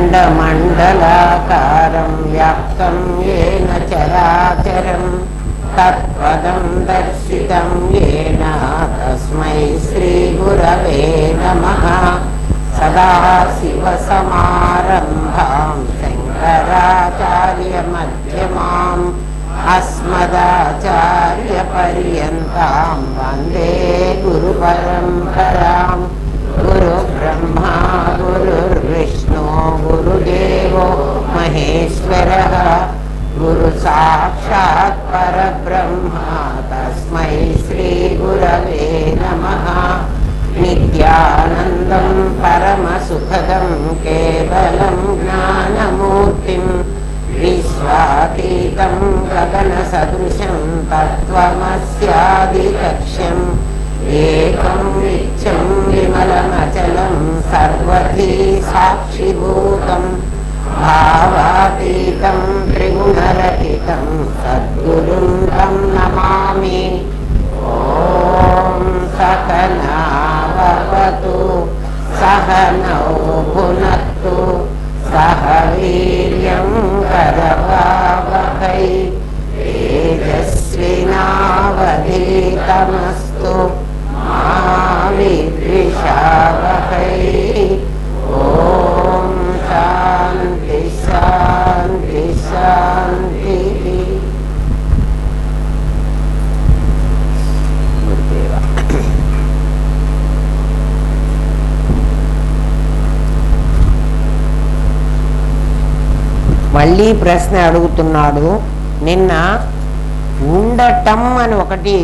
खण्डमण्डलाकारं व्याप्तं येन चराचरं तत्पदं दर्शितं येन तस्मै श्रीगुरवे नमः। सदाशिवसमारम्भां शङ्कराचार्यमध्यमाम् अस्मदाचार्यपर्यन्तां वन्दे गुरुपरम्परां। गुरुब्रह्मा गुरुर्विष्णु गुरुदेवो महेश्वरः गुरुसाक्षात् परब्रह्म तस्मै श्रीगुरवे नमः। नित्यानन्दं परमसुखदं केवलं ज्ञानमूर्तिं विश्वातीतं गगनसदृशं तत्त्वमस्यादिलक्ष्यम् एकं नित्यं विमलमचलं सर्वधी साक्षिभूतं भावातीतं त्रिगुणरहितं सद्गुरुं तं नमामि। ॐ सकना भवतु सहनौ भुनक्तु सह वीर्यं करवावहै तेजस्विनावधीतमस्तु मा विद्विषावहै। ॐ शान्ति शान्ति शान्तिः। మళ్ళీ ప్రశ్న అడుగుతున్నాడు. నిన్న ఉండటం అని ఒకటి,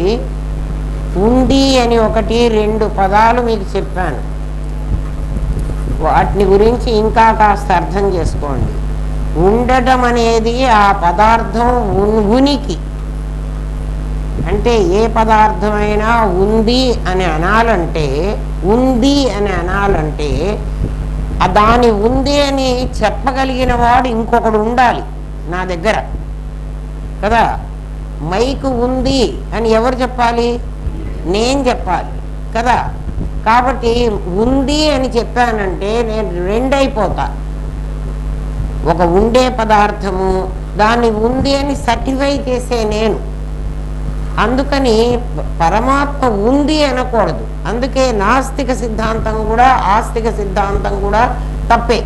ఉండి అని ఒకటి, రెండు పదాలు మీకు చెప్పాను. వాటిని గురించి ఇంకా కాస్త అర్థం చేసుకోండి. ఉండటం అనేది ఆ పదార్థం ఉనికి, అంటే ఏ పదార్థమైనా ఉంది అని అనాలంటే, ఉంది అని అనాలంటే దాని ఉంది అని చెప్పగలిగిన వాడు ఇంకొకడు ఉండాలి నా దగ్గర కదా. మైకు ఉంది అని ఎవరు చెప్పాలి? నేను చెప్పాలి కదా. కాబట్టి ఉంది అని చెప్పానంటే నేను రెండైపోతా. ఒక ఉండే పదార్థము, దాన్ని ఉంది అని సర్టిఫై చేసే నేను. అందుకని పరమాత్మ ఉంది అనకూడదు. అందుకే నాస్తిక సిద్ధాంతం కూడా ఆస్తిక సిద్ధాంతం కూడా తప్పే.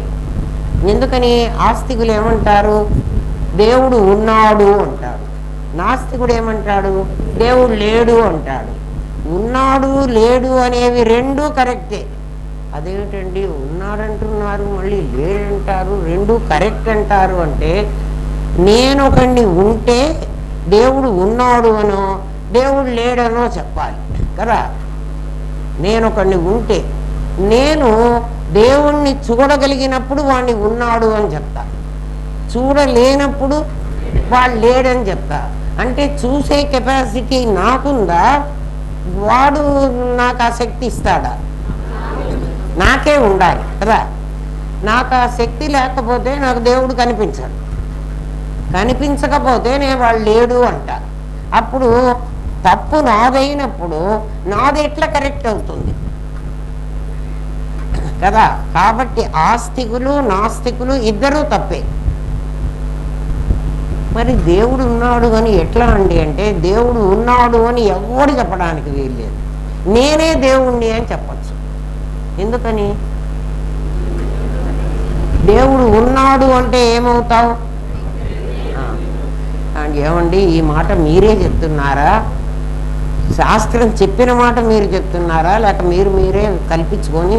ఎందుకని ఆస్తికులు ఏమంటారు? దేవుడు ఉన్నాడు అంటాడు. నాస్తికుడు ఏమంటాడు? దేవుడు లేడు అంటాడు. ఉన్నాడు లేడు అనేవి రెండూ కరెక్టే. అదేమిటండి ఉన్నాడంటున్నారు మళ్ళీ లేడంటారు, రెండూ కరెక్ట్ అంటారు అంటే, నేను ఒకడిని ఉంటే దేవుడు ఉన్నాడు అనో దేవుడు లేడనో చెప్పాలి కదా. నేను ఒకడిని ఉంటే, నేను దేవుణ్ణి చూడగలిగినప్పుడు వాడిని ఉన్నాడు అని చెప్తా, చూడలేనప్పుడు వాడు లేడని చెప్తా. అంటే చూసే కెపాసిటీ నాకుందా? వాడు నాకు ఆ శక్తి ఇస్తాడా? నాకే ఉండాలి కదా. నాకు ఆ శక్తి లేకపోతే నాకు దేవుడు కనిపించాడు. కనిపించకపోతే నేను వాడు లేడు అంట. అప్పుడు తప్పు నాదైనప్పుడు నాది ఎట్లా కరెక్ట్ అవుతుంది కదా. కాబట్టి ఆస్తికులు నాస్తికులు ఇద్దరూ తప్పే. మరి దేవుడు ఉన్నాడు అని ఎట్లా అండి అంటే, దేవుడు ఉన్నాడు అని ఎవడు చెప్పడానికి వీల్లేదు. నేనే దేవుణ్ణి అని చెప్పచ్చు. ఎందుకని? దేవుడు ఉన్నాడు అంటే ఏమవుతావు? ఏమండి ఈ మాట మీరే చెప్తున్నారా? శాస్త్రం చెప్పిన మాట మీరు చెప్తున్నారా? లేక మీరే కల్పించుకొని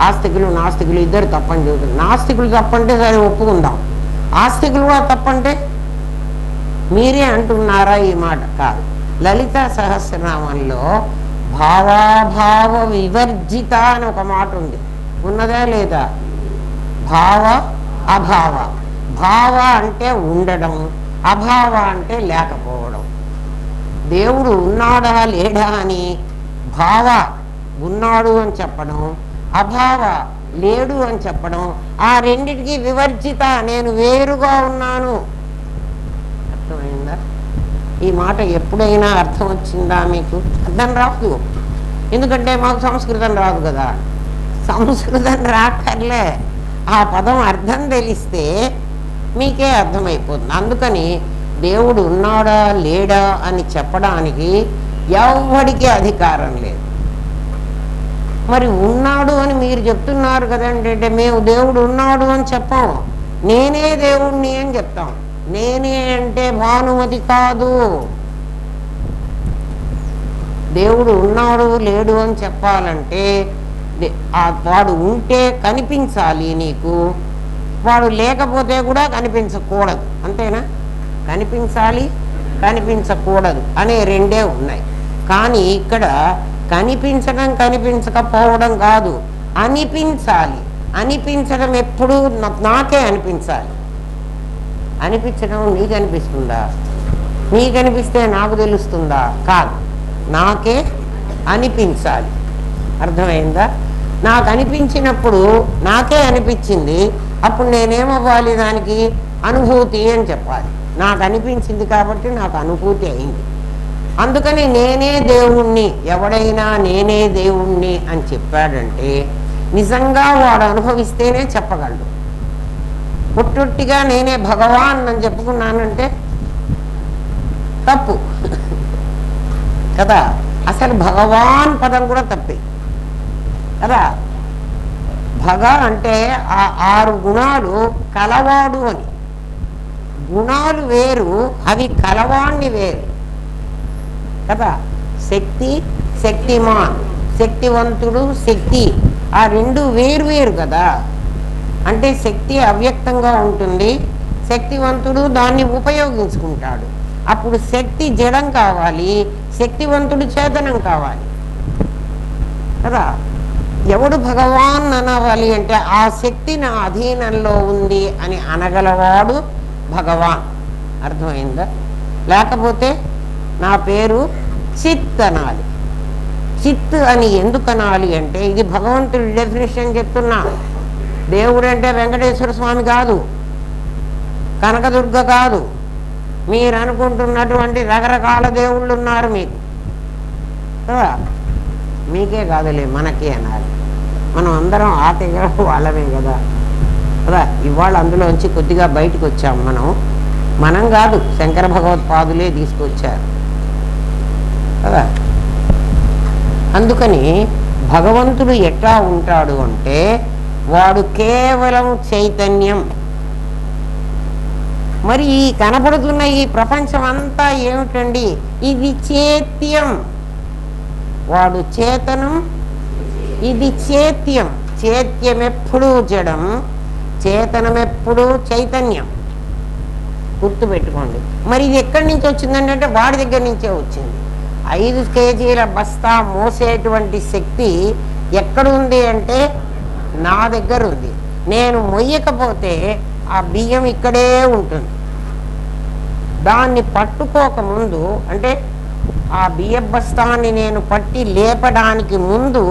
ఆస్తికులు నాస్తికులు ఇద్దరు తప్పని చెబుతున్నారు. నాస్తికులు తప్పంటే సరే ఒప్పుకుందాం, ఆస్తికులు కూడా తప్పంటే మీరే అంటున్నారా? ఈ మాట కాదు. లలిత సహస్రనామంలో భావాభావ వివర్జిత అని ఒక మాట ఉంది. ఉన్నదా లేదా? భావ అభావ. భావ అంటే ఉండడం, అభావ అంటే లేకపోవడం. దేవుడు ఉన్నాడా లేడా అని భావ ఉన్నాడు అని చెప్పడం, అభావ లేడు అని చెప్పడం, ఆ రెండిటికి వివర్జిత, నేను వేరుగా ఉన్నాను. అర్థమైందా? ఈ మాట ఎప్పుడైనా అర్థం వచ్చిందా మీకు? అర్థం రాదు. ఎందుకంటే మాకు సంస్కృతం రాదు కదా. సంస్కృతం రాకర్లే, ఆ పదం అర్థం తెలిస్తే మీకే అర్థమైపోతుంది. అందుకని దేవుడు ఉన్నాడా లేడా అని చెప్పడానికి ఎవడికి అధికారం లేదు. మరి ఉన్నాడు అని మీరు చెప్తున్నారు కదండి, అంటే మేము దేవుడు ఉన్నాడు అని చెప్పాం, నేనే దేవుణ్ణి అని చెప్తాం. నేనే అంటే భానుమతి కాదు. దేవుడు ఉన్నాడు లేడు అని చెప్పాలంటే వాడు ఉంటే కనిపించాలి నీకు, వాడు లేకపోతే కూడా కనిపించకూడదు. అంతేనా? కనిపించాలి, కనిపించకూడదు అనే రెండే ఉన్నాయి. కానీ ఇక్కడ కనిపించడం కనిపించకపోవడం కాదు, అనిపించాలి. అనిపించడం ఎప్పుడు నాకే అనిపించాలి. అనిపించడం నీకు అనిపిస్తుందా? నీకు అనిపిస్తే నాకు తెలుస్తుందా? కాదు, నాకే అనిపించాలి. అర్థమైందా? నాకు అనిపించినప్పుడు నాకే అనిపించింది, అప్పుడు నేనేమవ్వాలి? దానికి అనుభూతి అని చెప్పాలి. నాకు అనిపించింది కాబట్టి నాకు అనుభూతి అయింది. అందుకని నేనే దేవుణ్ణి, ఎవడైనా నేనే దేవుణ్ణి అని చెప్పాడంటే నిజంగా వాడు అనుభవిస్తేనే చెప్పగలడు. పుట్టొట్టిగా నేనే భగవాన్ అని చెప్పుకున్నానంటే తప్పు కదా. అసలు భగవాన్ పదం కూడా తప్పే కదా. భగ అంటే ఆ 6 గుణాలు కలవాడు అని. గుణాలు వేరు, అవి కలవాణ్ణి వేరు కదా. శక్తి, శక్తిమాన్, శక్తివంతుడు, శక్తి, ఆ రెండు వేరు వేరు కదా. అంటే శక్తి అవ్యక్తంగా ఉంటుంది, శక్తివంతుడు దాన్ని ఉపయోగించుకుంటాడు. అప్పుడు శక్తి జడం కావాలి, శక్తివంతుడు చేతనం కావాలి కదా. ఎవడు భగవాన్ అనవాలి అంటే ఆ శక్తి నా అధీనంలో ఉంది అని అనగలవాడు భగవాన్. అర్థమైందా? లేకపోతే నా పేరు చిత్ అనాలి. చిత్ అని ఎందుకు అనాలి అంటే ఇది భగవంతుడి డెఫినేషన్ చెప్తున్నా. దేవుడు అంటే వెంకటేశ్వర స్వామి కాదు, కనకదుర్గ కాదు, మీరు అనుకుంటున్నటువంటి రకరకాల దేవుళ్ళు ఉన్నారు మీకు కదా. మీకే కాదులే, మనకే అనాలి. మనం అందరం ఆతగా వాళ్ళమే కదా కదా. ఇవాళ అందులోంచి కొద్దిగా బయటకు వచ్చాం. మనం కాదు, శంకర భగవత్పాదులే తీసుకొచ్చారు కదా. అందుకని భగవంతుడు ఎట్లా ఉంటాడు అంటే వాడు కేవలం చైతన్యం. మరి ఈ కనబడుతున్న ఈ ప్రపంచం అంతా ఏమిటండి? ఇది చేత్యం. వాడు చేతనం, ఇది చేత్యం. చేత్యం ఎప్పుడూ జడం, చేతనం ఎప్పుడూ చైతన్యం. గుర్తుపెట్టుకోండి. మరి ఇది ఎక్కడి నుంచి వచ్చిందంటే వాడి దగ్గర నుంచే వచ్చింది. 5 కేజీల బస్తా మోసేటువంటి శక్తి ఎక్కడుంది అంటే నా దగ్గర ఉంది. నేను మొయ్యకపోతే ఆ బియ్యం ఇక్కడే ఉంటుంది. దాన్ని పట్టుకోకముందు అంటే ఆ బియ్య బస్తాన్ని నేను పట్టి లేపడానికి ముందు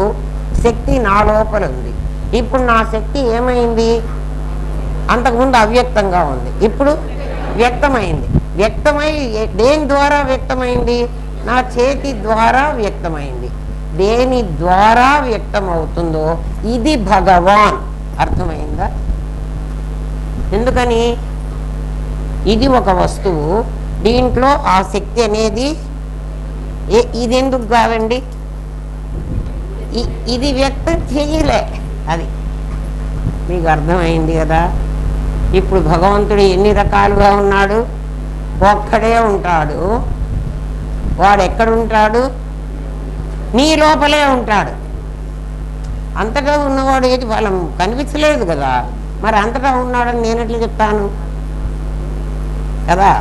శక్తి నా లోపల ఉంది. ఇప్పుడు నా శక్తి ఏమైంది? అంతకుముందు అవ్యక్తంగా ఉంది, ఇప్పుడు వ్యక్తమైంది. వ్యక్తమై దేని ద్వారా వ్యక్తమైంది? నా చేతి ద్వారా వ్యక్తమైంది. దేని ద్వారా వ్యక్తమవుతుందో ఇది భగవాన్. అర్థమైందా? ఎందుకని? ఇది ఒక వస్తువు, దీంట్లో ఆ శక్తి అనేది ఇది ఎందుకు కాదండి? ఇది వ్యక్తం చేయలే. అది మీకు అర్థమైంది కదా. ఇప్పుడు భగవంతుడు ఎన్ని రకాలుగా ఉన్నాడు? ఒక్కడే ఉంటాడు. వాడు ఎక్కడుంటాడు? నీ లోపలే ఉంటాడు. అంతటా ఉన్నవాడు ఏది వాళ్ళం కనిపించలేదు కదా. మరి అంతటా ఉన్నాడని నేను ఎట్లా చెప్తాను కదా.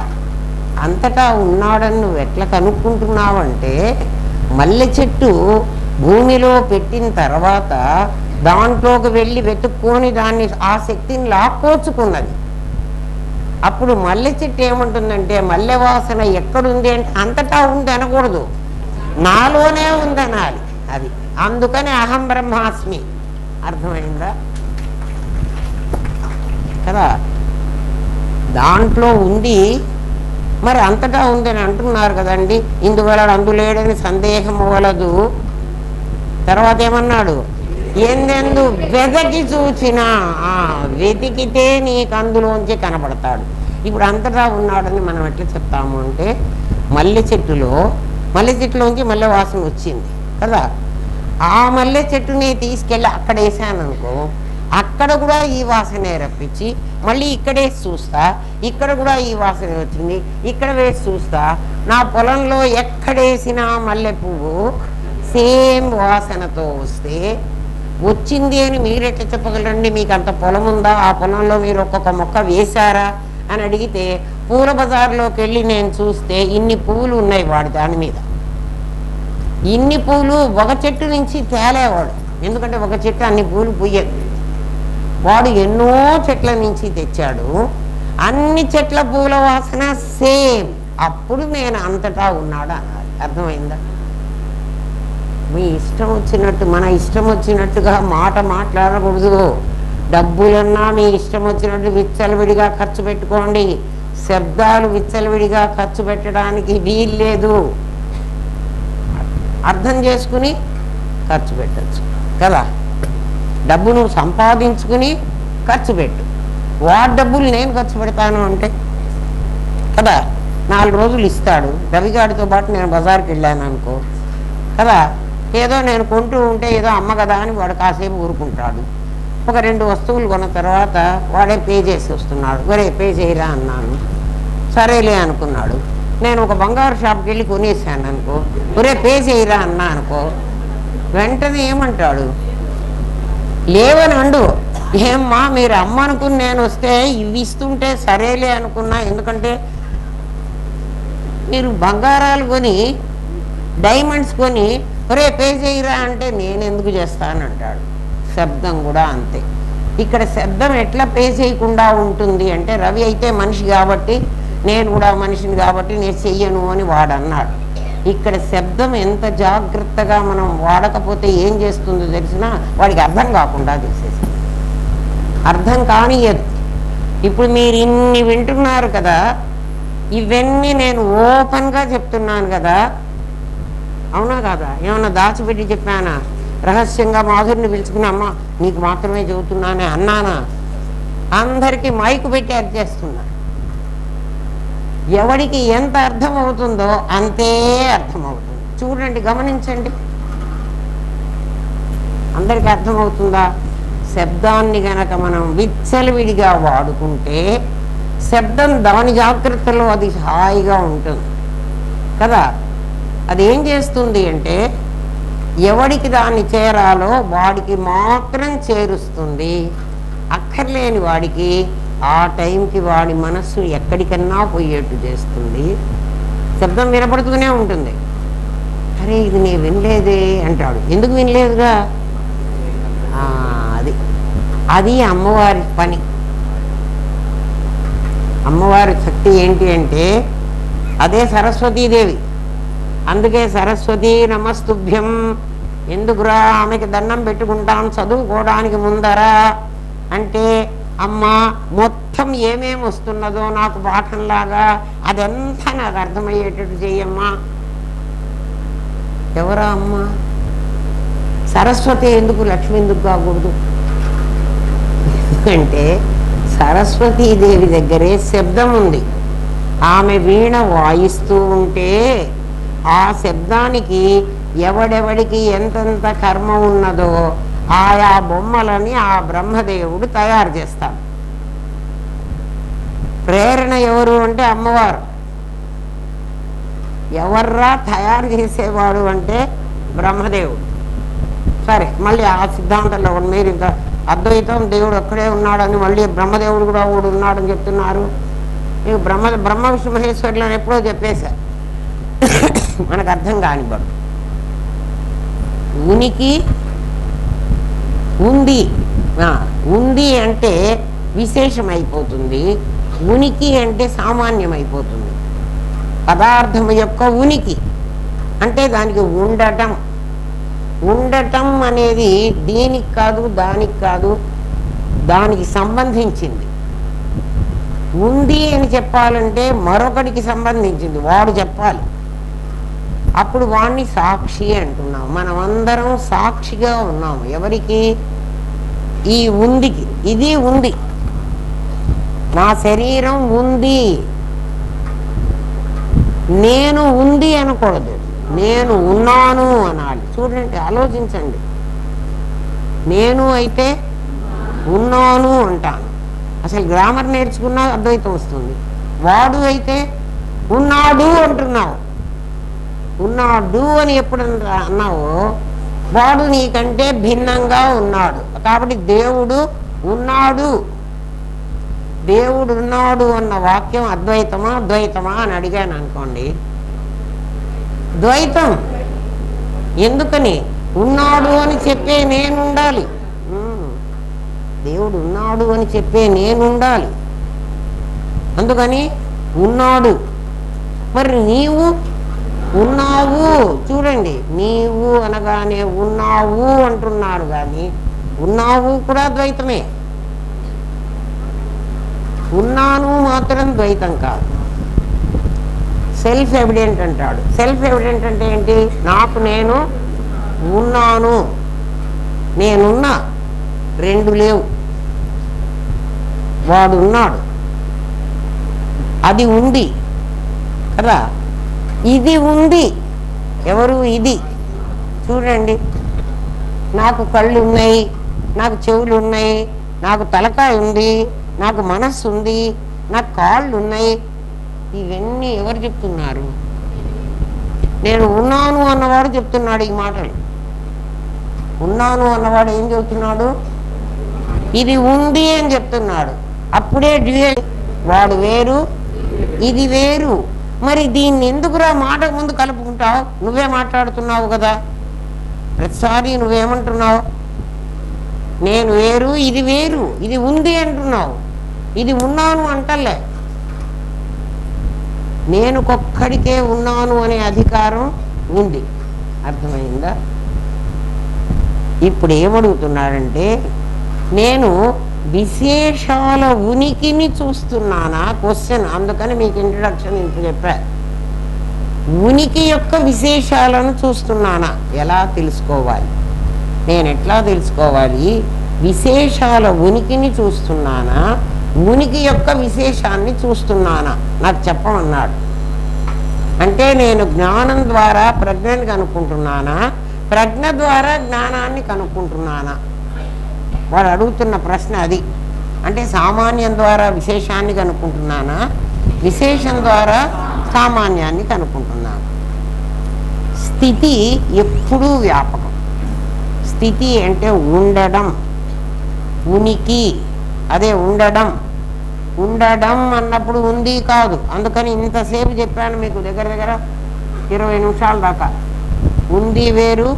అంతటా ఉన్నాడని నువ్వు ఎట్లా కనుక్కుంటున్నావంటే మల్లె చెట్టు భూమిలో పెట్టిన తర్వాత దాంట్లోకి వెళ్ళి వెతుక్కొని దాన్ని ఆ శక్తిని లాక్కోచుకున్నది. అప్పుడు మల్లె చెట్టు ఏముంటుందంటే మల్లె వాసన ఎక్కడుంది అంటే అంతటా ఉంది అనకూడదు, నాలోనే ఉందనాలి. అది అందుకని అహం బ్రహ్మాస్మి. అర్థమైందా కదా. దాంట్లో ఉంది, మరి అంతటా ఉందని అంటున్నారు కదండి. ఇందువల్ల అందులేడని సందేహం వలదు. తర్వాత ఏమన్నాడు? ఎందెందు వెదకి చూచినా వెతికితే నీకు అందులోంచి కనబడతాడు. ఇప్పుడు అంతటా ఉన్నాడని మనం ఎట్లా చెప్తాము అంటే, మల్లె చెట్టులోంచి మల్లె వాసన వచ్చింది కదా, ఆ మల్లె చెట్టుని తీసుకెళ్ళి అక్కడ వేసాను అనుకో, అక్కడ కూడా ఈ వాసనే రప్పించి మళ్ళీ ఇక్కడే చూస్తా, ఇక్కడ కూడా ఈ వాసన వచ్చింది, ఇక్కడ వేసి చూస్తా, నా పొలంలో ఎక్కడేసినా మల్లె పువ్వు సేమ్ వాసనతో వస్తే వచ్చింది అని మీరెట్లా చెప్పగలరండి? మీకు అంత పొలం ఉందా? ఆ పొలంలో మీరు ఒక్కొక్క మొక్క వేశారా అని అడిగితే, పూల బజార్లోకి వెళ్ళి నేను చూస్తే ఇన్ని పువ్వులు ఉన్నాయి వాడి దాని మీద, ఇన్ని పూలు ఒక చెట్టు నుంచి తేలేవాడు. ఎందుకంటే ఒక చెట్టు అన్ని పూలు పూయదు, వాడు ఎన్నో చెట్ల నుంచి తెచ్చాడు, అన్ని చెట్ల పూల వాసన సేమ్. అప్పుడు నేను అంతటా ఉన్నాడు అన్నారు. అర్థమైందా? మీ ఇష్టం వచ్చినట్టు, మన ఇష్టం వచ్చినట్టుగా మాట మాట్లాడకూడదు. డబ్బులన్నా మీ ఇష్టం వచ్చినట్టు విచ్చలవిడిగా ఖర్చు పెట్టుకోండి. శబ్దాలు విచ్చలవిడిగా ఖర్చు పెట్టడానికి వీలు లేదు. అర్థం చేసుకుని ఖర్చు పెట్టచ్చు కదా. డబ్బు నువ్వు సంపాదించుకుని ఖర్చు పెట్టు. వాడి డబ్బులు నేను ఖర్చు పెడతాను అంటే కదా, 4 రోజులు ఇస్తాడు. రవిగాడితో పాటు నేను బజార్కి వెళ్ళాను అనుకో కదా, ఏదో నేను కొంటూ ఉంటే ఏదో అమ్మ కదా అని వాడు కాసేపు ఊరుకుంటాడు. ఒక 2 వస్తువులు కొన్న తర్వాత వాడే పే చేసి వస్తున్నాడు. ఒరే పే చేయరా అన్నాను, సరేలే అనుకున్నాడు. నేను ఒక బంగారు షాప్కి వెళ్ళి కొనేసాను అనుకో, ఒరే పే చేయరా అన్నా అనుకో, వెంటనే ఏమంటాడు? లేవని అండు. ఏమ్మా మీరు అమ్మ అనుకుని నేను వస్తే ఇవి ఇస్తుంటే సరేలే అనుకున్నా, ఎందుకంటే మీరు బంగారాలు కొని డైమండ్స్ కొని ఒరే పే చేయరా అంటే నేను ఎందుకు చేస్తానంటాడు. శబ్దం కూడా అంతే. ఇక్కడ శబ్దం ఎట్లా పే చేయకుండా ఉంటుంది అంటే, రవి అయితే మనిషి కాబట్టి నేను కూడా మనిషిని కాబట్టి నేను చెయ్యను అని వాడు అన్నాడు. ఇక్కడ శబ్దం ఎంత జాగ్రత్తగా మనం వాడకపోతే ఏం చేస్తుందో తెలిసినా వాడికి అర్థం కాకుండా చేసేసి అర్థం కానియదు. ఇప్పుడు మీరు ఇన్ని వింటున్నారు కదా, ఇవన్నీ నేను ఓపెన్గా చెప్తున్నాను కదా, అవునా కదా? ఏమన్నా దాచిపెట్టి చెప్పానా? రహస్యంగా మాధురిని పిలుచుకుని అమ్మ నీకు మాత్రమే చెబుతున్నానే అన్నానా? అందరికీ మైకు పెట్టి అర్థేస్తున్నా. ఎవడికి ఎంత అర్థమవుతుందో అంతే అర్థమవుతుంది. చూడండి, గమనించండి, అందరికీ అర్థమవుతుందా? శబ్దాన్ని గనక మనం విచ్చలవిడిగా వాడుకుంటే శబ్దం దాని జాగ్రత్తలో అది హాయిగా ఉంటుంది కదా. అది ఏం చేస్తుంది అంటే, ఎవడికి దాన్ని చేరాలో వాడికి మాత్రం చేరుస్తుంది. అక్కర్లేని వాడికి ఆ టైంకి వాడి మనస్సు ఎక్కడికన్నా పోయేట్టు చేస్తుంది. శబ్దం వినపడుతూనే ఉంటుంది. అరే ఇది నేను వినలేదే అంటాడు. ఎందుకు వినలేదుగా? అది అది అమ్మవారి పని. అమ్మవారి శక్తి ఏంటి అంటే అదే సరస్వతీదేవి. అందుకే సరస్వతీ నమస్తుభ్యం. ఎందుకురా ఆమెకి దండం పెట్టుకుంటాం చదువుకోవడానికి ముందరా అంటే, అమ్మ మొత్తం ఏమేమి వస్తున్నదో నాకు పాఠంలాగా అదంతా నాకు అర్థమయ్యేటట్టు చెయ్యమ్మా. ఎవరా అమ్మ? సరస్వతి. ఎందుకు లక్ష్మి ఎందుకు కాకూడదు? ఎందుకంటే సరస్వతీదేవి దగ్గరే శబ్దం ఉంది. ఆమె వీణ వాయిస్తూ ఉంటే ఆ శబ్దానికి ఎవడెవడికి ఎంతెంత కర్మ ఉన్నదో ఆయా బొమ్మలని ఆ బ్రహ్మదేవుడు తయారు చేస్తాడు. ప్రేరణ ఎవరు అంటే అమ్మవారు. ఎవర్రా తయారు చేసేవాడు అంటే బ్రహ్మదేవుడు. సరే, మళ్ళీ ఆ సిద్ధాంతంలో మీరు ఇంకా అద్వైతం దేవుడు ఒక్కడే ఉన్నాడని మళ్ళీ బ్రహ్మదేవుడు కూడా ఒకడు ఉన్నాడని చెప్తున్నారు. మీకు బ్రహ్మ విష్ణు మహేశ్వరులను ఎప్పుడో చెప్పేశారు, మనకు అర్థం కానివ్వడు. ఉనికి ఉంది, ఉంది అంటే విశేషమైపోతుంది, ఉనికి అంటే సామాన్యమైపోతుంది. పదార్థం యొక్క ఉనికి అంటే దానికి ఉండటం. ఉండటం అనేది దీనికి కాదు, దానికి కాదు, దానికి సంబంధించింది. ఉంది అని చెప్పాలంటే మరొకటికి సంబంధించింది, వాడు చెప్పాలి. అప్పుడు వాణ్ణి సాక్షి అంటున్నాం. మనమందరం సాక్షిగా ఉన్నాము. ఎవరికి? ఈ ఉందికి. ఇది ఉంది, నా శరీరం ఉంది. నేను ఉంది అనకూడదు, నేను ఉన్నాను అనాలి. చూడండి, ఆలోచించండి. నేను అయితే ఉన్నాను అంటాను. అసలు గ్రామర్ నేర్చుకున్నా అద్వైతం వస్తుంది. వాడు అయితే ఉన్నాడు అంటున్నావు. ఉన్నాడు అని ఎప్పుడు అన్నావో వాడు నీకంటే భిన్నంగా ఉన్నాడు. కాబట్టి దేవుడు ఉన్నాడు. దేవుడు ఉన్నాడు అన్న వాక్యం అద్వైతమా ద్వైతమా అని అడిగాను అనుకోండి, ద్వైతం. ఎందుకని? ఉన్నాడు అని చెప్పే నేనుండాలి. దేవుడు ఉన్నాడు అని చెప్పే నేనుండాలి. అందుకని ఉన్నాడు. మరి నీవు ఉన్నావు. చూడండి, నీవు అనగానే ఉన్నావు అంటున్నారు, కానీ ఉన్నావు కూడా ద్వైతమే. ఉన్నాను మాత్రం ద్వైతం కాదు. సెల్ఫ్ ఎవిడెంట్ అంటాడు. సెల్ఫ్ ఎవిడెంట్ అంటే ఏంటి? నాకు నేను ఉన్నాను, నేనున్నా, రెండు లేవు. వాడు ఉన్నాడు, అది ఉంది కదా. ఇది ఉంది. ఎవరు? ఇది. చూడండి, నాకు కళ్ళు ఉన్నాయి, నాకు చెవులు ఉన్నాయి, నాకు తలకాయ ఉంది, నాకు మనస్సు ఉంది, నాకు కాళ్ళు ఉన్నాయి. ఇవన్నీ ఎవరు చెప్తున్నారు? నేను ఉన్నాను అన్నవాడు చెప్తున్నాడు ఈ మాటలు. ఉన్నాను అన్నవాడు ఏం చెప్తున్నాడు? ఇది ఉంది అని చెప్తున్నాడు. అప్పుడే వాడు వేరు, ఇది వేరు. మరి దీన్ని ఎందుకురా మాట ముందు కలుపుకుంటావు? నువ్వే మాట్లాడుతున్నావు కదా ప్రతిసారి. నువ్వేమంటున్నావు? నేను వేరు, ఇది వేరు, ఇది ఉంది అంటున్నావు. ఇది ఉన్నాను అంటలే. నేనుకొక్కడికే ఉన్నాను అనే అధికారం ఉంది. అర్థమైందా? ఇప్పుడు ఏమడుగుతున్నాడంటే, నేను విశేషాల ఉనికిని చూస్తున్నానా? క్వశ్చన్. అందుకని మీకు ఇంట్రడక్షన్ ఇంత చెప్పా. ఉనికి యొక్క విశేషాలను చూస్తున్నానా? ఎలా తెలుసుకోవాలి? నేను ఎట్లా తెలుసుకోవాలి? విశేషాల ఉనికిని చూస్తున్నానా, ఉనికి యొక్క విశేషాన్ని చూస్తున్నానా? నాకు చెప్పమన్నాడు. అంటే నేను జ్ఞానం ద్వారా ప్రజ్ఞని కనుక్కుంటున్నానా, ప్రజ్ఞ ద్వారా జ్ఞానాన్ని కనుక్కుంటున్నానా? వాడు అడుగుతున్న ప్రశ్న అది. అంటే సామాన్యం ద్వారా విశేషాన్ని కనుక్కుంటున్నానా, విశేషం ద్వారా సామాన్యాన్ని కనుక్కుంటున్నాను. స్థితి ఎప్పుడూ వ్యాపకం. స్థితి అంటే ఉండడం, ఉనికి. అదే ఉండడం. ఉండడం అన్నప్పుడు ఉంది కాదు. అందుకని ఇంతసేపు చెప్పాను మీకు, దగ్గర దగ్గర 20 నిమిషాల దాకా. ఉంది వేరు,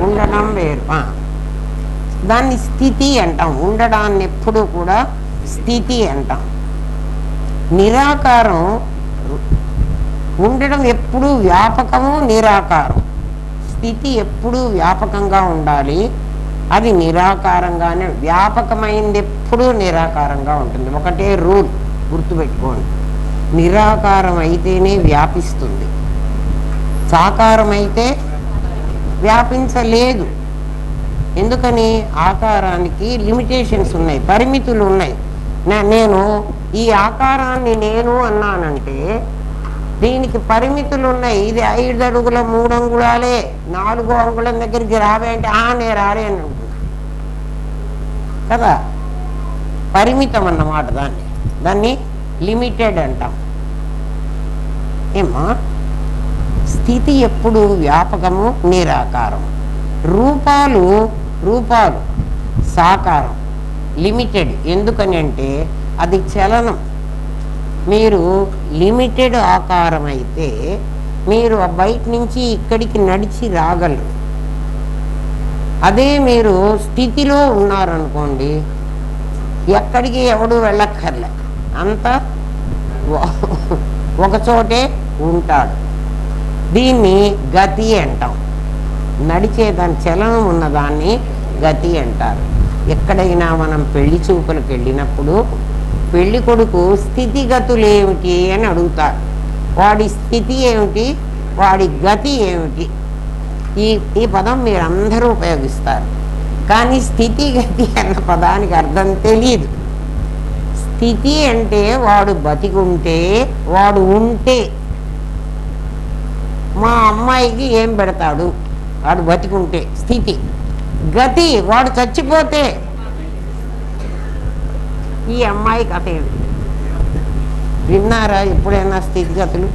ఉండడం వేరు. దాన్ని స్థితి అంటాం. ఉండడాన్ని ఎప్పుడు కూడా స్థితి అంటాం. నిరాకారం. ఉండడం ఎప్పుడూ వ్యాపకము, నిరాకారం. స్థితి ఎప్పుడూ వ్యాపకంగా ఉండాలి, అది నిరాకారంగానే. వ్యాపకమైంది ఎప్పుడూ నిరాకారంగా ఉంటుంది. ఒకటే రూల్ గుర్తుపెట్టుకోండి. నిరాకారం అయితేనే వ్యాపిస్తుంది, సాకారం అయితే వ్యాపించలేదు. ఎందుకని? ఆకారానికి లిమిటేషన్స్ ఉన్నాయి, పరిమితులు ఉన్నాయి. నేను ఈ ఆకారాన్ని నేను అన్నానంటే దీనికి పరిమితులు ఉన్నాయి. ఇది 5 అడుగుల 3 అంగుళాలే, 4 అంగుళం దగ్గరికి రావే అంటే నేను రాలే అని ఉంటుంది కదా. పరిమితం అన్నమాట. దాన్ని లిమిటెడ్ అంటాం. ఏమా? స్థితి ఎప్పుడు వ్యాపకము, నిరాకారం. రూపాలు సాకారం, లిమిటెడ్. ఎందుకని అంటే అది చలనం. మీరు లిమిటెడ్ ఆకారం అయితే మీరు బయట నుంచి ఇక్కడికి నడిచి రాగలరు. అదే మీరు స్థితిలో ఉన్నారనుకోండి, ఎక్కడికి ఎవడు వెళ్ళక్కర్లే, అంతా ఒకచోటే ఉంటాడు. దీన్ని గతి అంటాం. నడిచేదాని చలనం ఉన్నదాన్ని గతి అంటారు. ఎక్కడైనా మనం పెళ్లి చూపులకు వెళ్ళినప్పుడు పెళ్లి కొడుకు స్థితిగతులు ఏమిటి అని అడుగుతారు. వాడి స్థితి ఏమిటి? వాడి గతి ఏమిటి? ఈ ఈ పదం మీరందరూ ఉపయోగిస్తారు, కానీ స్థితిగతి అన్న పదానికి అర్థం తెలియదు. స్థితి అంటే వాడు బతికుంటే, వాడు ఉంటే. మా అమ్మాయికి ఏం పెడతాడు? వాడు బతికుంటే స్థితి. గతి వాడు చచ్చిపోతే. ఈ అమ్మాయి కథ ఏమిటి? విన్నారా ఎప్పుడైనా స్థితిగతులు?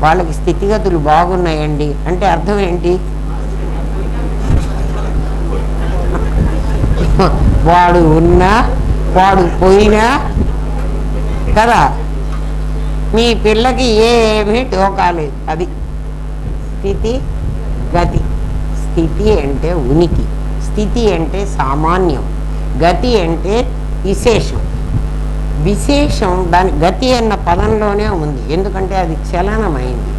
వాళ్ళకి స్థితిగతులు బాగున్నాయండి అంటే అర్థం ఏంటి? వాడు ఉన్నా వాడు పోయినా కదా. మీ పిల్లకి ఏమీ టోకాలేదు. అది స్థితి గతి. స్థితి అంటే ఉనికి, స్థితి అంటే సామాన్యం, గతి అంటే విశేషం. విశేషం దాని గతి అన్న పదంలోనే ఉంది, ఎందుకంటే అది చలనమైంది.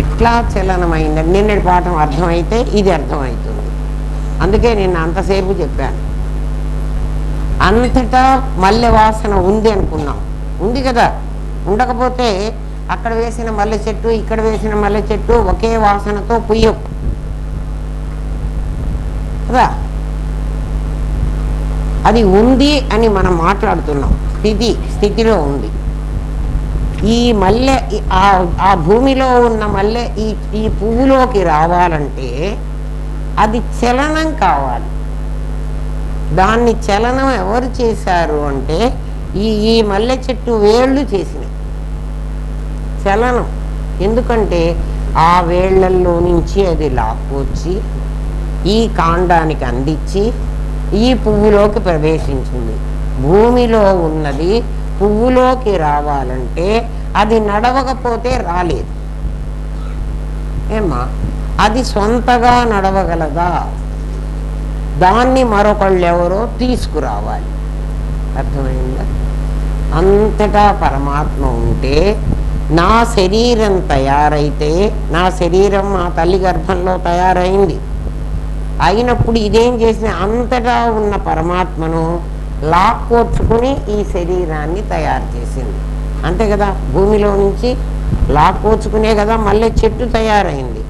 ఎట్లా చలనమైందని నిన్నటి పాఠం అర్థమైతే ఇది అర్థమవుతుంది. అందుకే నేను అంతసేపు చెప్పాను. అంతటా మల్లె వాసన ఉంది అనుకున్నాం, ఉంది కదా. ఉండకపోతే అక్కడ వేసిన మల్లె చెట్టు ఇక్కడ వేసిన మల్లె చెట్టు ఒకే వాసనతో పుయ్యవు కదా. అది ఉంది అని మనం మాట్లాడుతున్నాం. స్థితిలో ఉంది. ఈ మల్లె ఆ భూమిలో ఉన్న మల్లె ఈ పువ్వులోకి రావాలంటే అది చలనం కావాలి. దాన్ని చలనం ఎవరు చేశారు అంటే ఈ మల్లె చెట్టు వేళ్ళు చేసినాయి చలనం. ఎందుకంటే ఆ వేళ్లల్లో నుంచి అది లాక్కొచ్చి ఈ కాండానికి అందించి ఈ పువ్వులోకి ప్రవేశించింది. భూమిలో ఉన్నది పువ్వులోకి రావాలంటే అది నడవకపోతే రాలేదు. ఏమా అది సొంతగా నడవగలదా? దాన్ని మరొకళ్ళెవరో తీసుకురావాలి. అర్థమైందా? అంతటా పరమాత్మ ఉంటే నా శరీరం తయారైతే, నా శరీరం మా తల్లి గర్భంలో తయారైంది అయినప్పుడు ఇదేం చేసిన, అంతటా ఉన్న పరమాత్మను లాక్కోర్చుకుని ఈ శరీరాన్ని తయారు చేసింది. అంతే కదా. భూమిలో నుంచి లాక్కోర్చుకునే కదా మళ్ళీ చెట్టు తయారైంది.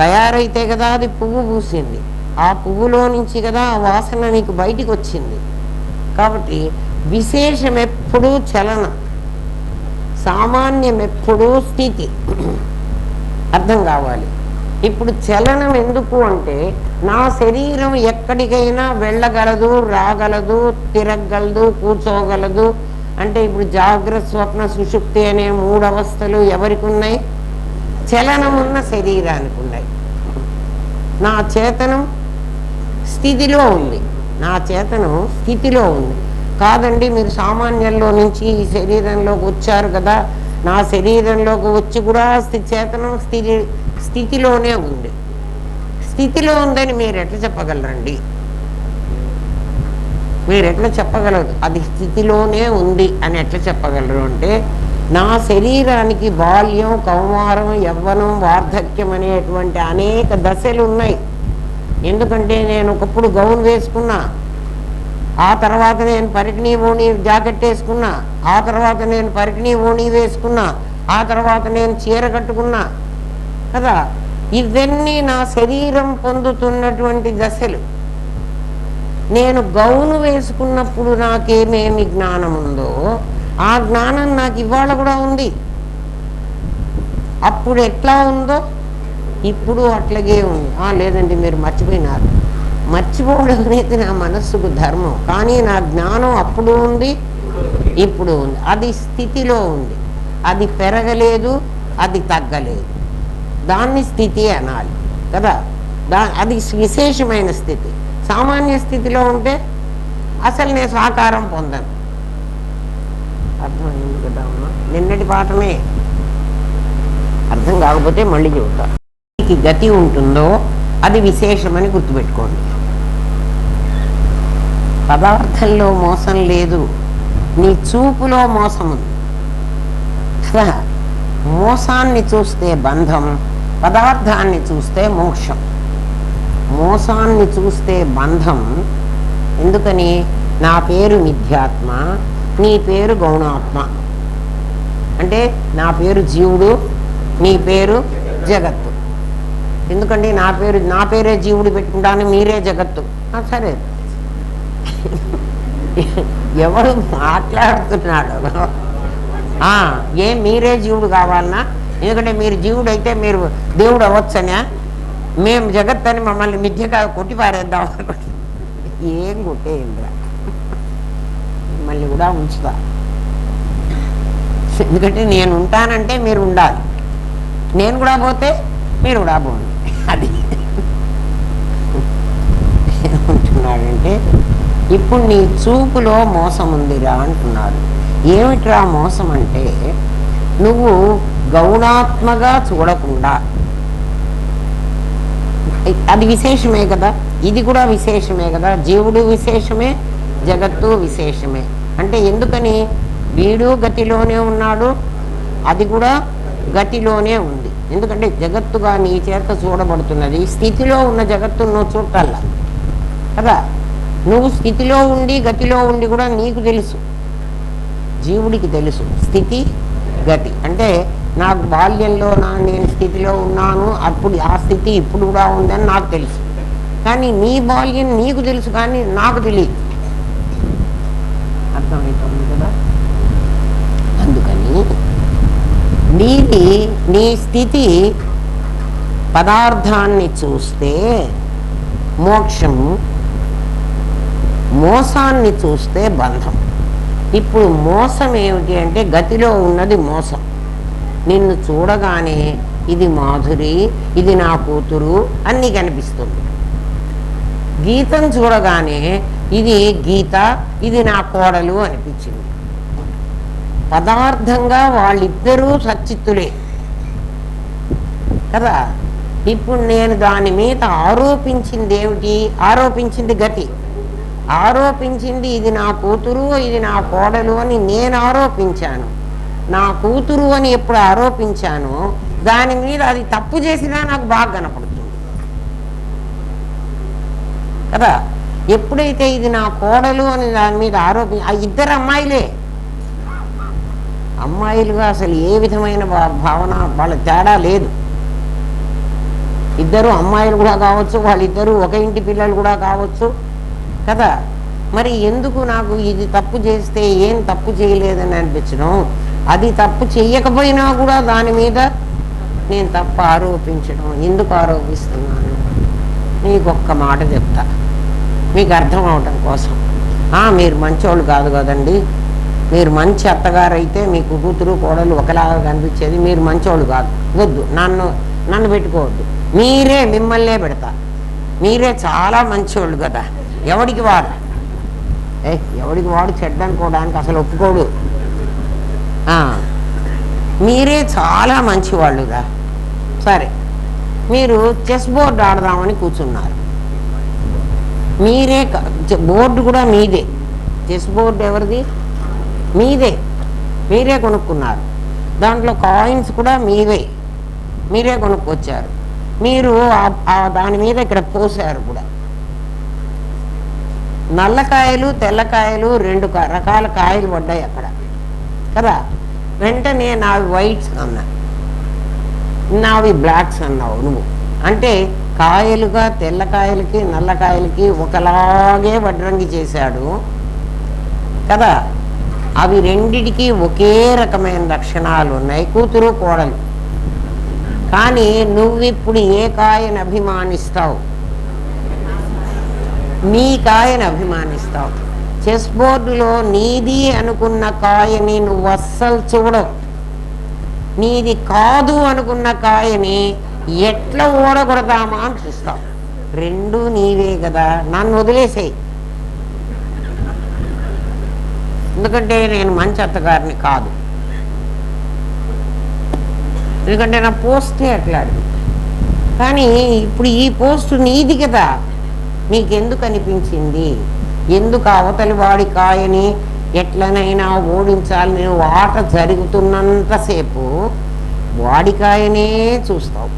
తయారైతే కదా అది పువ్వు పూసింది. ఆ పువ్వులో నుంచి కదా ఆ వాసన నీకు బయటికి వచ్చింది. కాబట్టి విశేషం ఎప్పుడూ చలనం, సామాన్యం ఎప్పుడూ స్థితి. అర్థం కావాలి. ఇప్పుడు చలనం ఎందుకు అంటే నా శరీరం ఎక్కడికైనా వెళ్ళగలదు, రాగలదు, తిరగలదు, కూర్చోగలదు. అంటే ఇప్పుడు జాగ్రత్త, స్వప్న, సుషుప్తి అనే 3 అవస్థలు ఎవరికి ఉన్నాయి? చలనం ఉన్న శరీరానికి ఉన్నాయి. నా చేతనం స్థితిలో ఉంది. నా చేతనం స్థితిలో ఉంది. కాదండి మీరు సామాన్యంలో నుంచి ఈ శరీరంలోకి వచ్చారు కదా, నా శరీరంలోకి వచ్చి కూడా చేతనం స్థితిలోనే ఉంది. స్థితిలో ఉందని మీరు ఎట్లా చెప్పగలరండి? మీరు ఎట్లా చెప్పగలరు అది స్థితిలోనే ఉంది అని ఎట్లా చెప్పగలరు అంటే, నా శరీరానికి బాల్యం, కౌమారం, యవ్వనం, వార్ధక్యం అనేటువంటి అనేక దశలు ఉన్నాయి. ఎందుకంటే నేను ఒకప్పుడు గౌన్ వేసుకున్నా, ఆ తర్వాత నేను పరికిణీ ఓణి జాకెట్ వేసుకున్నా, ఆ తర్వాత నేను పరికిణీ ఓణి వేసుకున్నా, ఆ తర్వాత నేను చీర కట్టుకున్నా కదా. ఇవన్నీ నా శరీరం పొందుతున్నటువంటి దశలు. నేను గౌను వేసుకున్నప్పుడు నాకేమేమి జ్ఞానం ఉందో ఆ జ్ఞానం నాకు ఇవాళ కూడా ఉంది. అప్పుడు ఎట్లా ఉందో ఇప్పుడు అట్లాగే ఉంది. లేదండి మీరు మర్చిపోయినారు. మర్చిపోవడం అనేది నా మనస్సుకు ధర్మం, కానీ నా జ్ఞానం అప్పుడు ఉంది, ఇప్పుడు ఉంది. అది స్థితిలో ఉంది. అది పెరగలేదు, అది తగ్గలేదు. దాన్ని స్థితి అనాలి కదా. అది విశేషమైన స్థితి. సామాన్య స్థితిలో ఉంటే అసలు నేను సాకారం పొందను. అర్థమైంది కదా అమ్మా? నిన్నటి పాఠమే. అర్థం కాకపోతే మళ్ళీ చెబుతా. గతి ఉంటుందో అది విశేషమని గుర్తుపెట్టుకోండి. పదార్థంలో మోసం లేదు, నీ చూపులో మోసం ఉంది కదా. మోసాన్ని చూస్తే బంధం, పదార్థాన్ని చూస్తే మోక్షం. మోసాన్ని చూస్తే బంధం. ఎందుకని? నా పేరు మిథ్యాత్మ, నీ పేరు గౌణాత్మ. అంటే నా పేరు జీవుడు, నీ పేరు జగత్తు. ఎందుకంటే నా పేరే జీవుడు పెట్టుకుంటాను, మీరే జగత్తు. సరే, ఎవడు మాట్లాడుతున్నాడు? ఏం మీరే జీవుడు కావాలన్నా? ఎందుకంటే మీరు జీవుడు అయితే మీరు దేవుడు అవ్వచ్చనా? మేము జగత్ అని మమ్మల్ని మిథ్యగా కొట్టి పారేద్దాం అనుకుంటే ఏం కొట్టేయండిరా, మిమ్మల్ని కూడా ఉంచుతా. ఎందుకంటే నేను ఉంటానంటే మీరు ఉండాలి, నేను కూడా పోతే మీరు కూడా పోండి. అది ఏమంటున్నాడంటే, ఇప్పుడు నీ చూపులో మోసం ఉందిరా అంటున్నాడు. ఏమిట్రా మోసం అంటే, నువ్వు గౌణాత్మగా చూడకుండా, అది విశేషమే కదా, ఇది కూడా విశేషమే కదా, జీవుడు విశేషమే, జగత్తు విశేషమే. అంటే ఎందుకని, వీడు గతిలోనే ఉన్నాడు, అది కూడా గతిలోనే ఉంది. ఎందుకంటే జగత్తుగా నీ చేత చూడబడుతున్నది. స్థితిలో ఉన్న జగత్తును నువ్వు చూడాలా కదా. నువ్వు స్థితిలో ఉండి గతిలో ఉండి కూడా నీకు తెలుసు, జీవుడికి తెలుసు స్థితి గతి. అంటే నాకు బాల్యంలో నేను స్థితిలో ఉన్నాను, అప్పుడు ఆ స్థితి ఇప్పుడు కూడా ఉందని నాకు తెలుసు. కానీ నీ బాల్యం నీకు తెలుసు, కానీ నాకు తెలియదు. అర్థమవుతుంది కదా. అందుకని నీ స్థితి పదార్థాన్ని చూస్తే మోక్షం, మోసాన్ని చూస్తే బంధం. ఇప్పుడు మోసం ఏమిటి అంటే, గతిలో ఉన్నది మోసం. నిన్ను చూడగానే ఇది మాధురి, ఇది నా కూతురు అన్నీ కనిపిస్తుంది. గీతను చూడగానే ఇది గీత, ఇది నా కోడలు అనిపించింది. పదార్థంగా వాళ్ళిద్దరూ సచ్చిత్తులే కదా. ఇప్పుడు నేను దాని మీద ఆరోపించింది ఏమిటి? ఆరోపించింది గతి. ఆరోపించింది ఇది నా కూతురు, ఇది నా కోడలు అని నేను ఆరోపించాను. నా కూతురు అని ఎప్పుడు ఆరోపించానో దాని మీద అది తప్పు చేసినా నాకు బాగా కనపడుతుంది కదా. ఎప్పుడైతే ఇది నా కోడలు అని దాని మీద ఇద్దరు అమ్మాయిలే, అమ్మాయిలుగా అసలు ఏ విధమైన భావన వాళ్ళ తేడా లేదు. ఇద్దరు అమ్మాయిలు కూడా కావచ్చు, వాళ్ళిద్దరూ ఒక ఇంటి పిల్లలు కూడా కావచ్చు కదా. మరి ఎందుకు నాకు ఇది తప్పు చేస్తే ఏం తప్పు చేయలేదని అనిపించడం, అది తప్పు చెయ్యకపోయినా కూడా దాని మీద నేను తప్పు ఆరోపించడం. ఎందుకు ఆరోపిస్తున్నాను? నీకొక్క మాట చెప్తా, మీకు అర్థం అవటం కోసం. మీరు మంచోళ్ళు కాదు కదండి, మీరు మంచి అత్తగారు అయితే మీకు కూతురు కోడలు ఒకలాగా కనిపించేది, మీరు మంచోళ్ళు కాదు, వద్దు, నన్ను పెట్టుకోవద్దు, మిమ్మల్నే పెడతా, మీరే చాలా మంచోళ్ళు కదా. ఎవడికి వాడు చెడ్డ అనుకోవడానికి అసలు ఒప్పుకోడు. మీరే చాలా మంచివాళ్ళుగా. సరే, మీరు చెస్ బోర్డు ఆడదామని కూర్చున్నారు. మీరే బోర్డు కూడా మీదే, చెస్ బోర్డు ఎవరిది? మీదే, మీరే కొనుక్కున్నారు. దాంట్లో కాయిన్స్ కూడా మీరే కొనుక్కొచ్చారు. మీరు దాని మీద ఇక్కడ పోసారు కూడా. నల్లకాయలు తెల్లకాయలు రెండు రకాల కాయలు పడ్డాయి అక్కడ కదా. వెంటనే నావి వైట్స్ అన్నా, నావి బ్లాక్స్ అన్నావు నువ్వు. అంటే కాయలుగా తెల్లకాయలకి నల్లకాయలకి ఒకలాగే వడ్రంగి చేశాడు కదా. అవి రెండిటికి ఒకే రకమైన లక్షణాలు ఉన్నాయి, కూతురు కోడలు. కానీ నువ్విప్పుడు ఏ కాయను అభిమానిస్తావు? నీ కాయను అభిమానిస్తావు. చెస్ బోర్డులో నీది అనుకున్న కాయని నువ్వు అస్సలు చూడవు. నీది కాదు అనుకున్న కాయని ఎట్లా ఓడగొడదామా అని చూస్తావు. రెండూ నీవే కదా, నన్ను వదిలేసేయి. ఎందుకంటే నేను మంచి అత్తగారిని కాదు, ఎందుకంటే నా పోస్టే అట్లాంటిది. కానీ ఇప్పుడు ఈ పోస్టు నీది కదా, నీకెందుకు అనిపించింది? ఎందుకు అవతలి వాడి కాయని ఎట్లనైనా ఓడించాలి, నేను ఆట జరుగుతున్నంతసేపు వాడికాయనే చూస్తావు.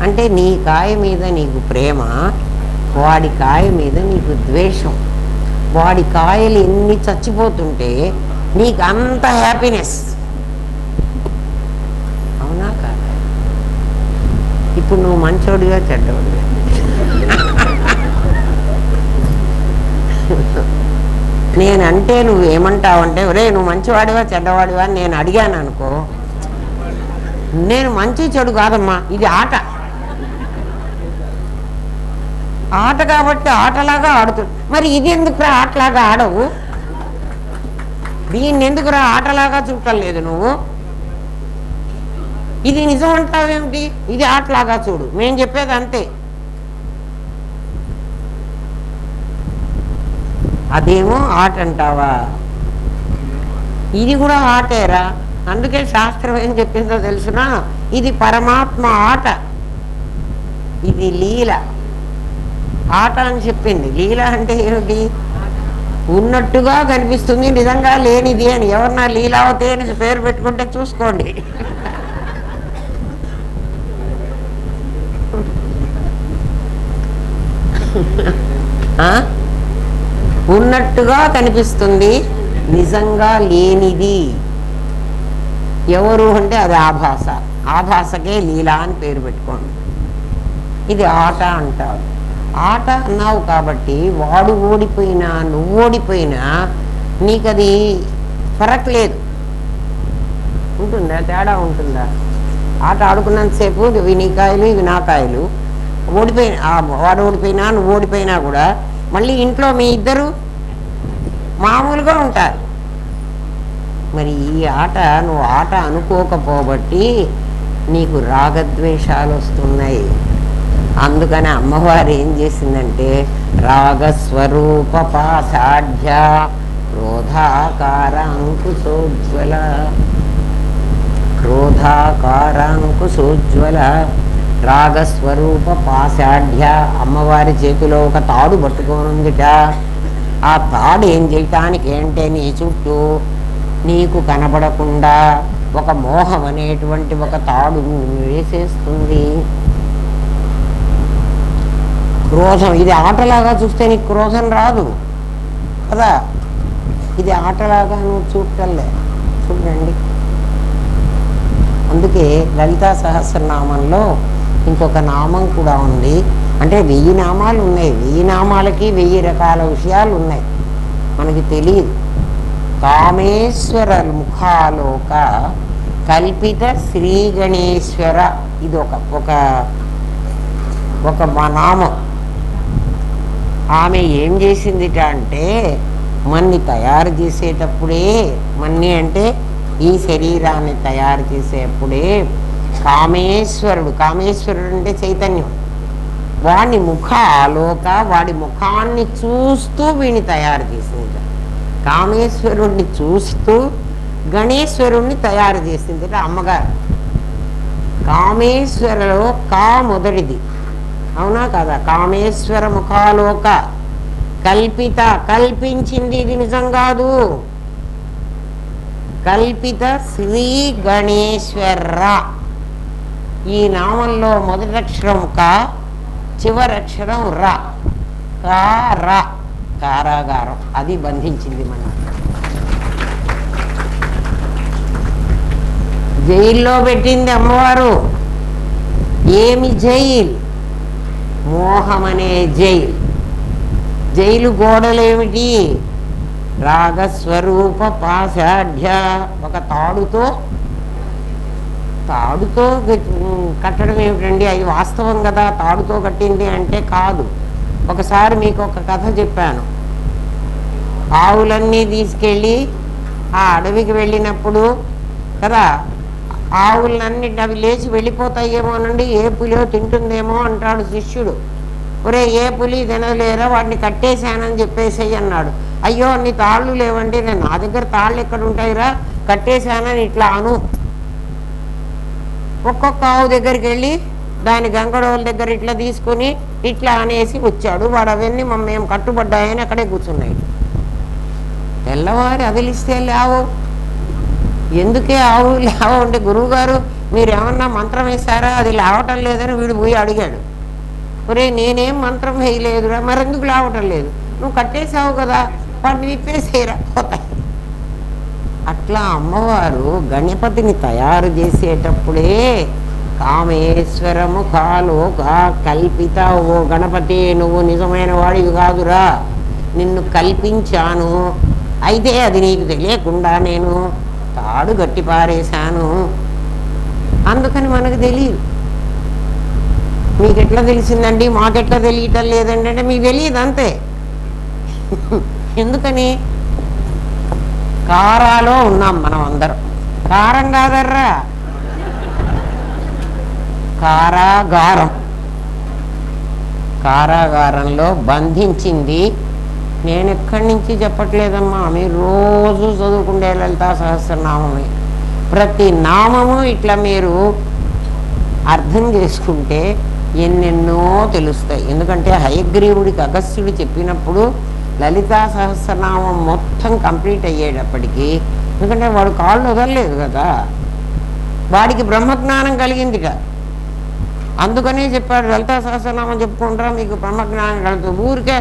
అంటే నీ కాయ మీద నీకు ప్రేమ, వాడి కాయ మీద నీకు ద్వేషం. వాడి కాయలు ఎన్ని చచ్చిపోతుంటే నీకు అంత హ్యాపీనెస్. ఇప్పుడు నువ్వు మంచోడిగా చెడ్డవాడిగా? నేనంటే నువ్వేమంటావంటే, ఒరే నువ్వు మంచివాడివా చెడ్డవాడివా అని నేను అడిగాను అనుకో, నేను మంచి చెడు కాదమ్మా, ఇది ఆట. ఆట కాబట్టి ఆటలాగా ఆడుతుంది. మరి ఇది ఎందుకురా ఆటలాగా ఆడవు? దీన్ని ఎందుకురా ఆటలాగా చూడలేదు నువ్వు? ఇది నిజం అంటావేమిటి? ఇది ఆటలాగా చూడు, మేము చెప్పేది అంతే. అదేమో ఆట అంటావా? ఇది కూడా ఆటేరా. అందుకే శాస్త్రం ఏం చెప్పిందో తెలుసునా? ఇది పరమాత్మ ఆట, ఇది లీల. ఆట అని చెప్పింది. లీల అంటే ఏమిటి? ఉన్నట్టుగా కనిపిస్తుంది, నిజంగా లేనిది అని. ఎవరన్నా లీలావతి అని పేరు పెట్టుకుంటే చూసుకోండి. ఉన్నట్టుగా కనిపిస్తుంది, నిజంగా లేనిది. ఎవరు అంటే అది ఆభాస. ఆభాసకే లీలా అని పేరు పెట్టుకోండి. ఇది ఆట అంటారు. ఆట అన్నావు కాబట్టి వాడు ఓడిపోయినా నువ్వు ఓడిపోయినా నీకది ఫరక్ లేదు. ఉంటుందా? తేడా ఉంటుందా? ఆట ఆడుకున్నంతసేపు ఇవి నీ కాయలు ఇవి నా కాయలు. ఓడిపోయినా వాడు ఓడిపోయినా నువ్వు ఓడిపోయినా కూడా మళ్ళీ ఇంట్లో మీ ఇద్దరు మామూలుగా ఉంటారు. మరి ఈ ఆట నువ్వు ఆట అనుకోకపోబట్టి నీకు రాగద్వేషాలు వస్తున్నాయి. అందుకని అమ్మవారు ఏం చేసిందంటే రాగస్వరూప పాషాఢ్య క్రోధాకార అంకుశోజ్వల, క్రోధాకార అంకుశోజ్వల రాగస్వరూప పాషాఢ్య. అమ్మవారి చేతిలో ఒక తాడు పట్టుకోనుందిట. ఆ తాడు ఏం చేయటానికి అంటే నీ చుట్టూ నీకు కనబడకుండా ఒక మోహం అనేటువంటి ఒక తాడు వేసేస్తుంది. క్రోధం, ఇది ఆటలాగా చూస్తే నీకు క్రోధం రాదు కదా. ఇది ఆటలాగా నువ్వు చూడటంలే. చూడండి, అందుకే లలితా సహస్రనామంలో ఇంకొక నామం కూడా ఉంది. అంటే 1000 నామాలు ఉన్నాయి. 1000 నామాలకి 1000 రకాల విషయాలు ఉన్నాయి, మనకి తెలియదు. కామేశ్వర ముఖాలోక కల్పిత శ్రీ గణేశ్వర, ఇది ఒక నామం. ఆమె ఏం చేసిందిట అంటే మన్ని తయారు చేసేటప్పుడే, మన్ని అంటే ఈ శరీరాన్ని తయారు చేసేప్పుడే కామేశ్వరుడు, కామేశ్వరుడు అంటే చైతన్యం, వాడి ముఖ ఆలోక, వాడి ముఖాన్ని చూస్తూ వీడిని తయారు చేసింది. కామేశ్వరుణ్ణి చూస్తూ గణేశ్వరుణ్ణి తయారు చేసింది అమ్మగారు. కామేశ్వరలో కా మొదటిది, అవునా కదా? కామేశ్వర ముఖాలోక కల్పిత, కల్పించింది, ఇది నిజం కాదు. కల్పిత శ్రీ గణేశ్వర. ఈ నామంలో మొదటి అక్షరం క, చివరి అక్షరం ర. రా, కారాగారం, అది బంధించింది మనం. జైల్లో పెట్టింది అమ్మవారు. ఏమి జైలు? మోహమనే జైలు. జైలు గోడలేమిటి? రాగస్వరూప పాషాఢ్య. ఒక తాడుతో కట్టడం ఏమిటండి? అది వాస్తవం కదా, తాడుతో కట్టింది అంటే కాదు. ఒకసారి మీకు ఒక కథ చెప్పాను. ఆవులన్నీ తీసుకెళ్ళి ఆ అడవికి వెళ్ళినప్పుడు కదా, ఆవులన్నిటి అవి లేచి వెళ్ళిపోతాయేమోనండి, ఏ పులియో తింటుందేమో అంటాడు శిష్యుడు. ఒరే, ఏ పులి తినలేరా, వాడిని కట్టేశానని చెప్పేసేయి అన్నాడు. అయ్యో అన్ని తాళ్ళు లేవండి. నేను, నా దగ్గర తాళ్ళు ఎక్కడ ఉంటాయిరా, కట్టేశానని ఇట్లా అను. ఒక్కొక్క ఆవు దగ్గరికి వెళ్ళి దాని గంగడోల దగ్గర ఇట్లా తీసుకుని ఇట్లా అనేసి వచ్చాడు. వాడు అవన్నీ మేము కట్టుబడ్డాయని అక్కడే కూర్చున్నాయి. తెల్లవారి అదిలిస్తే లేవు. ఎందుకే ఆవు లేవు అంటే, గురువుగారు మీరు ఏమన్నా మంత్రం వేశారా, అది లేవటం లేదని వీడు పోయి అడిగాడు. ఒరే, నేనేం మంత్రం వేయలేదురా, మరెందుకు లేవటం లేదు? నువ్వు కట్టేసావు కదా, వాడిని విప్పేసేరా, పోతాయి. అట్లా అమ్మవారు గణపతిని తయారు చేసేటప్పుడే కామేశ్వరము కాలోక కల్పిత. ఓ గణపతి, నువ్వు నిజమైన వాడివి కాదురా, నిన్ను కల్పించాను. అయితే అది నీకు తెలియకుండా నేను తాడు గట్టి పారేశాను. అందుకని మనకు తెలియదు. మీకెట్లా తెలిసిందండి, మాకెట్లా తెలియటం లేదండి అంటే మీకు తెలియదు అంతే. ఎందుకని? కారాలో ఉన్నాం మనం అందరం. కారం కాదర్రా, కారాగారం. కారాగారంలో బంధించింది. నేను ఎక్కడి నుంచి చెప్పట్లేదమ్మా, మీరు రోజు చదువుకుండే లలితా సహస్రనామమే. ప్రతి నామము ఇట్లా మీరు అర్థం చేసుకుంటే ఎన్నెన్నో తెలుస్తాయి. ఎందుకంటే హయగ్రీవుడికి అగస్త్యుడు చెప్పినప్పుడు లలితా సహస్రనామం మొత్తం కంప్లీట్ అయ్యేటప్పటికీ, ఎందుకంటే వాడు కాళ్ళు వదలలేదు కదా, వాడికి బ్రహ్మజ్ఞానం కలిగిందిట. అందుకనే చెప్పాడు లలితా సహస్రనామం చెప్పుకుంటారా మీకు బ్రహ్మజ్ఞానం కలుగుతుంది. ఊరికే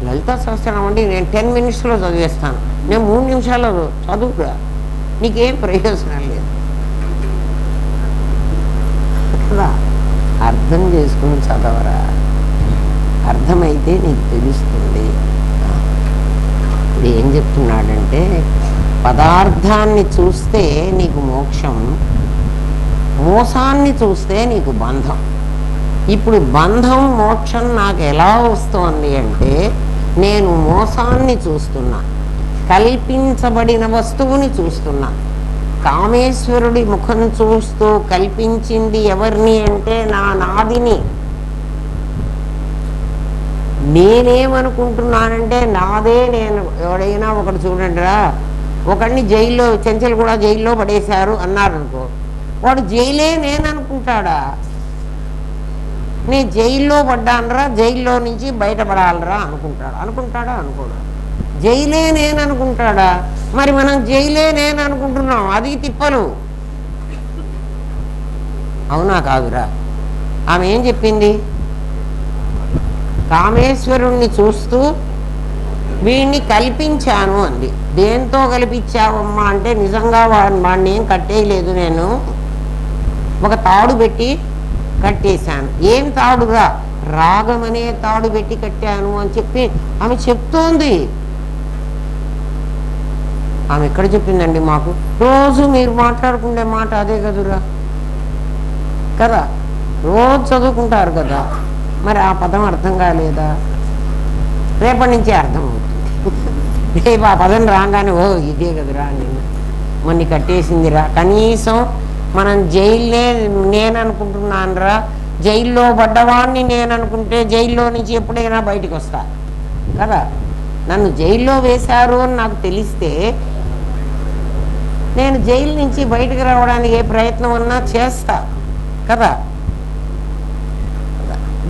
లలితా సహస్రనామం అంటే నేను 10 minutesలో చదివేస్తాను, నేను 3 నిమిషాల్లో చదువుగా, నీకేం ప్రయోజనం లేదు కదా. అర్థం చేసుకుని చదవరా, అర్థమైతే నీకు తెలుస్తుంది. ఇప్పుడు ఏం చెప్తున్నాడంటే, పదార్థాన్ని చూస్తే నీకు మోక్షం, మోసాన్ని చూస్తే నీకు బంధం. ఇప్పుడు బంధం మోక్షం నాకు ఎలా వస్తోంది అంటే, నేను మోసాన్ని చూస్తున్నా, కల్పించబడిన వస్తువుని చూస్తున్నా. కామేశ్వరుడి ముఖం చూస్తూ కల్పించింది ఎవరిని అంటే నా నాదిని. నేనేమనుకుంటున్నానంటే నాదే నేను. ఎవడైనా ఒకటి చూడండి రా, ఒకడిని జైల్లో, చెంచలు కూడా జైల్లో పడేశారు అన్నారు అనుకో, వాడు జైలే నేను అనుకుంటాడా? నేను జైల్లో పడ్డానరా, జైల్లో నుంచి బయటపడాలరా అనుకుంటాడా? అనుకోడా? జైలే నేను అనుకుంటాడా? మరి మనం జైలే నేను అనుకుంటున్నాం, అది తిప్పలు. అవునా కాదురా? ఆమె ఏం చెప్పింది? కామేశ్వరుణ్ణి చూస్తూ వీడిని కల్పించాను అంది. దేంతో కల్పించావమ్మా అంటే, నిజంగా వాడిని ఏం కట్టేయలేదు, నేను ఒక తాడు పెట్టి కట్టేశాను. ఏం తాడుగా? రాగం అనే తాడు పెట్టి కట్టాను అని చెప్పి ఆమె చెప్తోంది. ఆమె ఎక్కడ చెప్పిందండి మాకు? రోజు మీరు మాట్లాడుకునే మాట అదే కదురా కదా, రోజు చదువుకుంటారు కదా, మరి ఆ పదం అర్థం కాలేదా? రేపటి నుంచే అర్థమవుతుంది. రేపు ఆ పదం రాగానే ఓ ఇదే కదురా, మొన్న కట్టేసిందిరా. కనీసం మనం జైల్లో నేను అనుకుంటున్నాను రా, జైల్లో పడ్డవాడిని నేను అనుకుంటే జైల్లో నుంచి ఎప్పుడైనా బయటికి వస్తా కదా. నన్ను జైల్లో వేశారు అని నాకు తెలిస్తే నేను జైలు నుంచి బయటకు రావడానికి ఏ ప్రయత్నం అన్నా చేస్తా కదా,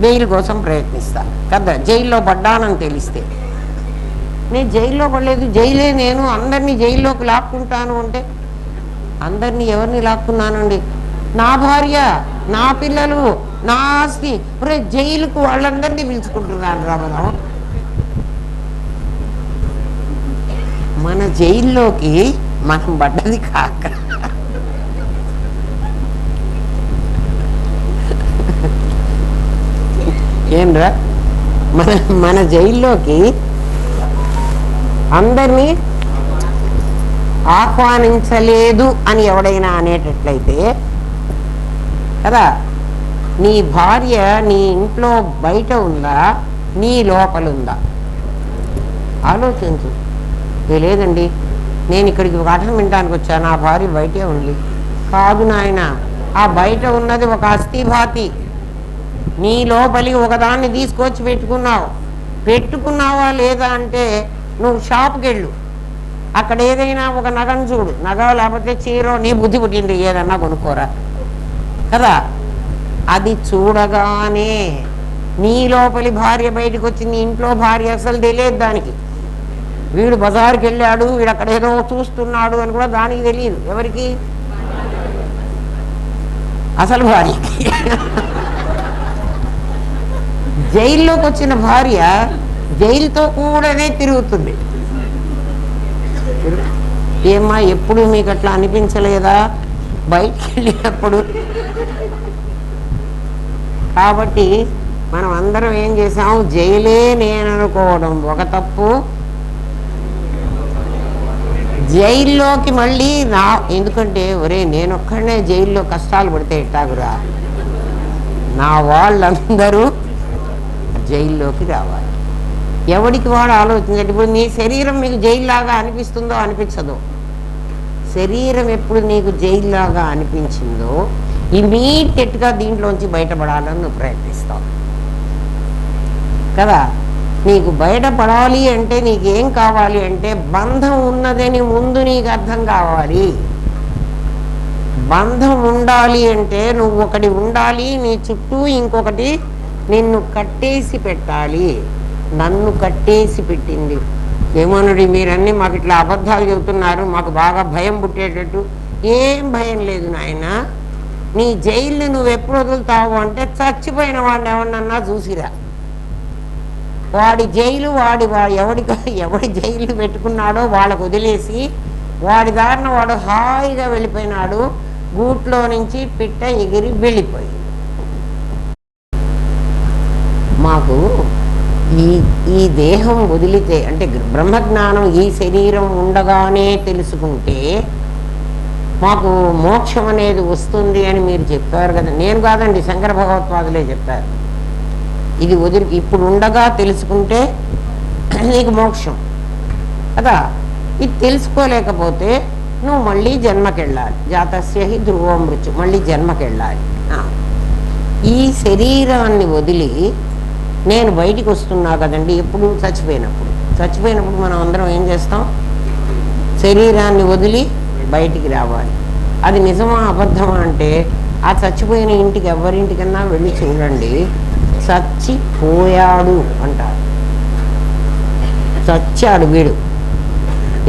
బెయిల్ కోసం ప్రయత్నిస్తా కదా. జైల్లో పడ్డానని తెలిస్తే, నేను జైల్లో పడలేదు, జైలే నేను, అందరినీ జైల్లోకి లాక్కుంటాను అంటే, అందరినీ ఎవరిని లాక్కున్నానండి? నా భార్య, నా పిల్లలు, నా ఆస్తి. జైలుకు వాళ్ళందరినీ పిలుచుకుంటున్నాను రా మనం. మన జైల్లోకి మనం పడ్డది కాక ఏంరా, మన జైల్లోకి అందరినీ ఆహ్వానించలేదు అని ఎవడైనా అనేటట్లయితే కదా, నీ భార్య నీ ఇంట్లో బయట ఉందా, నీ లోపలుందా? ఆలోచించు. లేదండి, నేను ఇక్కడికి పాఠం వినడానికి వచ్చాను, నా భార్య బయటే ఉంది. కాదు నాయన, ఆ బయట ఉన్నది ఒక అస్థిభాతి. నీ లోపలి ఒకదాన్ని తీసుకొచ్చి పెట్టుకున్నావా లేదా అంటే, నువ్వు షాప్కి వెళ్ళు, అక్కడ ఏదైనా ఒక నగను చూడు, నగ లేకపోతే చీరో, నీ బుద్ధి పుట్టింది ఏదన్నా కొనుక్కోరా కదా. అది చూడగానే నీ లోపలి భార్య బయటకు వచ్చింది. ఇంట్లో భార్య అసలు తెలియదు దానికి. వీడు బజార్కి వెళ్ళాడు, వీడు అక్కడ ఏదో చూస్తున్నాడు అని కూడా దానికి తెలియదు. ఎవరికి? అసలు భార్యకి. జైల్లోకి వచ్చిన భార్య జైలుతో కూడానే తిరుగుతుంది. ఏమ్మా, ఎప్పుడు మీకు అట్లా అనిపించలేదా? బయటికి వెళ్ళినప్పుడు కాబట్టి మనం అందరం ఏం చేసాం, జైలే నేను అనుకోవడం ఒక తప్పు. జైల్లోకి మళ్ళీ ఎందుకంటే ఒరే నేనొక్కడనే జైల్లో కష్టాలు పడితే ఎట్టాగురా, నా వాళ్ళందరూ జైల్లోకి రావాలి. ఎవడికి వాడు ఆలోచించండి. ఇప్పుడు నీ శరీరం మీకు జైల్లాగా అనిపిస్తుందో అనిపించదో, శరీరం ఎప్పుడు నీకు జైల్లాగా అనిపించిందో ఇమీడియట్గా దీంట్లోంచి బయటపడాలని నువ్వు ప్రయత్నిస్తావు కదా. నీకు బయటపడాలి అంటే నీకేం కావాలి అంటే బంధం ఉన్నదని ముందు నీకు అర్థం కావాలి. బంధం ఉండాలి అంటే నువ్వు ఒకటి ఉండాలి, నీ చుట్టూ ఇంకొకటి నిన్ను కట్టేసి పెట్టాలి. నన్ను కట్టేసి పెట్టింది ఏమోనండి, మీరన్నీ మాకు ఇట్లా అబద్ధాలు చెబుతున్నారు, మాకు బాగా భయం పుట్టేటట్టు. ఏం భయం లేదు నాయన. నీ జైలు నువ్వు ఎప్పుడు వదులుతావు అంటే చచ్చిపోయిన వాడిని ఎవరినన్నా చూసిరా. వాడి జైలు ఎవడి జైలు పెట్టుకున్నాడో వాళ్ళకు వదిలేసి వాడి దారిన వాడు హాయిగా వెళ్ళిపోయినాడు. గూట్లో నుంచి పిట్ట ఎగిరి వెళ్ళిపోయి. మాకు ఈ దేహం వదిలితే అంటే బ్రహ్మజ్ఞానం ఈ శరీరం ఉండగానే తెలుసుకుంటే మాకు మోక్షం అనేది వస్తుంది అని మీరు చెప్పారు కదా. నేను కాదండి, శంకర భగవత్పాదులే చెప్పారు. ఇది ఇప్పుడు ఉండగా తెలుసుకుంటే నీకు మోక్షం కదా. ఇది తెలుసుకోలేకపోతే నువ్వు మళ్ళీ జన్మకెళ్ళాలి. జాతస్య హి ధ్రువో మృత్యు, మళ్ళీ జన్మకెళ్ళాలి. ఈ శరీరాన్ని వదిలి నేను బయటికి వస్తున్నా కదండి. ఎప్పుడు చచ్చిపోయినప్పుడు మనం అందరం ఏం చేస్తాం, శరీరాన్ని వదిలి బయటికి రావాలి. అది నిజమా అబద్ధమా అంటే ఆ చచ్చిపోయిన ఇంటికి ఎవరింటికన్నా వెళ్ళి చూడండి, చచ్చిపోయాడు అంటారు. చచ్చాడు వీడు,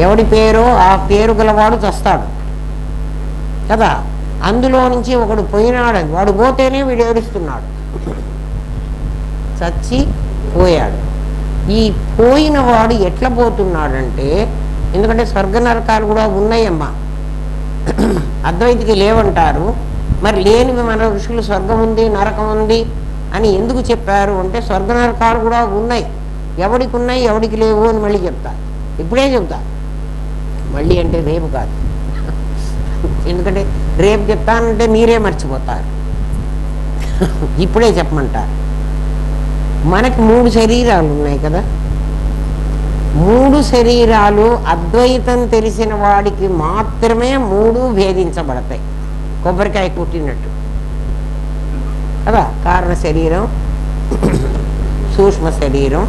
ఎవడి పేరో ఆ పేరు గలవాడు చస్తాడు కదా. అందులో నుంచి ఒకడు పోయినాడని వాడు పోతేనే వీడు ఏడుస్తున్నాడు. చచ్చిపోయాడు. ఈ పోయిన వాడు ఎట్లా పోతున్నాడంటే, ఎందుకంటే స్వర్గ నరకాలు కూడా ఉన్నాయమ్మా, అద్వైతికి లేవంటారు. మరి లేనివి మన ఋషులు స్వర్గం ఉంది నరకం ఉంది అని ఎందుకు చెప్పారు అంటే స్వర్గ నరకాలు కూడా ఉన్నాయి. ఎవడికి ఉన్నాయి ఎవడికి లేవు అని మళ్ళీ చెప్తారు. ఇప్పుడే చెప్తా, మళ్ళీ అంటే రేపు కాదు. ఎందుకంటే రేపు చెప్తానంటే మీరే మర్చిపోతారు. ఇప్పుడే చెప్పమంటారు. మనకి 3 శరీరాలు ఉన్నాయి కదా. 3 శరీరాలు అద్వైతం తెలిసిన వాడికి మాత్రమే 3 భేదించబడతాయి, కొబ్బరికాయ కుట్టినట్టు కదా. కారణ శరీరం, సూక్ష్మ శరీరం,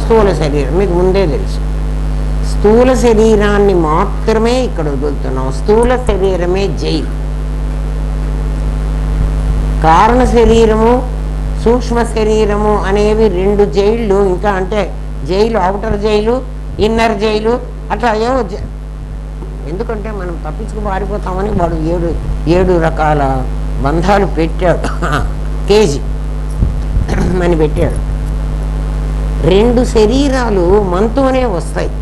స్థూల శరీరం. మీకు ముందే తెలుసు. స్థూల శరీరాన్ని మాత్రమే ఇక్కడ వదులుతున్నాం. స్థూల శరీరమే జైలు. కారణ శరీరము, సూక్ష్మ శరీరము అనేవి 2 జైళ్ళు. ఇంకా అంటే jail, outer jail, inner jail, అట్లా ఏవో. ఎందుకంటే మనం తప్పించుకు పారిపోతామని వాడు 7 రకాల బంధాలు పెట్టాడు. కేజీ అని పెట్టాడు. 2 శరీరాలు మనతోనే వస్తాయి.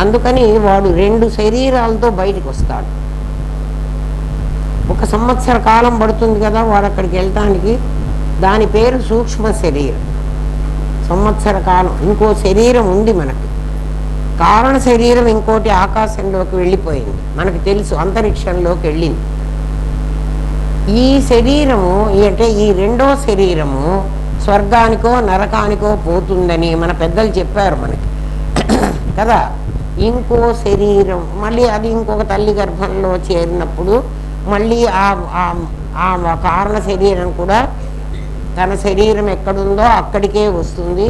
అందుకని వాడు 2 శరీరాలతో బయటికి వస్తాడు. 1 సంవత్సర కాలం పడుతుంది కదా వాడు అక్కడికి వెళ్ళటానికి. దాని పేరు సూక్ష్మ శరీరం. సంవత్సర కాలం. ఇంకో శరీరం ఉంది మనకి. కారణ శరీరం ఇంకోటి ఆకాశంలోకి వెళ్ళిపోయింది, మనకు తెలుసు, అంతరిక్షంలోకి వెళ్ళింది. ఈ శరీరము అంటే ఈ 2వ శరీరము స్వర్గానికో నరకానికో పోతుందని మన పెద్దలు చెప్పారు మనకి కదా. ఇంకో శరీరం మళ్ళీ అది ఇంకొక తల్లి గర్భంలో చేరినప్పుడు మళ్ళీ ఆ కారణ శరీరం కూడా తన శరీరం ఎక్కడుందో అక్కడికే వస్తుంది.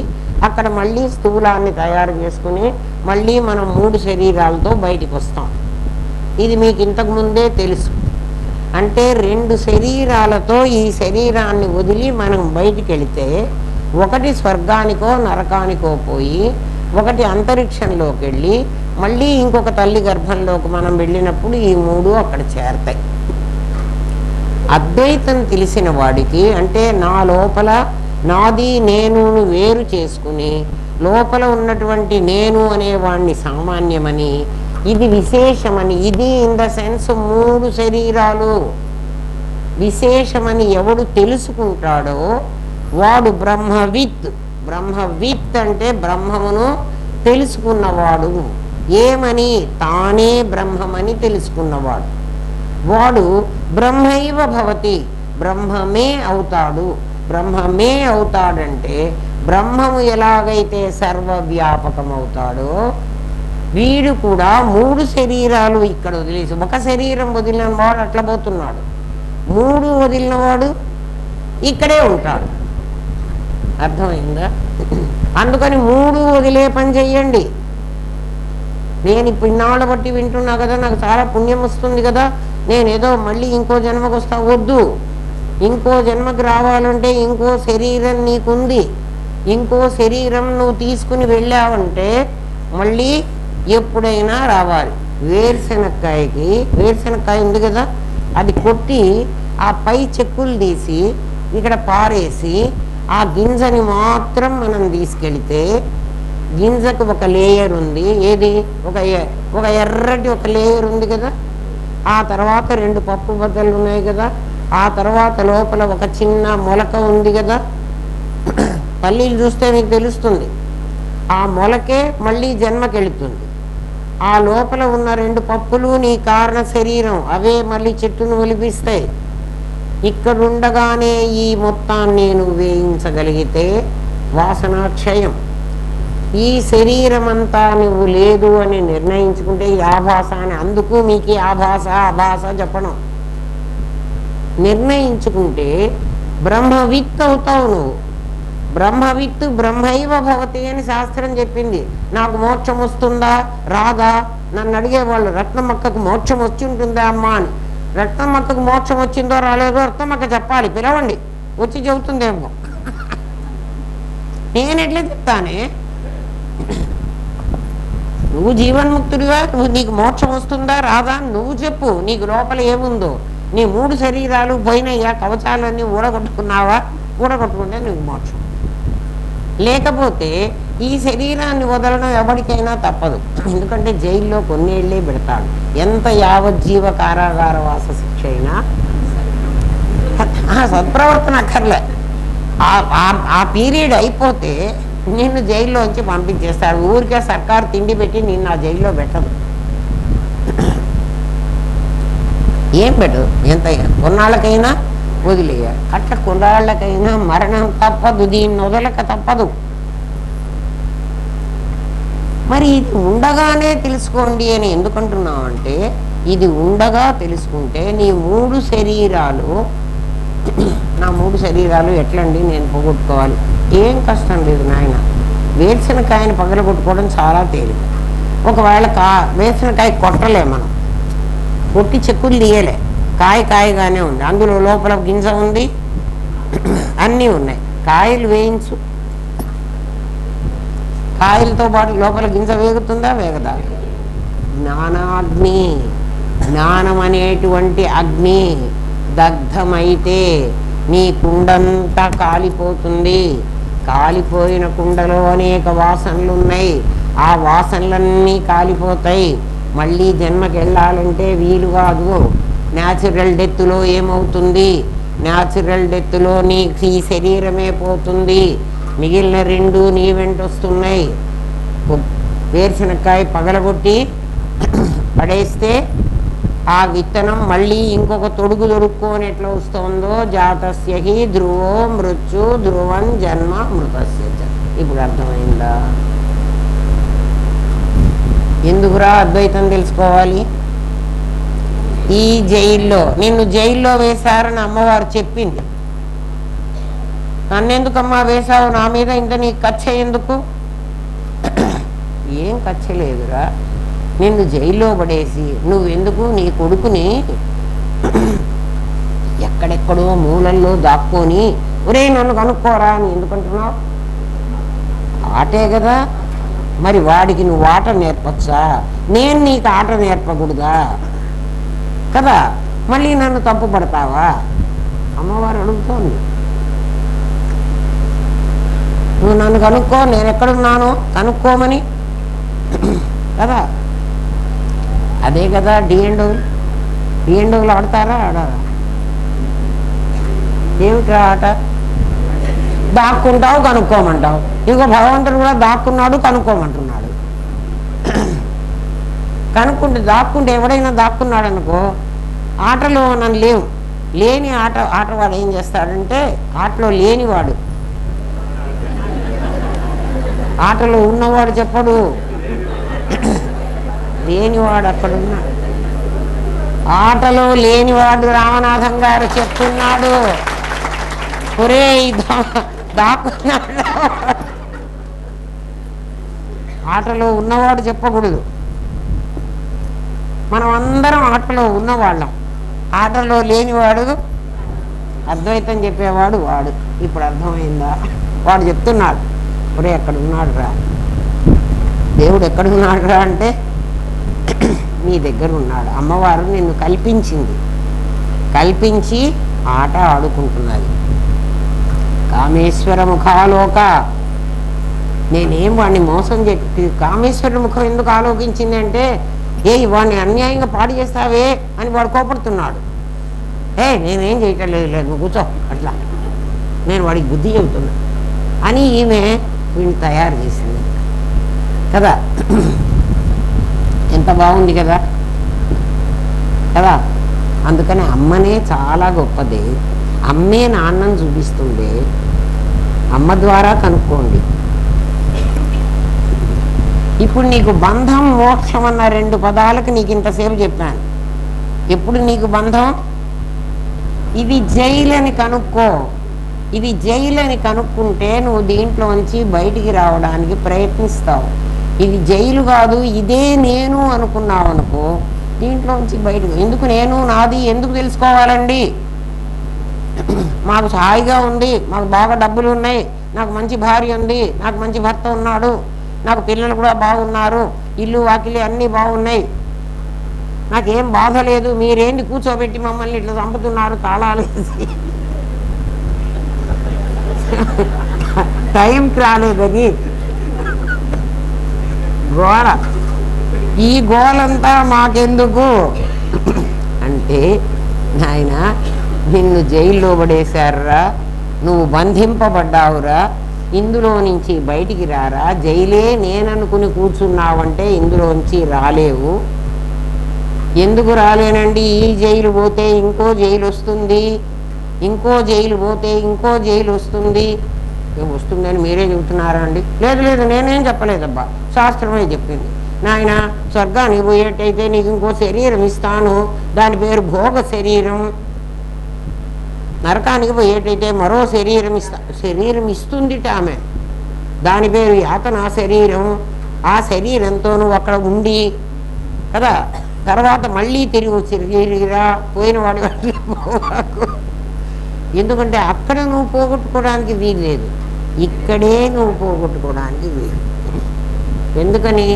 అక్కడ మళ్ళీ స్థూలాన్ని తయారు చేసుకుని మళ్ళీ మనం 3 శరీరాలతో బయటికి వస్తాం. ఇది మీకు ఇంతకుముందే తెలుసు. అంటే 2 శరీరాలతో ఈ శరీరాన్ని వదిలి మనం బయటికి వెళితే ఒకటి స్వర్గానికో నరకానికో పోయి, ఒకటి అంతరిక్షంలోకి వెళ్ళి మళ్ళీ ఇంకొక తల్లి గర్భంలోకి మనం వెళ్ళినప్పుడు ఈ 3 అక్కడ చేరతాయి. అద్వైతం తెలిసిన వాడికి అంటే నా లోపల నాది నేనును వేరు చేసుకుని లోపల ఉన్నటువంటి నేను అనేవాడిని సామాన్యమని, ఇది విశేషమని, ఇది ఇన్ ద సెన్స్ 3 శరీరాలు. విశేషమని ఎవడు తెలుసుకుంటాడో వాడు బ్రహ్మవిత్. బ్రహ్మవిత్ అంటే బ్రహ్మమును తెలుసుకున్నవాడు. ఏమని? తానే బ్రహ్మమని తెలుసుకున్నవాడు. వాడు బ్రహ్మైవ భవతి, బ్రహ్మమే అవుతాడు. బ్రహ్మమే అవుతాడంటే బ్రహ్మము ఎలాగైతే సర్వవ్యాపకం అవుతాడో వీడు కూడా 3 శరీరాలు ఇక్కడ వదిలేసి, ఒక శరీరం వదిలిన వాడు అట్లా పోతున్నాడు, 3 వదిలిన వాడు ఇక్కడే ఉంటాడు. అర్థమైందా? అందుకని 3 వదిలే పని చెయ్యండి. నేను ఇప్పుడు ఇన్నాళ్ళ బట్టి వింటున్నా కదా, నాకు చాలా పుణ్యం వస్తుంది కదా, నేనేదో మళ్ళీ ఇంకో జన్మకు వస్తా. వద్దు. ఇంకో జన్మకు రావాలంటే ఇంకో శరీరం నీకుంది. ఇంకో శరీరం నువ్వు తీసుకుని వెళ్ళావంటే మళ్ళీ ఎప్పుడైనా రావాలి. వేరుశనక్కాయ ఉంది కదా, అది కొట్టి ఆ పై చెక్కులు తీసి ఇక్కడ పారేసి ఆ గింజని మాత్రం మనం తీసుకెళితే గింజకు ఒక లేయర్ ఉంది. ఏది? ఒక ఎర్రటి ఒక లేయర్ ఉంది కదా. ఆ తర్వాత 2 పప్పు బద్దలు ఉన్నాయి కదా. ఆ తర్వాత లోపల ఒక చిన్న మొలక ఉంది కదా. పల్లీలు చూస్తే మీకు తెలుస్తుంది. ఆ మొలకే మళ్ళీ జన్మకెళుతుంది. ఆ లోపల ఉన్న 2 పప్పులు నీ కారణ శరీరం, అవే మళ్ళీ చెట్టును ఒలిపిస్తాయి. ఇక్కడుండగానే ఈ మొత్తాన్ని నువ్వు వేయించగలిగితే వాసనాక్షయం. ఈ శరీరం అంతా నువ్వు లేదు అని నిర్ణయించుకుంటే ఈ ఆభాస అని, అందుకు మీకు ఈ ఆభాస చెప్పడం. నిర్ణయించుకుంటే బ్రహ్మవిత్ అవుతావు నువ్వు. బ్రహ్మవిత్ బ్రహ్మైవ భవతి అని శాస్త్రం చెప్పింది. నాకు మోక్షం వస్తుందా రాదా నన్ను అడిగేవాళ్ళు, రత్నమ్మక్కకు మోక్షం వచ్చి ఉంటుందా అమ్మా అని. రత్నమ్మక్కకు మోక్షం వచ్చిందో రాలేదో రత్నమ్మక్క చెప్పాలి, పిలవండి, వచ్చి చెబుతుందేమో. నేను ఎట్లా చెప్తానే? నువ్వు జీవన్ముక్తుడివా, నీకు మోక్షం వస్తుందా రాదా నువ్వు చెప్పు. నీకు లోపల ఏముందో, నీ 3 శరీరాలు పోయినయ్యా, కవచాలన్నీ ఊడగొట్టుకున్నావా, ఊడగొట్టుకుంటే నీకు మోక్షం. లేకపోతే ఈ శరీరాన్ని వదలడం ఎవరికైనా తప్పదు. ఎందుకంటే జైల్లో కొన్నేళ్లే పెడతాడు. ఎంత యావజ్జీవ కారాగారవాస శిక్ష అయినా సత్ప్రవర్తన అక్కర్లే. ఆ పీరియడ్ అయిపోతే నిన్ను జైల్లోంచి పంపించేస్తాడు. ఊరికే సర్కారు తిండి పెట్టి నిన్ను ఆ జైల్లో పెట్టదు. ఏం పెట్టదు. ఎంత కొన్నాళ్ళకైనా వదిలేయాలి. అట్లా కొన్నాళ్ళకైనా మరణం తప్పదు, దీన్ని వదలక తప్పదు. మరి ఇది ఉండగానే తెలుసుకోండి అని ఎందుకంటున్నావు అంటే, ఇది ఉండగా తెలుసుకుంటే నీ 3 శరీరాలు, నా 3 శరీరాలు ఎట్లండి నేను పోగొట్టుకోవాలి? ఏం కష్టం లేదు నాయన. వేరుశనకాయని పగలగొట్టుకోవడం చాలా తేలిక. ఒకవేళ వేరుశనకాయ కొట్టలే, మనం కొట్టి చెక్కులు తీయలే, కాయగానే ఉంది, అందులో లోపల గింజ ఉంది, అన్నీ ఉన్నాయి. కాయలు వేయించు, కాయలతో పాటు లోపల గింజ వేగుతుందా వేగదా? జ్ఞానాగ్ని, జ్ఞానం అనేటువంటి అగ్ని దగ్ధమైతే నీ కుండంతా కాలిపోతుంది. కాలిపోయిన కుండలో అనేక వాసనలు ఉన్నాయి. ఆ వాసనలన్నీ కాలిపోతాయి. మళ్ళీ జన్మకి వెళ్ళాలంటే వీలు కాదు. న్యాచురల్ డెత్లో ఏమవుతుంది? న్యాచురల్ డెత్లో నీ ఈ శరీరమే పోతుంది, మిగిలిన 2 నీ వెంట వస్తున్నాయి. వేరుశనక్కాయ పగలగొట్టి పడేస్తే ఆ విత్తనం మళ్ళీ ఇంకొక తొడుగు దొరుక్కొని ఎట్లా వస్తుందో, జాతస్యహి ధ్రువో మృత్యు ధ్రువం జన్మ మృతస్య. ఇప్పుడు అర్థమైందా? ఎందుకురా అద్వైతం తెలుసుకోవాలి? ఈ జైల్లో నిన్ను జైల్లో వేశారని అమ్మవారు చెప్పింది. నన్నెందుకమ్మా వేశావు, నా మీద ఇంత నీ కచ్చ ఎందుకు? ఏం కచ్చ లేదురా. నిన్ను జైల్లో పడేసి నువ్వెందుకు నీ కొడుకుని ఎక్కడెక్కడో మూలల్లో దాక్కొని ఒరే నన్ను కనుక్కోరా అని ఎందుకంటున్నావు? ఆటే కదా. మరి వాడికి నువ్వు ఆట నేర్పచ్చా? నేను నీకు ఆట నేర్పకూడదా కదా? మళ్ళీ నన్ను తప్పు పడతావా? అమ్మవారు అడుగుతోంది. నువ్వు నన్ను కనుక్కో, నేను ఎక్కడున్నానో కనుక్కోమని కదా. అదే కదా డిఎండోలు ఆడతారా ఆడరా? ఏమిటి ఆట? దాక్కుంటావు, కనుక్కోమంటావు. ఇంకో భగవంతుడు కూడా దాక్కున్నాడు, కనుక్కోమంటున్నాడు. దాక్కుంటే ఎవడైనా దాక్కున్నాడు అనుకో, ఆటలో నన్ను లేవు. లేని ఆటవాడు ఏం చేస్తాడంటే, ఆటలో లేనివాడు, ఆటలో ఉన్నవాడు చెప్పడు, లేనివాడు అక్కడున్నాడు. ఆటలో లేనివాడు రామనాథం గారు చెప్తున్నాడు, ఒరే దాక్కున్నాడు. ఆటలో ఉన్నవాడు చెప్పకూడదు. మనం అందరం ఆటలో ఉన్నవాళ్ళం. ఆటలో లేనివాడు అద్వైతం చెప్పేవాడు వాడు. ఇప్పుడు అర్థమైందా? వాడు చెప్తున్నాడు, ఒరే ఎక్కడున్నాడు రా, దేవుడు ఎక్కడున్నాడు రా అంటే నీ దగ్గర ఉన్నాడు. అమ్మవారు నిన్ను కల్పించి ఆట ఆడుకుంటున్నది. కామేశ్వర ముఖాలోక, నేనేం వాడిని మోసం చెప్పి కామేశ్వర ముఖం ఎందుకు ఆలోకించింది అంటే, వాడిని అన్యాయంగా పాడు చేస్తావే అని వాడు కోపడుతున్నాడు. నేనేం చేయటం లేదు, నువ్వు కూర్చో, అట్లా నేను వాడికి బుద్ధి చెబుతున్నా అని ఈమె వీడిని తయారు చేసింది కదా. ఎంత బాగుంది కదా. అందుకని అమ్మనే చాలా గొప్పది. అమ్మే నాన్నను చూపిస్తుంది. అమ్మ ద్వారా కనుక్కోండి. ఇప్పుడు నీకు బంధం మోక్షం అన్న 2 పదాలకు నీకు ఇంతసేపు చెప్పాను. ఎప్పుడు నీకు బంధం? ఇది జైలని కనుక్కో. ఇది జైలని కనుక్కుంటే నువ్వు దీంట్లోంచి బయటికి రావడానికి ప్రయత్నిస్తావు. ఇది జైలు కాదు, ఇదే నేను అనుకున్నావు అనుకో, దీంట్లోంచి బయటకు. ఎందుకు నేను నాది ఎందుకు తెలుసుకోవాలండి? మాకు హాయిగా ఉంది, మాకు బాగా డబ్బులు ఉన్నాయి, నాకు మంచి భార్య ఉంది, నాకు మంచి భర్త ఉన్నాడు, నాకు పిల్లలు కూడా బాగున్నారు, ఇల్లు వాకిలి అన్నీ బాగున్నాయి, నాకేం బాధ లేదు. మీరేంటి కూర్చోబెట్టి మమ్మల్ని ఇట్లా చంపుతున్నారు తాళాలు వేసి? టైంకి రాలేదని గోళ. ఈ గోలంతా మాకెందుకు అంటే, నాయన నిన్ను జైల్లో పడేశారా, నువ్వు బంధింపబడ్డావురా, ఇందులో నుంచి బయటికి రారా. జైలే నేననుకుని కూర్చున్నావంటే ఇందులోంచి రాలేవు. ఎందుకు రాలేనండి? ఈ జైలు పోతే ఇంకో జైలు వస్తుంది, ఇంకో జైలు పోతే ఇంకో జైలు వస్తుంది. వస్తుందని మీరే చెబుతున్నారా అండి? లేదు నేనేం చెప్పలేదబ్బా, శాస్త్రమే చెప్పింది. నాయన స్వర్గానికి పోయేటైతే నీకు ఇంకో శరీరం ఇస్తాను, దాని పేరు భోగ శరీరం. నరకానికి పోయేటైతే మరో శరీరం ఇస్తుందిట ఆమె, దాని పేరు యాతనా శరీరం. ఆ శరీరంతో నువ్వు అక్కడ ఉండి కదా, తర్వాత మళ్ళీ తిరిగి శరీరా పోయిన వాడి ఎందుకంటే అక్కడ నువ్వు పోగొట్టుకోవడానికి వీలు లేదు, ఇక్కడే నువ్వు పోగొట్టుకోవడానికి వీలు. ఎందుకని?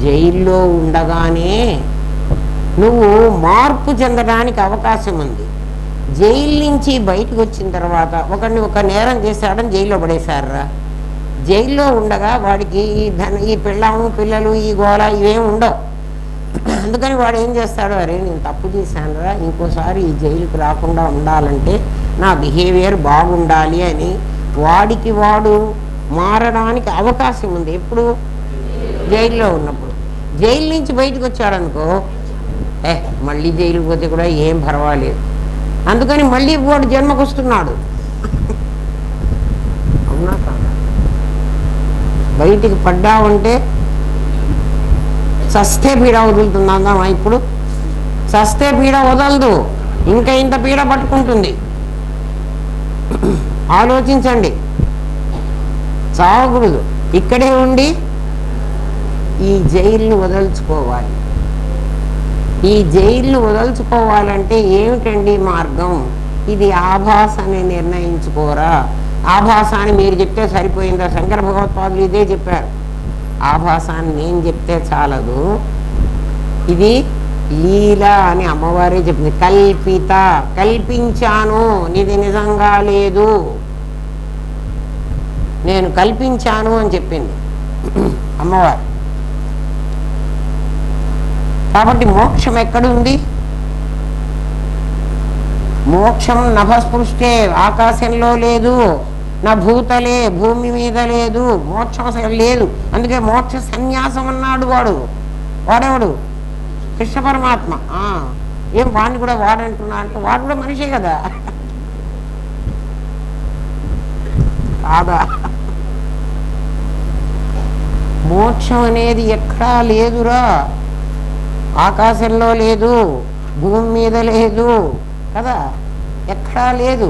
జైల్లో ఉండగానే నువ్వు మార్పు చెందడానికి అవకాశం ఉంది. జైలు నుంచి బయటకు వచ్చిన తర్వాత ఒక నేరం చేశాడని జైల్లో పడేశారా. జైల్లో ఉండగా వాడికి ఈ పెళ్ళాము పిల్లలు ఈ గోళ ఇవేం ఉండవు. అందుకని వాడు ఏం చేస్తాడు, అరే నేను తప్పు చేశానురా, ఇంకోసారి ఈ జైలుకి రాకుండా ఉండాలంటే నా బిహేవియర్ బాగుండాలి అని వాడికి వాడు మారడానికి అవకాశం ఉంది. ఎప్పుడు? జైల్లో ఉన్నప్పుడు. జైలు నుంచి బయటకు వచ్చాడనుకో, మళ్ళీ జైలుకి పోతే కూడా ఏం పర్వాలేదు, అందుకని మళ్ళీ వాడు జన్మకు వస్తున్నాడు. అవునా కాదా? బయటికి పడ్డావంటే సస్తే పీడ వదులుతుందా? ఇప్పుడు సస్తే పీడ వదలదు, ఇంకా ఇంత పీడ పట్టుకుంటుంది. ఆలోచించండి. చావకూడదు, ఇక్కడే ఉండి ఈ జైలును వదల్చుకోవాలి. ఈ జైలును వదల్చుకోవాలంటే ఏమిటండి మార్గం? ఇది ఆభాస అని నిర్ణయించుకోరా. ఆభాస అని మీరు చెప్తే సరిపోయిందా? శంకర భగవత్పాదులు ఇదే చెప్పారు. ఆభాసాన్ని నేను చెప్తే చాలదు, ఇది లీల అని అమ్మవారే చెప్పింది. కల్పిత, కల్పించాను, ఇది నిజంగా లేదు, నేను కల్పించాను అని చెప్పింది అమ్మవారు. కాబట్టి మోక్షం ఎక్కడుంది? మోక్షం నభస్పృష్టే, ఆకాశంలో లేదు, నా భూతలే, భూమి మీద లేదు, మోక్షం అసలు లేదు. అందుకే మోక్ష సన్యాసం అన్నాడు వాడెవడు? కృష్ణ పరమాత్మ. ఏం వాడిని కూడా వాడంటున్నా అంటే వాడు కూడా మనిషే కదా, కాదా? మోక్షం అనేది ఎక్కడా లేదురా, ఆకాశంలో లేదు, భూమి మీద లేదు కదా, ఎక్కడా లేదు.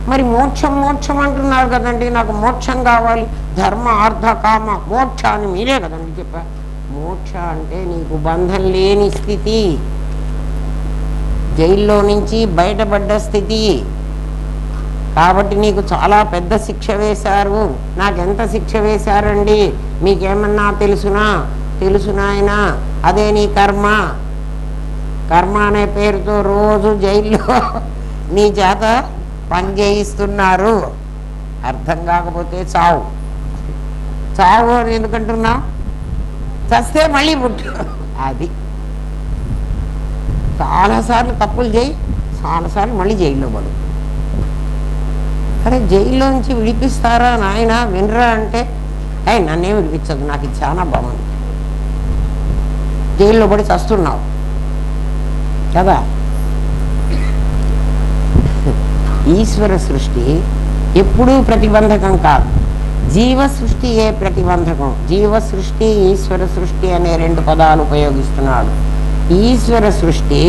మరి మోక్షం మోక్షం అంటున్నారు కదండి, నాకు మోక్షం కావాలి, ధర్మ అర్థ కామ మోక్ష అని మీరే కదండి చెప్పారు. మోక్ష అంటే నీకు బంధం లేని స్థితి, జైల్లో నుంచి బయటపడ్డ స్థితి. కాబట్టి నీకు చాలా పెద్ద శిక్ష వేశారు. నాకెంత శిక్ష వేశారండి మీకేమన్నా తెలుసునా? తెలుసునాయనా, అదే నీ కర్మ. కర్మ అనే పేరుతో రోజు జైల్లో నీ చేత పని చేయిస్తున్నారు. అర్థం కాకపోతే చావు. చావు అని ఎందుకంటున్నా? చస్తే మళ్ళీ పుట్టు. అది చాలాసార్లు తప్పులు చేయి, చాలాసార్లు మళ్ళీ జైల్లో పడు. అరే జైల్లో నుంచి విడిపిస్తారా నాయన, వినరా అంటే నన్నేం విడిపించదు, నాకు ఇది చాలా బాగుంది. జైల్లో పడి చస్తున్నావు కదా. ఈశ్వర సృష్టి ఎప్పుడూ ప్రతిబంధకం కాదు, జీవ సృష్టి ఏ ప్రతిబంధకం. జీవ సృష్టి, ఈశ్వర సృష్టి అనే రెండు పదాలు ఉపయోగిస్తున్నాడు. ఈశ్వర సృష్టి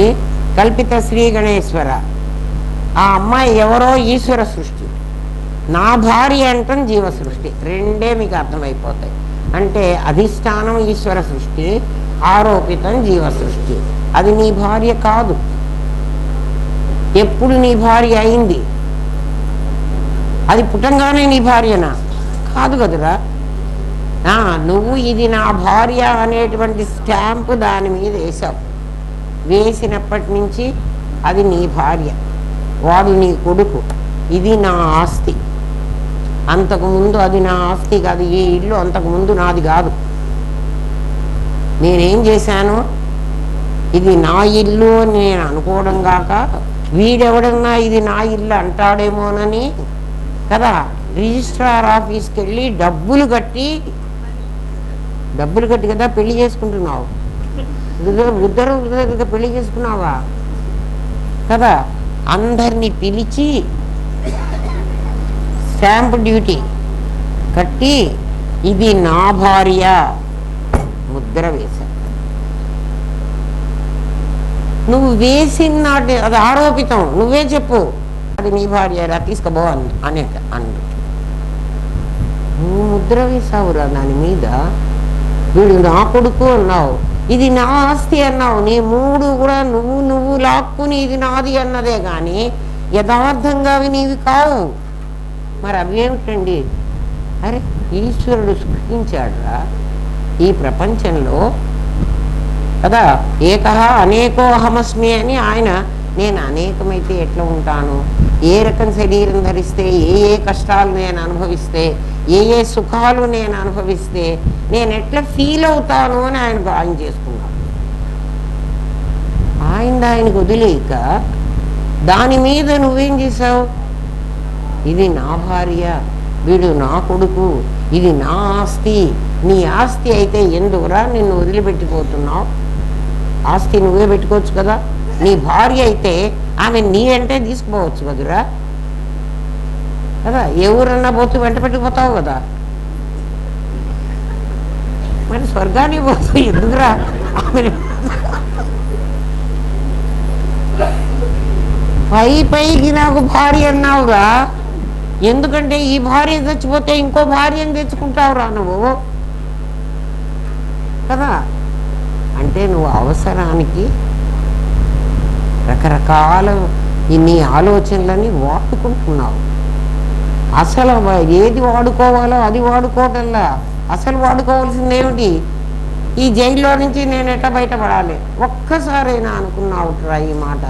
కల్పిత శ్రీ గణేశ్వర, ఆ అమ్మాయి ఎవరో ఈశ్వర సృష్టి, నా భార్య అంటాం జీవ సృష్టి. రెండే మీకు అర్థమైపోతాయి. అంటే అధిష్టానం ఈశ్వర సృష్టి, ఆరోపితం జీవ సృష్టి. అది నీ భార్య కాదు. ఎప్పుడు నీ భార్య అయింది? అది పుట్టంగానే నీ భార్యనా? కాదు కదురా. నువ్వు ఇది నా భార్య అనేటువంటి స్టాంపు దాని మీద వేసావు. వేసినప్పటి నుంచి అది నీ భార్య, వాడు నీ కొడుకు, ఇది నా ఆస్తి. అంతకుముందు అది నా ఆస్తి కాదు, ఈ ఇల్లు అంతకుముందు నాది కాదు. నేనేం చేశాను, ఇది నా ఇల్లు అని నేను అనుకోవడం కాక వీడెవడన్నా ఇది నా ఇల్లు అంటాడేమోనని కదా రిజిస్ట్రార్ ఆఫీస్కి వెళ్ళి డబ్బులు కట్టి కదా పెళ్లి చేసుకుంటున్నావు. ఇద్దరు పెళ్లి చేసుకున్నావా కదా. అందరినీ పిలిచి స్టాంప్ డ్యూటీ కట్టి ఇది నా భార్య ముద్ర వేశా. నువ్వు వేసిన అది ఆరోపితం, నువ్వే చెప్పు అది నీ భార్య తీసుకోబో అని అందు నువ్వు ముద్ర వేసావురా దాని మీద. వీడు నా కొడుకు అన్నావు, ఇది నా ఆస్తి అన్నావు. నీ మూడు కూడా నువ్వు లాక్కుని ఇది నాది అన్నదే కానీ యథార్థంగా అవి నీవి కావు. మరి అవేమిటండి? అరే ఈశ్వరుడు సృష్టించాడురా ఈ ప్రపంచంలో కదా. ఏకహ అనేకో అహమస్మి అని ఆయన, నేను అనేకమైతే ఎట్లా ఉంటాను, ఏ రకం శరీరం ధరిస్తే ఏ కష్టాలు నేను అనుభవిస్తే, ఏ సుఖాలు నేను అనుభవిస్తే నేను ఎట్లా ఫీల్ అవుతాను అని ఆయన చేసుకున్నాను. ఆయనకు వదిలేక దాని మీద నువ్వేం చేసావు? ఇది నా భార్య, వీడు నా కొడుకు, ఇది నా ఆస్తి. నీ ఆస్తి అయితే ఎందుకురా నిన్ను వదిలిపెట్టిపోతున్నావు? ఆస్తి నువ్వే పెట్టుకోవచ్చు కదా. నీ భార్య అయితే ఆమె నీ అంటే తీసుకుపోవచ్చు కదురా కదా. ఎవరన్నా పోతూ వెంట పెట్టిపోతావు కదా. మరి స్వర్గానికి పోతూ ఎందుకురా ఆమె పైకి నాకు భార్య అన్నావుగా. ఎందుకంటే ఈ భార్య తెచ్చిపోతే ఇంకో భార్యను తెచ్చుకుంటావురా నువ్వు కదా. అంటే నువ్వు అవసరానికి రకరకాల ఇన్ని ఆలోచనలని వాడుకుంటున్నావు. అసలు ఏది వాడుకోవాలో అది వాడుకోవటంలా. అసలు వాడుకోవాల్సింది ఏమిటి? ఈ జైల్లో నుంచి నేను ఎట్లా బయటపడాలి ఒక్కసారైనా అనుకున్నావుట్రా ఈ మాట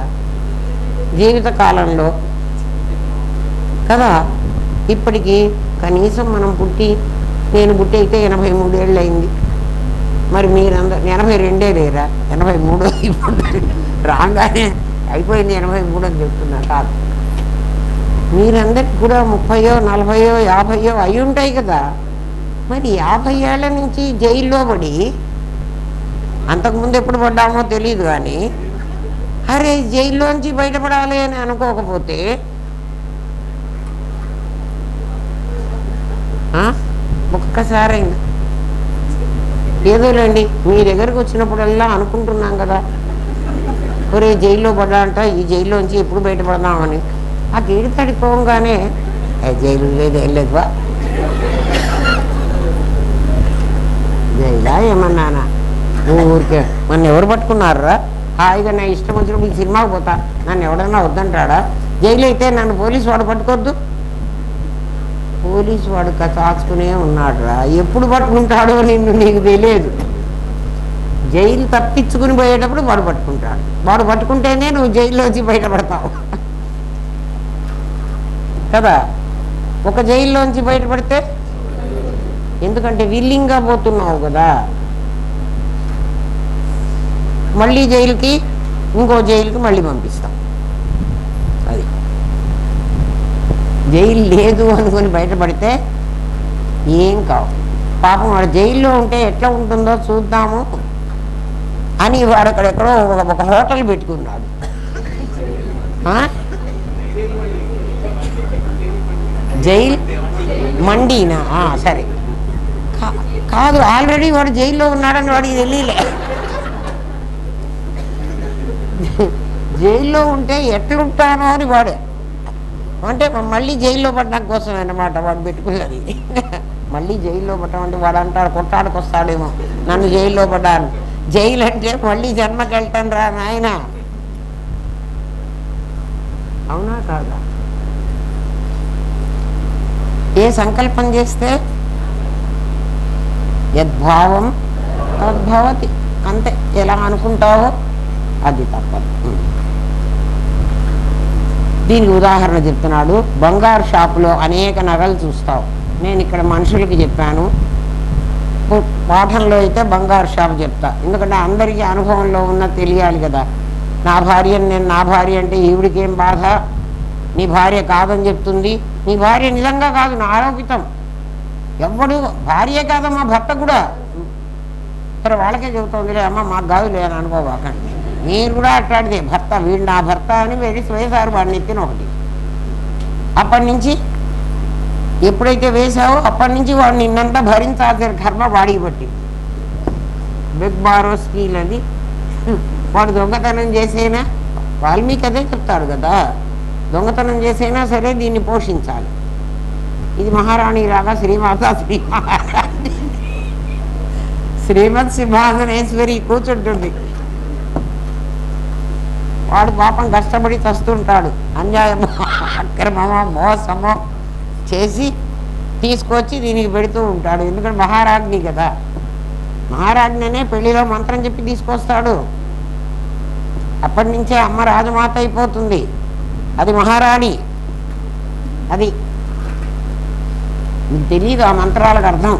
జీవిత కాలంలో కదా. ఇప్పటికీ కనీసం మనం నేను పుట్టి అయితే 83 ఏళ్ళు అయింది. మరి మీరందరూ 82 లేరా? 83 ఇప్పుడు రాగానే అయిపోయింది 83 అని చెప్తున్నా కాదు. మీరందరికి కూడా 30, 40, 50 అయి ఉంటాయి కదా. మరి 50 ఏళ్ల నుంచి జైల్లో పడి, అంతకుముందు ఎప్పుడు పడ్డామో తెలియదు కానీ, అరే జైల్లోంచి బయటపడాలి అని అనుకోకపోతే ఒక్కసారైనా ఏదోలేండి, మీ దగ్గరకు వచ్చినప్పుడల్లా అనుకుంటున్నాం కదా, ఒరే జైల్లో పడ్డా అంట, ఈ జైల్లోంచి ఎప్పుడు బయటపడదామని. ఆ గేడి తడిపోగానే జైలు లేదు, ఏం లేదువా, జైలా ఏమన్నానా, ఊరికే నన్ను ఎవరు పట్టుకున్నారా, హాయిగా నా ఇష్టం వచ్చినప్పుడు ఈ సినిమాకి పోతా, నన్ను ఎవడన్నా వద్దంటాడా. జైలు అయితే నన్ను పోలీసు వాడు పట్టుకోవద్దు. పోలీసు వాడు కాచుకునే ఉన్నాడురా, ఎప్పుడు పట్టుకుంటాడో నిన్ను నీకు తెలియదు. జైలు తప్పించుకుని పోయేటప్పుడు వాడు పట్టుకుంటాడు, వాడు పట్టుకుంటేనే నువ్వు జైల్లోంచి బయటపడతావు కదా. ఒక జైల్లోంచి బయటపడితే, ఎందుకంటే విల్లింగ్గా పోతున్నావు కదా, మళ్ళీ జైలుకి, ఇంకో జైలుకి మళ్ళీ పంపిస్తాం. అది జైలు లేదు అనుకుని బయటపడితే ఏం కావు. పాపం వాడు జైల్లో ఉంటే ఎట్లా ఉంటుందో చూద్దాము అని వాడు అక్కడెక్కడో ఒక హోటల్ పెట్టుకున్నాడు. జైలు మండీనా, సరే కాదు, ఆల్రెడీ వాడు జైల్లో ఉన్నాడని వాడికి తెలియలే. జైల్లో ఉంటే ఎట్లుంటానో అని వాడు, అంటే మళ్ళీ జైల్లో పడడం కోసం అన్నమాట వాడు పెట్టుకున్నది. మళ్ళీ జైల్లో పడ్డామంటే వాడు అంటాడు, కొట్టాడికి వస్తాడేమో, నన్ను జైల్లో పడ్డాను. జైలు అంటే మళ్ళీ జన్మకి వెళ్తాను రా నాయన, అవునా కాదా. ఏ సంకల్పం చేస్తే యద్భావం తద్భవతి, అంతే. ఎలా అనుకుంటావో అది తప్పదు. దీనికి ఉదాహరణ చెప్తున్నాడు. బంగారు షాపులో అనేక నగలు చూస్తావు. నేను ఇక్కడ మనుషులకి చెప్పాను, పాఠంలో అయితే బంగారు షాపు చెప్తా, ఎందుకంటే అందరికీ అనుభవంలో ఉన్న తెలియాలి కదా. నా భార్యని నేను నా భార్య అంటే ఈవిడికేం బాధ, నీ భార్య కాదని చెప్తుంది. నీ భార్య నిజంగా కాదు, నా ఆరోపితం. ఎవడు భార్య కాదమ్మా, భర్త కూడా. సరే వాళ్ళకే చెబుతుందిలే అమ్మ, మాకు కాదులే అని అనుకోవాకండి. మీరు కూడా అట్లాంటిదే, భర్త వీడు నా భర్త అని వేసారు వాడిని ఎత్తిన ఒకటి. అప్పటి నుంచి ఎప్పుడైతే వేసావో అప్పటి నుంచి వాడు నిన్నంతా భరించాల్సిన కర్మ వాడికి పట్టింది. బిగ్ బారో స్కీల్ అది. వాడు దొంగతనం చేసైనా, వాల్మీకి అదే చెప్తాడు కదా, దొంగతనం చేసైనా సరే దీన్ని పోషించాలి. ఇది మహారాణి రాగా శ్రీమాత శ్రీమత్ సింహాసనేశ్వరి కూర్చుంటుంది. వాడు పాపం కష్టపడి చస్తుంటాడు, అన్యాయమో అక్రమమో మోసమో చేసి తీసుకొచ్చి దీనికి పెడుతూ ఉంటాడు. ఎందుకంటే మహారాజ్ఞి కదా, మహారాజ్ఞనే పెళ్లిలో మంత్రం చెప్పి తీసుకొస్తాడు. అప్పటి నుంచే అమ్మ రాజమాత అయిపోతుంది, అది మహారాణి. అది మీకు తెలియదు ఆ మంత్రాలకు అర్థం,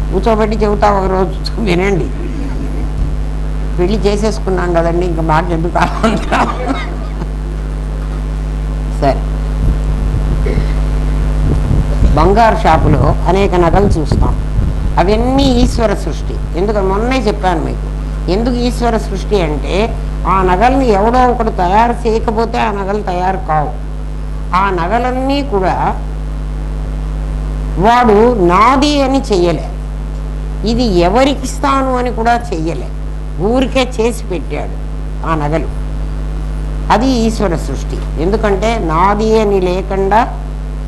కూర్చోబెట్టి చెబుతా ఒకరోజు వినండి. పెళ్లి చేసేసుకున్నాం కదండి, ఇంకా మాట ఎందుకు సరే. బంగారు షాపులో అనేక నగలు చూస్తాం, అవన్నీ ఈశ్వర సృష్టి. ఎందుకంటే మొన్నే చెప్పాను మీకు, ఎందుకు ఈశ్వర సృష్టి అంటే ఆ నగల్ని ఎవడో ఒకడు తయారు చేయకపోతే ఆ నగలు తయారు కావు. ఆ నగలన్నీ కూడా వాడు నాది అని చెయ్యలే, ఇది ఎవరికి ఇస్తాను అని కూడా చెయ్యలే, ఊరికే చేసి పెట్టాడు ఆ నగలు. అది ఈశ్వర సృష్టి. ఎందుకంటే నాది అని లేకుండా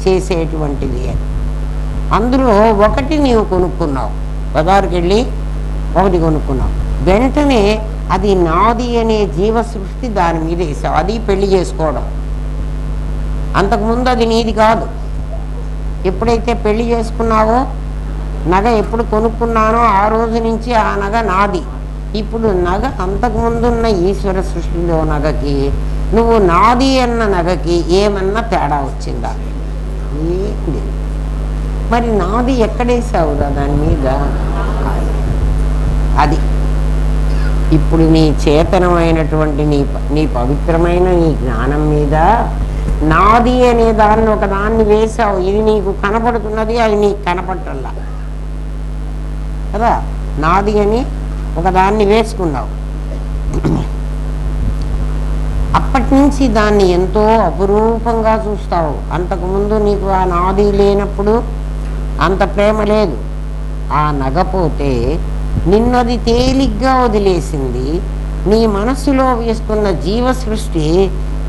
చేసేటువంటిది అని. అందులో ఒకటి నీవు కొనుక్కున్నావు, బజారుకి వెళ్ళి ఒకటి కొనుక్కున్నావు, వెంటనే అది నాది అనే జీవ సృష్టి దాని మీద వేసావు. అది పెళ్లి చేసుకోవడం. అంతకుముందు అది నీది కాదు. ఎప్పుడైతే పెళ్లి చేసుకున్నావో, నగ ఎప్పుడు కొనుక్కున్నానో ఆ రోజు నుంచి ఆ నగ నాది. ఇప్పుడు నగ అంతకుముందున్న ఈశ్వర సృష్టిలో నగకి, నువ్వు నాది అన్న నగకి ఏమన్నా తేడా వచ్చిందా? ఏంటి మరి నాది ఎక్కడేసావురా దాని మీద? అది ఇప్పుడు నీ చేతనమైనటువంటి నీ పవిత్రమైన నీ జ్ఞానం మీద నాది అనే దాన్ని ఒకదాన్ని వేసావు, ఇది నీకు కనపడుతున్నది, అది నీకు కనపడటల్లా కదా. నాది అని ఒకదాన్ని వేసుకున్నావు, అప్పటి నుంచి దాన్ని ఎంతో అపురూపంగా చూస్తావు. అంతకుముందు నీకు ఆ నాది లేనప్పుడు అంత ప్రేమ లేదు. ఆ నగపోతే నిన్నది తేలిగ్గా వదిలేసింది. నీ మనస్సులో వేసుకున్న జీవ సృష్టి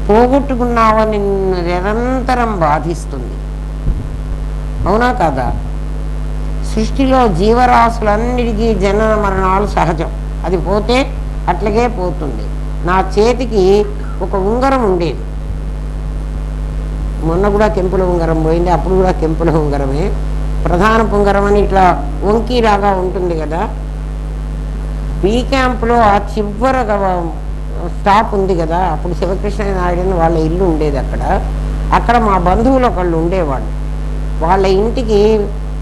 పోగొట్టుకున్నావని నిన్ను నిరంతరం బాధిస్తుంది. అవునా కదా? సృష్టిలో జీవరాశులన్నిటికీ జనన మరణాలు సహజం. అది పోతే అట్లాగే పోతుంది. నా చేతికి ఒక ఉంగరం ఉండేది, మొన్న కూడా కెంపుల ఉంగరం పోయింది, అప్పుడు కూడా కెంపుల ఉంగరమే. ప్రధాన ఉంగరం అని ఇట్లా వంకీలాగా ఉంటుంది కదా. బీ క్యాంప్లో ఆ చివరగా స్టాప్ ఉంది కదా, అప్పుడు శివకృష్ణ నాయుడు వాళ్ళ ఇల్లు ఉండేది అక్కడ మా బంధువులు ఒకళ్ళు ఉండేవాళ్ళు. వాళ్ళ ఇంటికి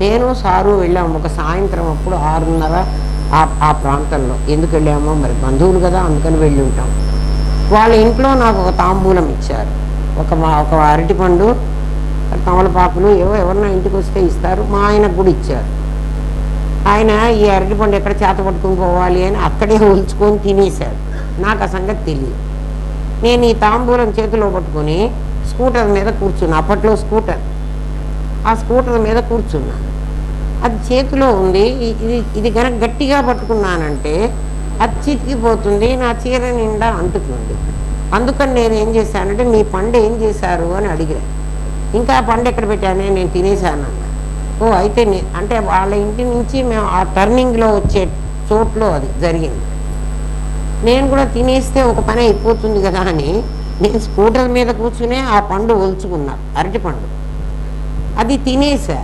నేను సారు వెళ్ళాము ఒక సాయంత్రం అప్పుడు 6:30 ఆ ప్రాంతంలో. ఎందుకు వెళ్ళామో మరి, బంధువులు కదా అందుకని వెళ్ళి ఉంటాం. వాళ్ళ ఇంట్లో నాకు ఒక తాంబూలం ఇచ్చారు, ఒక అరటిపండు, తమలపాకులు ఎవరన్నా ఇంటికి వస్తే ఇస్తారు. మా ఆయనకు కూడా ఇచ్చారు. ఆయన ఈ అరటిపండు ఎక్కడ చేత పట్టుకుని పోవాలి అని అక్కడే ఉంచుకొని తినేశాడు. నాకు ఆ సంగతి తెలియదు. నేను ఈ తాంబూలం చేతిలో పట్టుకొని స్కూటర్ మీద కూర్చున్నా. అప్పట్లో స్కూటర్, ఆ స్కూటర్ మీద కూర్చున్నా. అది చేతిలో ఉంది. ఇది కనుక గట్టిగా పట్టుకున్నానంటే అది చితికిపోతుంది, నా చీర నిండా అంటుతుంది. అందుకని నేను ఏం చేశానంటే, మీ పండు ఏం చేశారు అని అడిగాను. ఇంకా ఆ పండు ఎక్కడ పెట్టానే, నేను తినేశాను అన్న. ఓ అయితే అంటే వాళ్ళ ఇంటి నుంచి మేము ఆ టర్నింగ్లో వచ్చే చోట్లో అది జరిగింది. నేను కూడా తినేస్తే ఒక పని అయిపోతుంది కదా అని నేను స్కూటర్ మీద కూర్చునే ఆ పండు ఒలుచుకున్నా, అరటిపండు. అది తినేసా.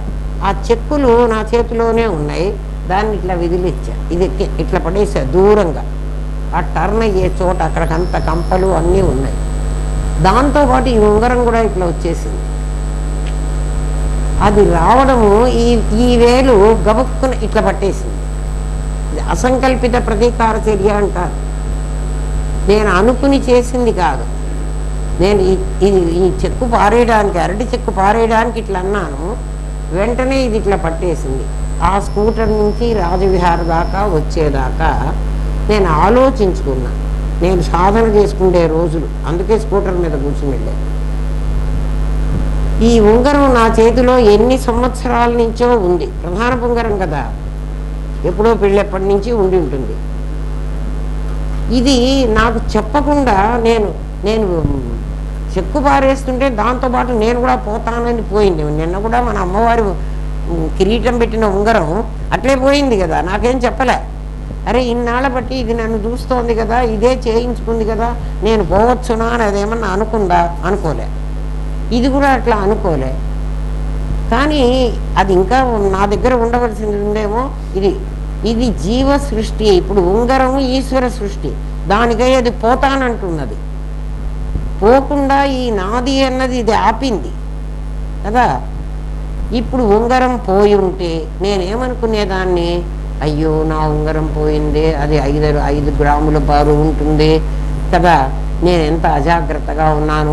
ఆ చెక్కులు నా చేతిలోనే ఉన్నాయి. దాన్ని ఇట్లా విదిలిచ్చా, ఇది ఇట్లా పడేసా దూరంగా. ఆ టర్న్ అయ్యే చోట అక్కడికంత కంపలు అన్నీ ఉన్నాయి. దాంతోపాటు ఈ ఉంగరం కూడా ఇట్లా వచ్చేసింది. అది రావడము ఈ వేలు గబుక్కున ఇట్లా పట్టేసింది. అసంకల్పిత ప్రతీకార చర్య అంటారు. నేను అనుకుని చేసింది కాదు. నేను ఈ చెక్కు పారేయడానికి, అరటి చెక్కు పారేయడానికి ఇట్లా అన్నాను, వెంటనే ఇది ఇట్లా పట్టేసింది. ఆ స్కూటర్ నుంచి రాజవిహార దాకా వచ్చేదాకా నేను ఆలోచించుకున్నా. నేను సాధన చేసుకుంటే రోజులు, అందుకే స్కూటర్ మీద కూర్చుని వెళ్ళాను. ఈ ఉంగరం నా చేతిలో ఎన్ని సంవత్సరాల నుంచో ఉంది. ప్రధాన ఉంగరం కదా, ఎప్పుడో పెళ్ళెప్పటి నుంచి ఉండి ఉంటుంది. ఇది నాకు చెప్పకుండా నేను చెక్కు పారేస్తుంటే దాంతోపాటు నేను కూడా పోతానని పోయింది. నిన్న కూడా మన అమ్మవారి కిరీటం పెట్టిన ఉంగరం అట్లే పోయింది కదా, నాకేం చెప్పలే. అరే ఇన్నాళ్ళ బట్టి ఇది నన్ను చూస్తోంది కదా, ఇదే చేయించుకుంది కదా, నేను పోవచ్చునా అని అదేమన్నా అనుకుందా? అనుకోలే. ఇది కూడా అట్లా అనుకోలే. కానీ అది ఇంకా నా దగ్గర ఉండవలసింది ఉందేమో. ఇది జీవ సృష్టి. ఇప్పుడు ఉంగరం ఈశ్వర సృష్టి, దానికై అది పోతానంటున్నది. పోకుండా ఈ నాది అన్నది ఇది ఆపింది కదా. ఇప్పుడు ఉంగరం పోయి ఉంటే నేనేమనుకునేదాన్ని, అయ్యో నా ఉంగరం పోయింది, అది 5 గ్రాముల బరువు ఉంటుంది కదా, నేను ఎంత అజాగ్రత్తగా ఉన్నాను,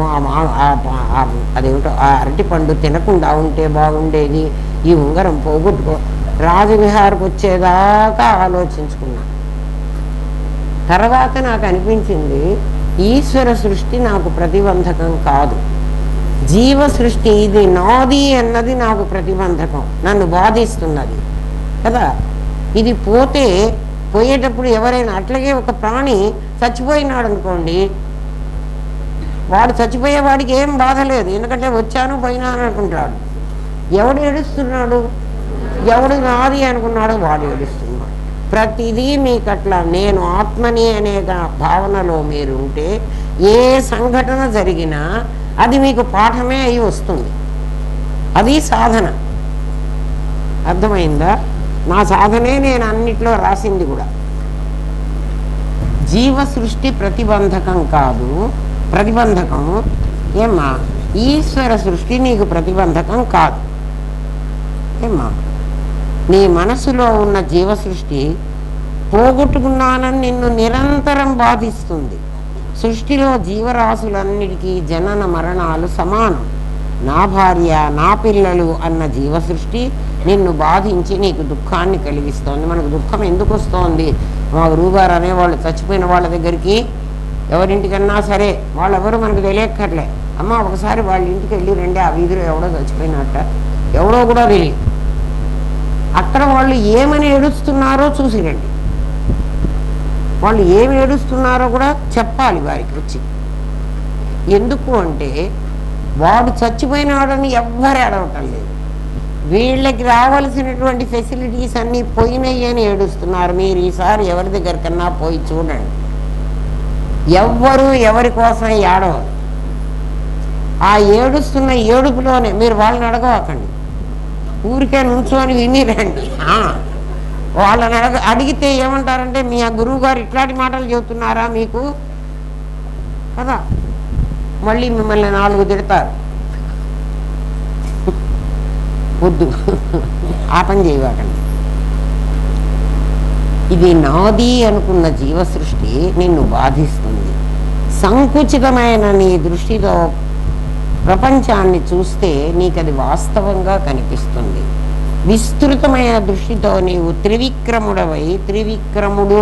అదేమిటో ఆ అరటిపండు తినకుండా ఉంటే బాగుండేది, ఈ ఉంగరం పోగొట్టుకో. రాజవిహారకు వచ్చేదాకా ఆలోచించుకున్నా. తర్వాత నాకు అనిపించింది, ఈశ్వర సృష్టి నాకు ప్రతిబంధకం కాదు, జీవ సృష్టి ఇది నాది అన్నది నాకు ప్రతిబంధకం, నన్ను బాధిస్తున్నది కదా. ఇది పోయేటప్పుడు ఎవరైనా అట్లాగే ఒక ప్రాణి చచ్చిపోయినాడు అనుకోండి, వాడు చచ్చిపోయేవాడికి ఏం బాధ లేదు, ఎందుకంటే వచ్చాను పోయినాను అనుకుంటాడు. ఎవడు ఏడుస్తున్నాడు? ఎవడు నాది అనుకున్నాడో వాడు ఏడుస్తున్నాడు. ప్రతిదీ మీకు అట్లా నేను ఆత్మని అనే భావనలో మీరు ఉంటే ఏ సంఘటన జరిగినా అది మీకు పాఠమే అయి వస్తుంది. అది సాధన. అర్థమైందా? నా సాధనే నేను అన్నిట్లో రాసింది కూడా. జీవ సృష్టి ప్రతిబంధకం కాదు, ప్రతిబంధకం ఏమ్మా. ఈశ్వర సృష్టి నీకు ప్రతిబంధకం కాదు ఏమ్మా. నీ మనసులో ఉన్న జీవ సృష్టి పోగొట్టుకున్నానని నిన్ను నిరంతరం బాధిస్తుంది. సృష్టిలో జీవరాశులన్నిటికీ జనన మరణాలు సమానం. నా భార్య, నా పిల్లలు అన్న జీవ సృష్టి నిన్ను బాధించి నీకు దుఃఖాన్ని కలిగిస్తోంది. మనకు దుఃఖం ఎందుకు వస్తోంది? మా గురువుగారు అనేవాళ్ళు చచ్చిపోయిన వాళ్ళ దగ్గరికి ఎవరింటికన్నా సరే, వాళ్ళెవరు మనకు తెలియక్కర్లే, అమ్మ ఒకసారి వాళ్ళ ఇంటికి వెళ్ళి రండి, ఆ వీధిలో ఎవడో చచ్చిపోయినట్ట, ఎవడో కూడా తెలియదు, అక్కడ వాళ్ళు ఏమని ఏడుస్తున్నారో చూసి రండి, వాళ్ళు ఏమి ఏడుస్తున్నారో కూడా చెప్పాలి వారికి వచ్చి. ఎందుకు అంటే వాడు చచ్చిపోయినాడని ఎవ్వరు ఏడవటం లేదు, వీళ్ళకి రావాల్సినటువంటి ఫెసిలిటీస్ అన్నీ పోయినాయి అని ఏడుస్తున్నారు. మీరు ఈసారి ఎవరి దగ్గరికన్నా పోయి చూడండి, ఎవ్వరూ ఎవరి కోసం ఏడవరు. ఆ ఏడుస్తున్న ఏడుపులోనే మీరు వాళ్ళని అడగకండి, ఊరికే నుంచోని విని రండి. వాళ్ళని అడిగితే ఏమంటారంటే, మీ ఆ గురువు గారు ఇట్లాంటి మాటలు చెబుతున్నారా మీకు కదా, మళ్ళీ మిమ్మల్ని 4 తిడతారు. వద్దు, ఆ పని చేయకండి. ఇది నాది అనుకున్న జీవ సృష్టి నిన్ను బాధిస్తుంది. సంకుచితమైన నీ దృష్టితో ప్రపంచాన్ని చూస్తే నీకు అది వాస్తవంగా కనిపిస్తుంది. విస్తృతమైన దృష్టితో నీవు త్రివిక్రముడవై, త్రివిక్రముడు,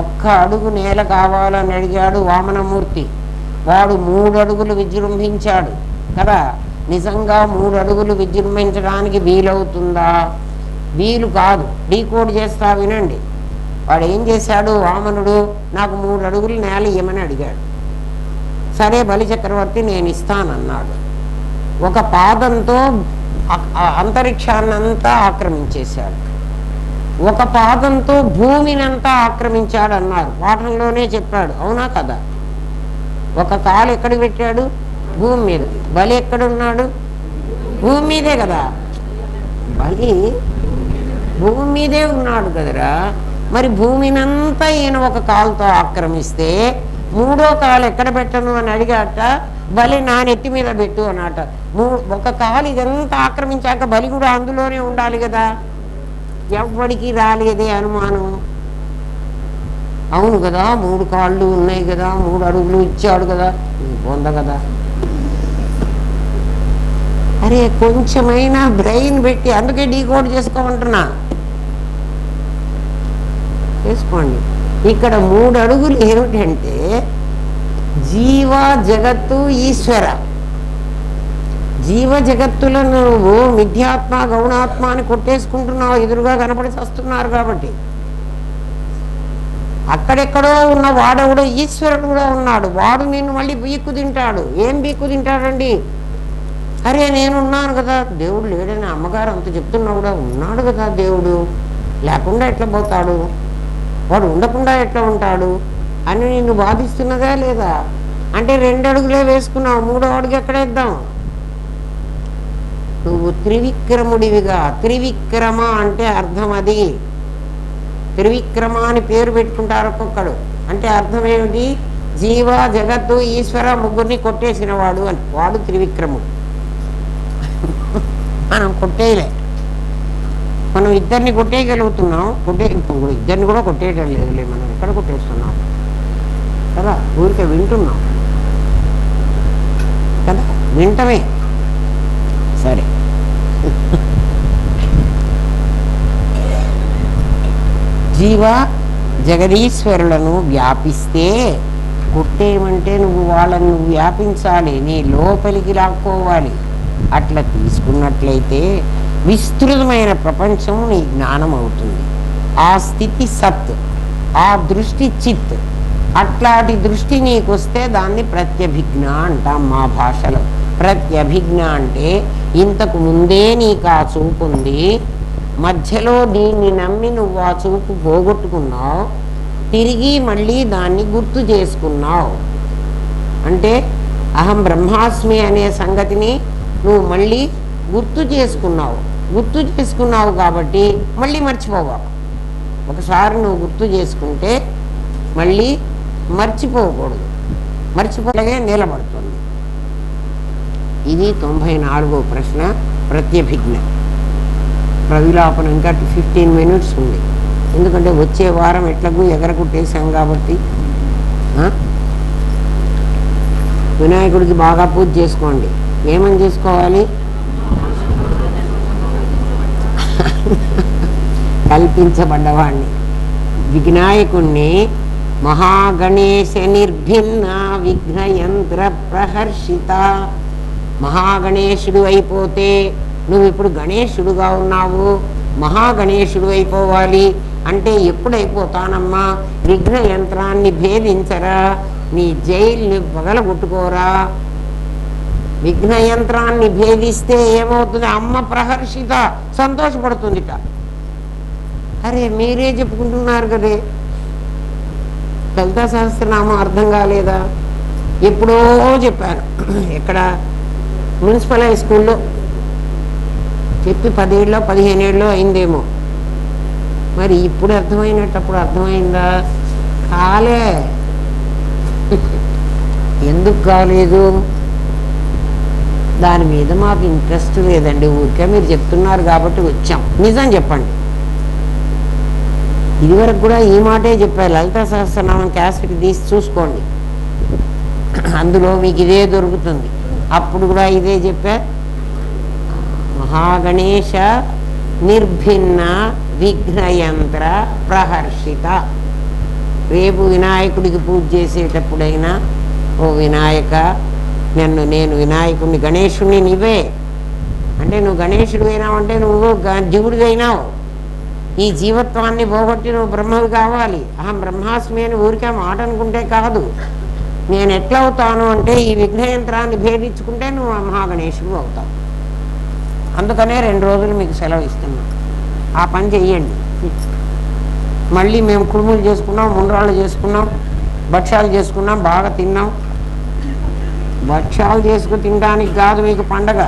1 అడుగు నేల కావాలని అడిగాడు వామనమూర్తి, వాడు 3 అడుగులు విజృంభించాడు కదా. నిజంగా 3 అడుగులు విజృంభించడానికి వీలవుతుందా? వీలు కాదు. డీకోడ్ చేస్తా వినండి. వాడు ఏం చేశాడు? వామనుడు నాకు 3 అడుగులు నేల ఇవ్వమని అడిగాడు. సరే బలిచక్రవర్తి నేను ఇస్తానన్నాడు. 1 పాదంతో అంతరిక్షాన్నంతా ఆక్రమించేశాడు, 1 పాదంతో భూమినంతా ఆక్రమించాడు అన్నారు. పాఠంలోనే చెప్పాడు, అవునా కదా. 1 కాలు ఎక్కడికి పెట్టాడు? భూమి మీద. బలి ఎక్కడున్నాడు? భూమి మీదే కదా. బలి భూమి మీదే ఉన్నాడు కదరా. మరి భూమినంతా ఈయన 1 కాలుతో ఆక్రమిస్తే 3వ కాలు ఎక్కడ పెట్టను అని అడిగాట. బలి నా నెత్తి మీద పెట్టు అన్నట. 1 కాలు ఇదంతా ఆక్రమించాక బలి కూడా అందులోనే ఉండాలి కదా. ఎవ్వడికి రాలేదే అనుమానం. అవును కదా, 3 కాళ్ళు ఉన్నాయి కదా, 3 అడుగులు ఇచ్చాడు కదా, పొంద కదా. అరే కొంచెమైనా బ్రెయిన్ పెట్టి, అందుకే డీకోడ్ చేసుకోమంటున్నా, చేసుకోండి. ఇక్కడ 3 అడుగులు ఏమిటంటే జీవ జగత్తు ఈశ్వర. జీవ జగత్తులను నువ్వు మిథ్యాత్మ గౌణాత్మ అని కొట్టేసుకుంటున్నావు, ఎదురుగా కనపడి వస్తున్నారు కాబట్టి. అక్కడెక్కడో ఉన్న వాడెవడో ఈశ్వరుడు కూడా ఉన్నాడు, వాడు నిన్ను మళ్ళీ బీక్కు తింటాడు. ఏం బీక్కు తింటాడండి? అరే నేనున్నాను కదా, దేవుడు లేడని అమ్మగారు అంత చెప్తున్నా కూడా ఉన్నాడు కదా దేవుడు, లేకుండా ఎట్లా పోతాడు, వాడు ఉండకుండా ఎట్లా ఉంటాడు అని నిన్ను బాధిస్తున్నదా లేదా? అంటే 2 అడుగులే వేసుకున్నావు, 3వ అడుగు ఎక్కడేద్దాం? నువ్వు త్రివిక్రముడివిగా. త్రివిక్రమ అంటే అర్థం అది. త్రివిక్రమ అని పేరు పెట్టుకుంటారు ఒక్కొక్కడు. అంటే అర్థం ఏమిటి? జీవ జగత్తు ఈశ్వర 3ని కొట్టేసిన వాడు అని. వాడు త్రివిక్రముడు. మనం కొట్టేయలే, మనం 2ని కొట్టేయగలుగుతున్నాం. ఇప్పుడు 2ని కూడా కొట్టేయటం లేదులే, మనం ఎక్కడ కొట్టేస్తున్నాం కదా, ఊరికే వింటున్నాం కదా, వింటమే. సరే జీవ జగదీశ్వరులను వ్యాపిస్తే, కొట్టేయమంటే నువ్వు వాళ్ళని నువ్వు వ్యాపించాలి, నీ లోపలికి లాక్కోవాలి. అట్లా తీసుకున్నట్లయితే విస్తృతమైన ప్రపంచం నీ జ్ఞానం అవుతుంది. ఆ స్థితి సత్, ఆ దృష్టి చిత్. అట్లాంటి దృష్టి నీకు వస్తే దాన్ని ప్రత్యభిజ్ఞ అంటాం మా భాషలో. ప్రత్యభిజ్ఞ అంటే ఇంతకు ముందే నీకు ఆ చూపు ఉంది, మధ్యలో దీన్ని నమ్మి నువ్వు ఆ చూపు పోగొట్టుకున్నావు, తిరిగి మళ్ళీ దాన్ని గుర్తు చేసుకున్నావు. అంటే అహం బ్రహ్మాస్మి అనే సంగతిని నువ్వు మళ్ళీ గుర్తు చేసుకున్నావు. గుర్తు చేసుకున్నావు కాబట్టి మళ్ళీ మర్చిపోవా. ఒకసారి నువ్వు గుర్తు చేసుకుంటే మళ్ళీ మర్చిపోకూడదు, మర్చిపోలే నిలబడుతుంది. ఇది 94వ ప్రశ్న, ప్రత్యభిజ్ఞ. ప్రవిలాపన ఇంకా 15 మినిట్స్ ఉంది, ఎందుకంటే వచ్చే వారం ఎట్లాగూ ఎగరకుట్టేశాం కాబట్టి వినాయకుడికి బాగా పూజ చేసుకోండి. ఏమని చేసుకోవాలి? కల్పించబడ్డవాణ్ణి వినాయకుణ్ణి మహాగణేశ నిర్భిన్న విఘ్నయంత్ర ప్రహర్షిత. మహాగణేశుడు అయిపోతే నువ్వు ఇప్పుడు గణేశుడుగా ఉన్నావు, మహాగణేశుడు అయిపోవాలి అంటే ఎప్పుడైపోతానమ్మా? విఘ్న యంత్రాన్ని భేదించరా, నీ జైల్ని పగలగొట్టుకోరా. విఘ్న యంత్రాన్ని భేదిస్తే ఏమవుతుంది? అమ్మ ప్రహర్షిత, సంతోషపడుతుందిట. అరే మీరే చెప్పుకుంటున్నారు కదే, లలితా సహస్రనామం అర్థం కాలేదా? ఎప్పుడో చెప్పాను, ఇక్కడ మున్సిపల్ హై స్కూల్లో చెప్పి 10 ఏళ్ళో 15 ఏళ్ళో అయిందేమో. మరి ఇప్పుడు అర్థమైనప్పుడు అర్థమైందా? కాలే. ఎందుకు కాలేదు? దాని మీద మాకు ఇంట్రెస్ట్ లేదండి, ఊరికే మీరు చెప్తున్నారు కాబట్టి వచ్చాం. నిజం చెప్పండి. ఇదివరకు కూడా ఈ మాటే చెప్పారు. లలితా సహస్రనామం క్యాసెట్ తీసి చూసుకోండి, అందులో మీకు ఇదే దొరుకుతుంది. అప్పుడు కూడా ఇదే చెప్పా. మహాగణేశ నిర్భిన్న విఘ్నయంత్ర ప్రహర్షిత. రేపు వినాయకుడికి పూజ చేసేటప్పుడైనా, ఓ వినాయక, నేను వినాయకుడిని, గణేశుడిని నీవే అంటే నువ్వు గణేశుడు అయినావంటే నువ్వు జీవుడిగా అయినావు. ఈ జీవత్వాన్ని పోగొట్టి నువ్వు బ్రహ్మవి కావాలి. అహం బ్రహ్మాస్మి అని ఊరికే మాట అనుకుంటే కాదు. నేను ఎట్లా అవుతాను అంటే ఈ విఘ్నయంత్రాన్ని భేదించుకుంటే నువ్వు మహాగణేశుడు అవుతావు. అందుకనే 2 రోజులు మీకు సెలవు ఇస్తున్నాం. ఆ పని చెయ్యండి. మళ్ళీ మేము కుడుములు చేసుకున్నాం, ముండ్రాళ్ళు చేసుకున్నాం, భక్ష్యాలు చేసుకున్నాం, బాగా తిన్నాం. భక్ష్యాలు చేసుకుని తినడానికి కాదు మీకు పండగ.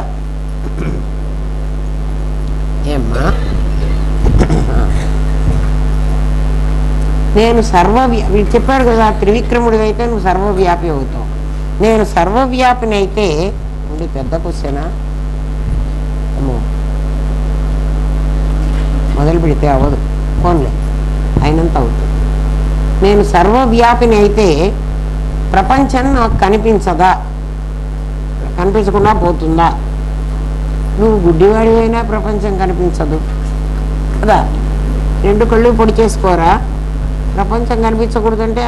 ఏమ్మా, నేను వీళ్ళు చెప్పాడు కదా, త్రివిక్రముడివి అయితే నువ్వు సర్వవ్యాపి అవుతావు. నేను సర్వవ్యాపిని అయితే, ఇది పెద్ద క్వశ్చనా, మొదలు పెడితే అవ్వదు, ఫోన్లే అయినంత అవుతుంది. నేను సర్వవ్యాపిని అయితే ప్రపంచం నాకు కనిపించదా? కనిపించకుండా పోతుందా? నువ్వు గుడ్డివాడివైనా ప్రపంచం కనిపించదు కదా. 2 కళ్ళు పొడి చేసుకోరా. ప్రపంచం కనిపించకూడదంటే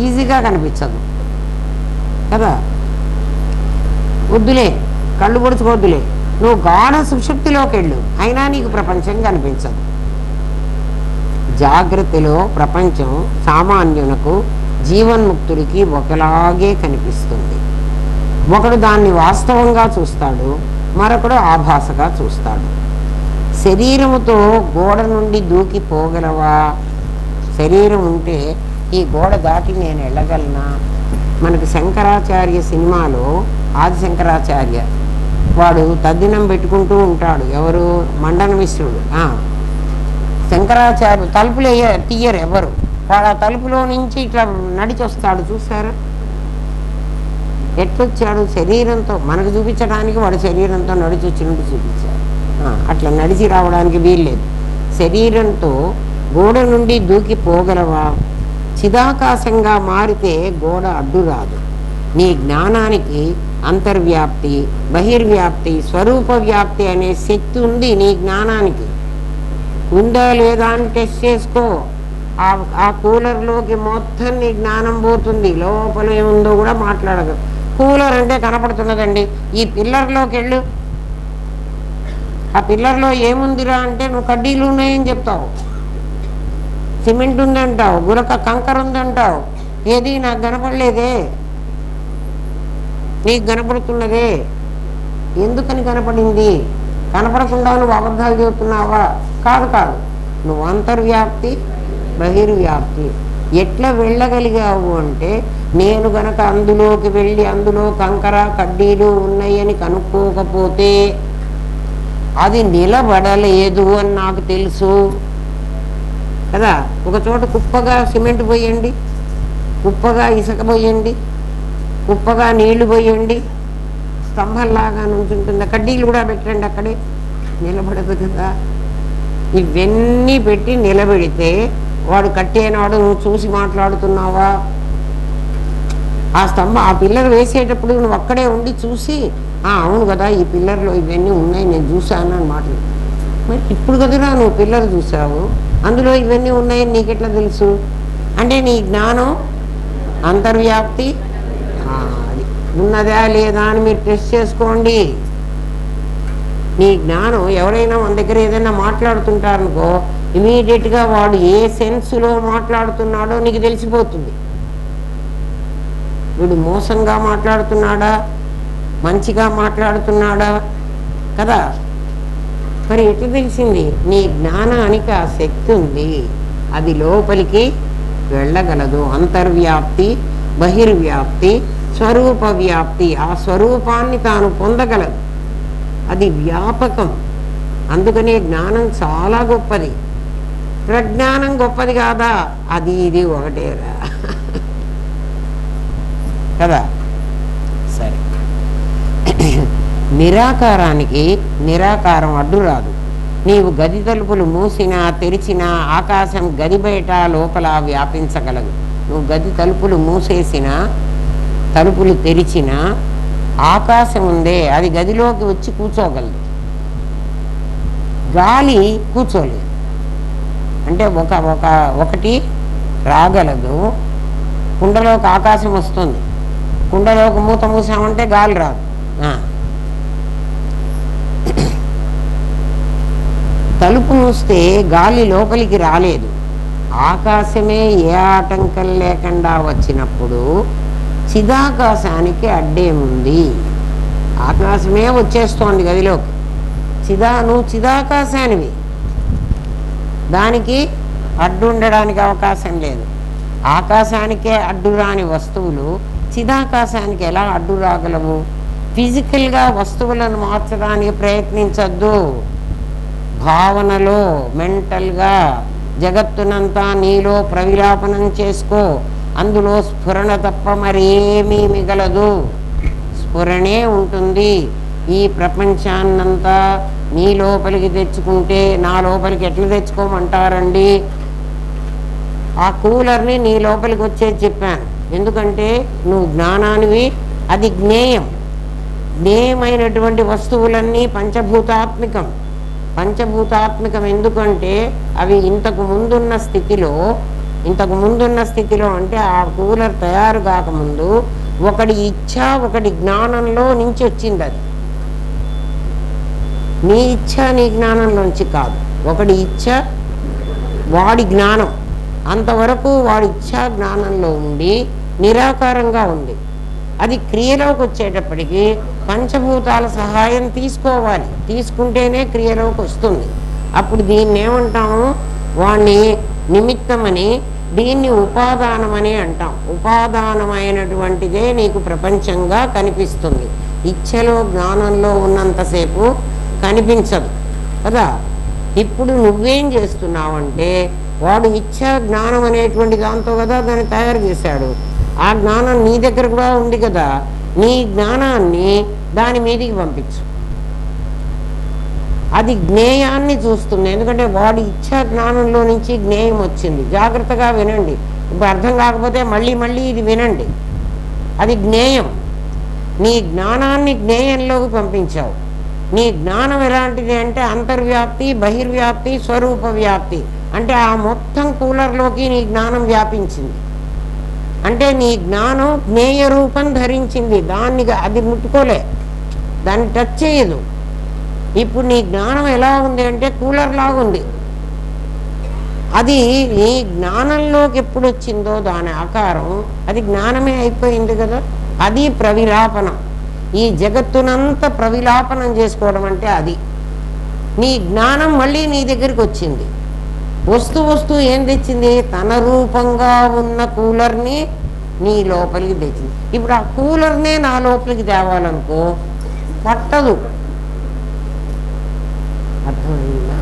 ఈజీగా కనిపించదు కదా. వద్దులే, కళ్ళు పొడుచుకోవద్దులే, నువ్వు గాఢ సుషుప్తిలోకి వెళ్ళు, అయినా నీకు ప్రపంచం కనిపించదు. జాగ్రత్తలో ప్రపంచం సామాన్యునకు, జీవన్ముక్తుడికి ఒకలాగే కనిపిస్తుంది. ఒకడు దాన్ని వాస్తవంగా చూస్తాడు, మరొకడు ఆభాసగా చూస్తాడు. శరీరముతో గోడ నుండి దూకిపోగలవా? శరీరం ఉంటే ఈ గోడ దాటి నేను వెళ్ళగలనా? మనకి శంకరాచార్య సినిమాలో ఆది శంకరాచార్య వాడు తద్దినం పెట్టుకుంటూ ఉంటాడు. ఎవరు? మండన మిశ్రుడు. శంకరాచార్య తలుపులు తీయరు ఎవరు. వాడు ఆ తలుపులో నుంచి ఇట్లా నడిచి వస్తాడు, చూసారా? ఎట్లొచ్చాడు? శరీరంతో. మనకు చూపించడానికి వాడు శరీరంతో నడిచి వచ్చినట్టు చూపించాడు. అట్లా నడిచి రావడానికి వీల్లేదు. శరీరంతో గోడ నుండి దూకిపోగలవా? చిదాకాశంగా మారితే గోడ అడ్డు రాదు. నీ జ్ఞానానికి అంతర్వ్యాప్తి, బహిర్వ్యాప్తి, స్వరూప వ్యాప్తి అనే శక్తి ఉంది నీ జ్ఞానానికి. ఉందా లేదా అని టెస్ట్ చేసుకో. ఆ కూలర్లోకి మొత్తం నీ జ్ఞానం పోతుంది, లోపల ఏముందో కూడా మాట్లాడదు. కూలర్ అంటే కనపడుతున్నదండి, ఈ పిల్లర్లోకి వెళ్ళు, ఆ పిల్లర్లో ఏముందిరా అంటే నువ్వు కడ్డీలు ఉన్నాయని చెప్తావు, సిమెంట్ ఉందంటావు, గురక కంకర ఉందంటావు. ఏది నాకు కనపడలేదే, నీకు కనపడుతున్నదే. ఎందుకని కనపడింది? కనపడకుండా నువ్వు అబద్ధాలు చెబుతున్నావా? కాదు కాదు, నువ్వు అంతర్వ్యాప్తి, బహిర్వ్యాప్తి. ఎట్లా వెళ్ళగలిగావు అంటే, నేను గనక అందులోకి వెళ్ళి అందులో కంకర కడ్డీలు ఉన్నాయని కనుక్కోకపోతే అది నిలబడలేదు అని నాకు తెలుసు కదా. ఒక చోట కుప్పగా సిమెంట్ పోయండి, కుప్పగా ఇసుక పోయండి, కుప్పగా నీళ్లు పోయండి, స్తంభంలాగా నుంచుంటుంది. కడ్డీలు కూడా పెట్టండి, అక్కడే నిలబడదు కదా. ఇవన్నీ పెట్టి నిలబెడితే వాడు కట్టేనాడు నువ్వు చూసి మాట్లాడుతున్నావా? ఆ స్తంభం ఆ పిల్లర్ వేసేటప్పుడు నువ్వు అక్కడే ఉండి చూసి అవును కదా ఈ పిల్లర్లో ఇవన్నీ ఉన్నాయి నేను చూశాను అని మాట్లాడు. మరి ఇప్పుడు కదరా నువ్వు పిల్లర్ చూసావు, అందులో ఇవన్నీ ఉన్నాయని నీకెట్లా తెలుసు అంటే నీ జ్ఞానం అంతర్వ్యాప్తి అది ఉన్నదా లేదా అని మీరు టెస్ట్ చేసుకోండి. నీ జ్ఞానం ఎవరైనా మన దగ్గర ఏదైనా మాట్లాడుతుంటారనుకో ఇమీడియట్గా వాడు ఏ సెన్స్లో మాట్లాడుతున్నాడో నీకు తెలిసిపోతుంది. వీడు మోసంగా మాట్లాడుతున్నాడా మంచిగా మాట్లాడుతున్నాడా కదా. మరి ఎట్లా తెలిసింది? నీ జ్ఞానానికి ఆ శక్తి ఉంది, అది లోపలికి వెళ్ళగలదు. అంతర్వ్యాప్తి బహిర్వ్యాప్తి స్వరూప వ్యాప్తి, ఆ స్వరూపాన్ని తాను పొందగలదు, అది వ్యాపకం. అందుకనే జ్ఞానం చాలా గొప్పది. ప్రజ్ఞానం గొప్పది కాదా? అది ఇది ఒకటేరా కదా. సరే, నిరాకారానికి నిరాకారం అడ్డు రాదు. నీవు గది తలుపులు మూసినా తెరిచినా ఆకాశం గది బయట లోపల వ్యాపించగలదు. నువ్వు గది తలుపులు మూసేసినా తలుపులు తెరిచినా ఆకాశం ఉందే అది గదిలోకి వచ్చి కూర్చోగలదు, గాలి కూర్చోలేదు. అంటే ఒకటి రాగలదు. కుండలోకి ఆకాశం వస్తుంది, కుండలోకి మూత మూసామంటే గాలి రాదు. తలుపు మూస్తే గాలి లోపలికి రాలేదు. ఆకాశమే ఏ ఆటంకం లేకుండా వచ్చినప్పుడు చిదాకాశానికి అడ్డేముంది? ఆకాశమే వచ్చేస్తోంది గదిలోకి. నువ్వు చిదాకాశానివి, దానికి అడ్డు ఉండడానికి అవకాశం లేదు. ఆకాశానికే అడ్డు రాని వస్తువులు చిదాకాశానికి ఎలా అడ్డు రాగలవు? ఫిజికల్గా వస్తువులను మార్చడానికి ప్రయత్నించద్దు. భావనలో మెంటల్గా జగత్తునంతా నీలో ప్రవిలాపనం చేసుకో. అందులో స్ఫురణ తప్ప మరేమీ మిగలదు, స్ఫురణే ఉంటుంది. ఈ ప్రపంచాన్నంతా నీ లోపలికి తెచ్చుకుంటే నా లోపలికి ఎట్లా తెచ్చుకోమంటారండి? ఆ కూలర్ని నీ లోపలికి వచ్చేది చెప్పాను. ఎందుకంటే నువ్వు జ్ఞానానివి, అది జ్ఞేయం. జ్ఞేయమైనటువంటి వస్తువులన్నీ పంచభూతాత్మికం. పంచభూతాత్మికం ఎందుకంటే అవి ఇంతకు ముందున్న స్థితిలో అంటే ఆ కూలర్ తయారు కాకముందు ఒకటి ఇచ్ఛ ఒకటి జ్ఞానంలో నుంచి వచ్చింది. అది నీ ఇచ్ఛ నీ జ్ఞానంలోంచి కాదు, ఒకటి ఇచ్ఛ వాడి జ్ఞానం. అంతవరకు వాడి ఇచ్ఛా జ్ఞానంలో ఉండి నిరాకారంగా ఉంది. అది క్రియలోకి వచ్చేటప్పటికి పంచభూతాల సహాయం తీసుకోవాలి, తీసుకుంటేనే క్రియలోకి వస్తుంది. అప్పుడు దీన్ని ఏమంటాము? వాణ్ణి నిమిత్తమని, దీన్ని ఉపాదానమని అంటాం. ఉపాదానమైనటువంటిదే నీకు ప్రపంచంగా కనిపిస్తుంది. ఇచ్ఛలో జ్ఞానంలో ఉన్నంతసేపు కనిపించదు కదా. ఇప్పుడు నువ్వేం చేస్తున్నావంటే వాడు ఇచ్ఛా జ్ఞానం అనేటువంటి దాంతో కదా దాన్ని తయారు చేశాడు. ఆ జ్ఞానం నీ దగ్గర కూడా ఉంది కదా, నీ జ్ఞానాన్ని దాని మీదికి పంపించు. అది జ్ఞేయాన్ని చూస్తుంది. ఎందుకంటే వాడి ఇచ్ఛా జ్ఞానంలో నుంచి జ్ఞేయం వచ్చింది. జాగ్రత్తగా వినండి. ఇప్పుడు అర్థం కాకపోతే మళ్ళీ ఇది వినండి. అది జ్ఞేయం. నీ జ్ఞానాన్ని జ్ఞేయంలోకి పంపించావు. నీ జ్ఞానం ఎలాంటిది అంటే అంతర్వ్యాప్తి బహిర్వ్యాప్తి స్వరూప వ్యాప్తి. అంటే ఆ మొత్తం కూలర్లోకి నీ జ్ఞానం వ్యాపించింది. అంటే నీ జ్ఞానం జ్ఞేయ రూపం ధరించింది. అది ముట్టుకోలే, దాన్ని టచ్ చేయదు. ఇప్పుడు నీ జ్ఞానం ఎలా ఉంది అంటే కూలర్ లాగుంది. అది నీ జ్ఞానంలోకి ఎప్పుడు వచ్చిందో దాని ఆకారం అది జ్ఞానమే అయిపోయింది కదా. అది ప్రవిలాపనం. ఈ జగత్తునంతా ప్రవిలాపనం చేసుకోవడం అంటే అది. నీ జ్ఞానం మళ్ళీ నీ దగ్గరికి వచ్చింది. వస్తూ ఏం తెచ్చింది? తన రూపంగా ఉన్న కూలర్ని నీ లోపలికి తెచ్చింది. ఇప్పుడు ఆ కూలర్నే నా లోపలికి తేవాలనుకో పట్టదు. అర్థమైందా?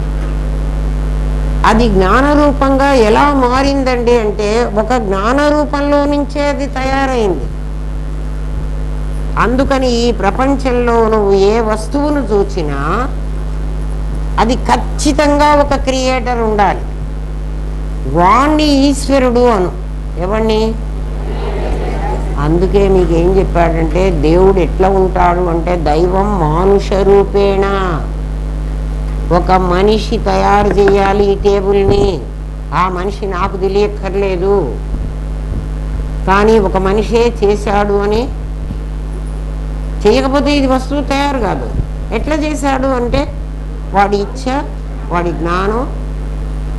అది జ్ఞానరూపంగా ఎలా మారిందండి అంటే ఒక జ్ఞానరూపంలో నుంచే అది తయారైంది. అందుకని ఈ ప్రపంచంలో నువ్వు ఏ వస్తువును చూసినా అది ఖచ్చితంగా ఒక క్రియేటర్ ఉండాలి. వాణ్ణి ఈశ్వరుడు అను. ఎవణ్ణి? అందుకే మీకు ఏం చెప్పాడంటే దేవుడు ఎట్లా ఉంటాడు అంటే దైవం మానుష రూపేణ. ఒక మనిషి తయారు చేయాలి ఈ టేబుల్ని, ఆ మనిషి నాకు తెలియక్కర్లేదు, కానీ ఒక మనిషే చేశాడు అని. చేయకపోతే ఇది వస్తువు తయారు కాదు. ఎట్లా చేశాడు అంటే వాడి ఇచ్ఛ, వాడి జ్ఞానం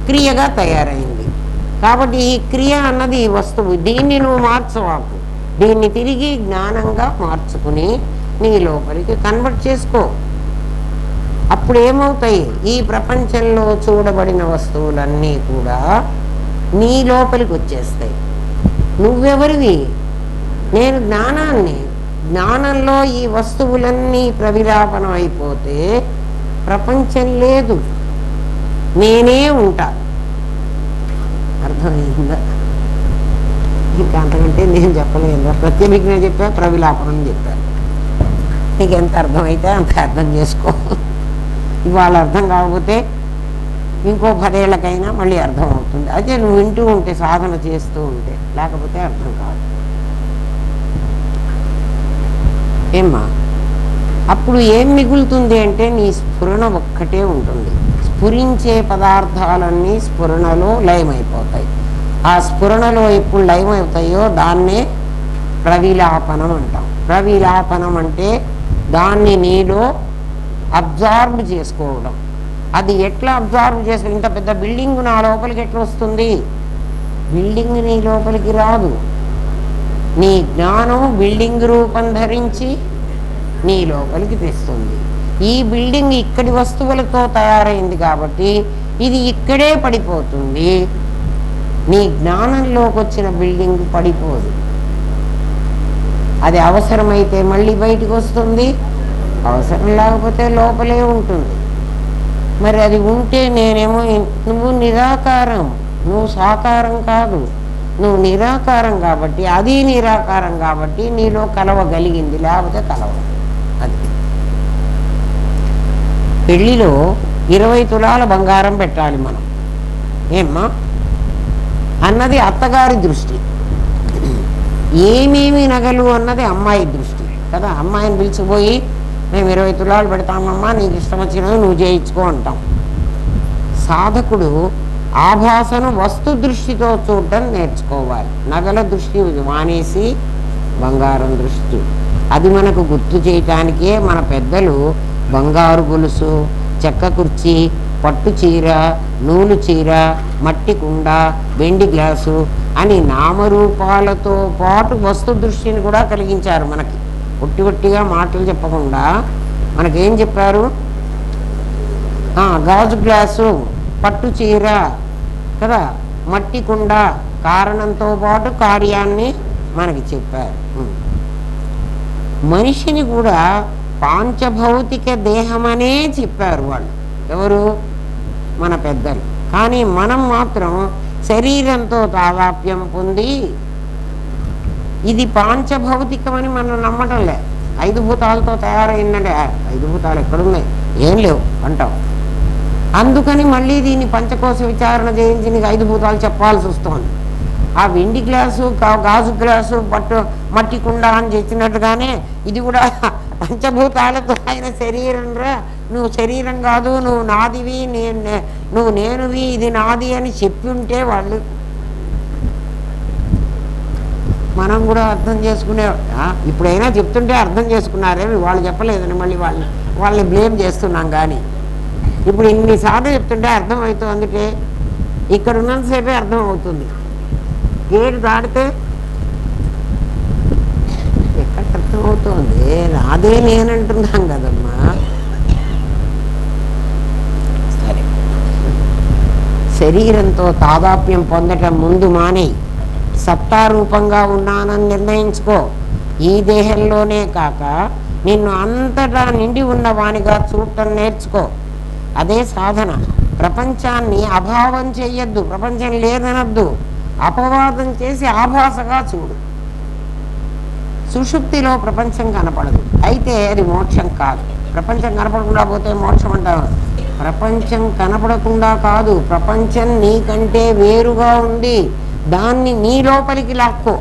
క్రియగా తయారైంది. కాబట్టి ఈ క్రియ అన్నది ఈ వస్తువు. దీన్ని నువ్వు మార్చవాకు, దీన్ని తిరిగి జ్ఞానంగా మార్చుకుని నీ లోపలికి కన్వర్ట్ చేసుకో. అప్పుడు ఏమవుతాయి, ఈ ప్రపంచంలో చూడబడిన వస్తువులన్నీ కూడా నీ లోపలికి వచ్చేస్తాయి. నువ్వెవరివి? నేను జ్ఞానాన్ని. జ్ఞానంలో ఈ వస్తువులన్నీ ప్రవిలాపనం అయిపోతే ప్రపంచం లేదు, నేనే ఉంటా. అర్థమైందా? ఇంకా అంతకంటే నేను చెప్పలేదు. ప్రత్యేకంగా చెప్పా, ప్రవిలాపనం చెప్పాను. నీకు ఎంత అర్థమైతే అంత అర్థం చేసుకో. ఇవాళ అర్థం కాకపోతే ఇంకో 10 ఏళ్ళకైనా మళ్ళీ అర్థం అవుతుంది. అదే నువ్వు వింటూ ఉంటే, సాధన చేస్తూ ఉంటే, లేకపోతే అర్థం కాదు. ఏమ్మా? అప్పుడు ఏం మిగులుతుంది అంటే నీ స్ఫురణ ఒక్కటే ఉంటుంది. స్ఫురించే పదార్థాలన్నీ స్ఫురణలో లయమైపోతాయి. ఆ స్ఫురణలో ఎప్పుడు లయమవుతాయో దాన్నే ప్రవిలాపనం అంటాం. ప్రవిలాపనం అంటే దాన్ని నీలో అబ్జార్బ్ చేసుకోవడం. అది ఎట్లా అబ్జార్బ్ చేసుకో? ఇంత పెద్ద బిల్డింగ్ నా లోపలికి ఎట్లా వస్తుంది? బిల్డింగ్ నీ లోపలికి రాదు. నీ జ్ఞానం బిల్డింగ్ రూపం ధరించి నీ లోపలికి తెస్తుంది. ఈ బిల్డింగ్ ఇక్కడి వస్తువులతో తయారైంది కాబట్టి ఇది ఇక్కడే పడిపోతుంది. నీ జ్ఞానంలోకి వచ్చిన బిల్డింగ్ పడిపోదు. అది అవసరమైతే మళ్ళీ బయటకు వస్తుంది, అవసరం లేకపోతే లోపలే ఉంటుంది. మరి అది ఉంటే నేనేమో, నువ్వు నిరాకారం, నువ్వు సాకారం కాదు, నువ్వు నిరాకారం కాబట్టి, అది నిరాకారం కాబట్టి నీలో కలవగలిగింది, లేకపోతే కలవ. అది పెళ్ళిలో 20 తులాల బంగారం పెట్టాలి మనం, ఏమ్మా అన్నది అత్తగారి దృష్టి. ఏమేమి నగలు అన్నది అమ్మాయి దృష్టి కదా. అమ్మాయిని పిలిచిపోయి మేము 20 తులాలు పెడతామమ్మా, నీకు ఇష్టం వచ్చినవి నువ్వు చేయించుకో అంటాం. సాధకుడు ఆభాసను వస్తు దృష్టితో చూడటం నేర్చుకోవాలి. నగల దృష్టి మానేసి బంగారం దృష్టి. అది మనకు గుర్తు చేయటానికే మన పెద్దలు బంగారు గొలుసు, చెక్క కుర్చీ, పట్టు చీర, నూలు చీర, మట్టి కుండ, వెండి గ్లాసు అని నామరూపాలతో పాటు వస్తు దృష్టిని కూడా కలిగించారు మనకి. ఒట్టిగా మాటలు చెప్పకుండా మనకేం చెప్పారు? గాజు గ్లాసు, పట్టు చీర కదా, మట్టి కుండ, కారణంతో పాటు కార్యాన్ని మనకి చెప్పారు. మనిషిని కూడా పాంచభౌతిక దేహమనే చెప్పారు వాళ్ళు. ఎవరు? మన పెద్దలు. కానీ మనం మాత్రం శరీరంతో తాదాప్యం పొంది ఇది పాంచభౌతికమని మనం నమ్మటం లే. 5 భూతాలతో తయారైందంటే 5 భూతాలు ఎక్కడున్నాయి, ఏం లేవు అంటాం. అందుకని మళ్ళీ దీన్ని పంచకోశ విచారణ చేయించి నీకు 5 భూతాలు చెప్పాల్సి వస్తుంది. ఆ వెండి గ్లాసు, గాజు గ్లాసు, మట్టి కుండ అని చెప్పినట్టుగానే ఇది కూడా పంచభూతాలతో అయిన శరీరం రా, నువ్వు శరీరం కాదు, నువ్వు నాదివి, నువ్వు నేనువి, ఇది నాది అని చెప్పి ఉంటే వాళ్ళు, మనం కూడా అర్థం చేసుకునే. ఇప్పుడైనా చెప్తుంటే అర్థం చేసుకున్నారేమి, వాళ్ళు చెప్పలేదని మళ్ళీ వాళ్ళని బ్లేమ్ చేస్తున్నాం. కానీ ఇప్పుడు ఇన్నిసార్లు చెప్తుంటే అర్థం అవుతుంది. అందుకే ఇక్కడ ఉన్నంతసేపే అర్థం అవుతుంది. గేటు దాటితే ఎక్కడ అర్థం అవుతుంది? అదే నేనంటున్నాం కదమ్మా. సరే, శరీరంతో తాదాప్యం పొందటం ముందు మానేయి. సత్తారూపంగా ఉన్నానని నిర్ణయించుకో. ఈ దేహంలోనే కాక నిన్ను అంతటా నిండి ఉన్న వానిగా చూడటం నేర్చుకో. అదే సాధన. ప్రపంచాన్ని అభావం చెయ్యొద్దు, ప్రపంచం లేదనొద్దు, అపవాదం చేసి ఆభాసగా చూడు. సుషుప్తిలో ప్రపంచం కనపడదు, అయితే అది మోక్షం కాదు. ప్రపంచం కనపడకుండా పోతే మోక్షం అంటారు. ప్రపంచం కనపడకుండా కాదు, ప్రపంచం నీకంటే వేరుగా ఉంది, దాన్ని నీ లోపలికి లాక్కో.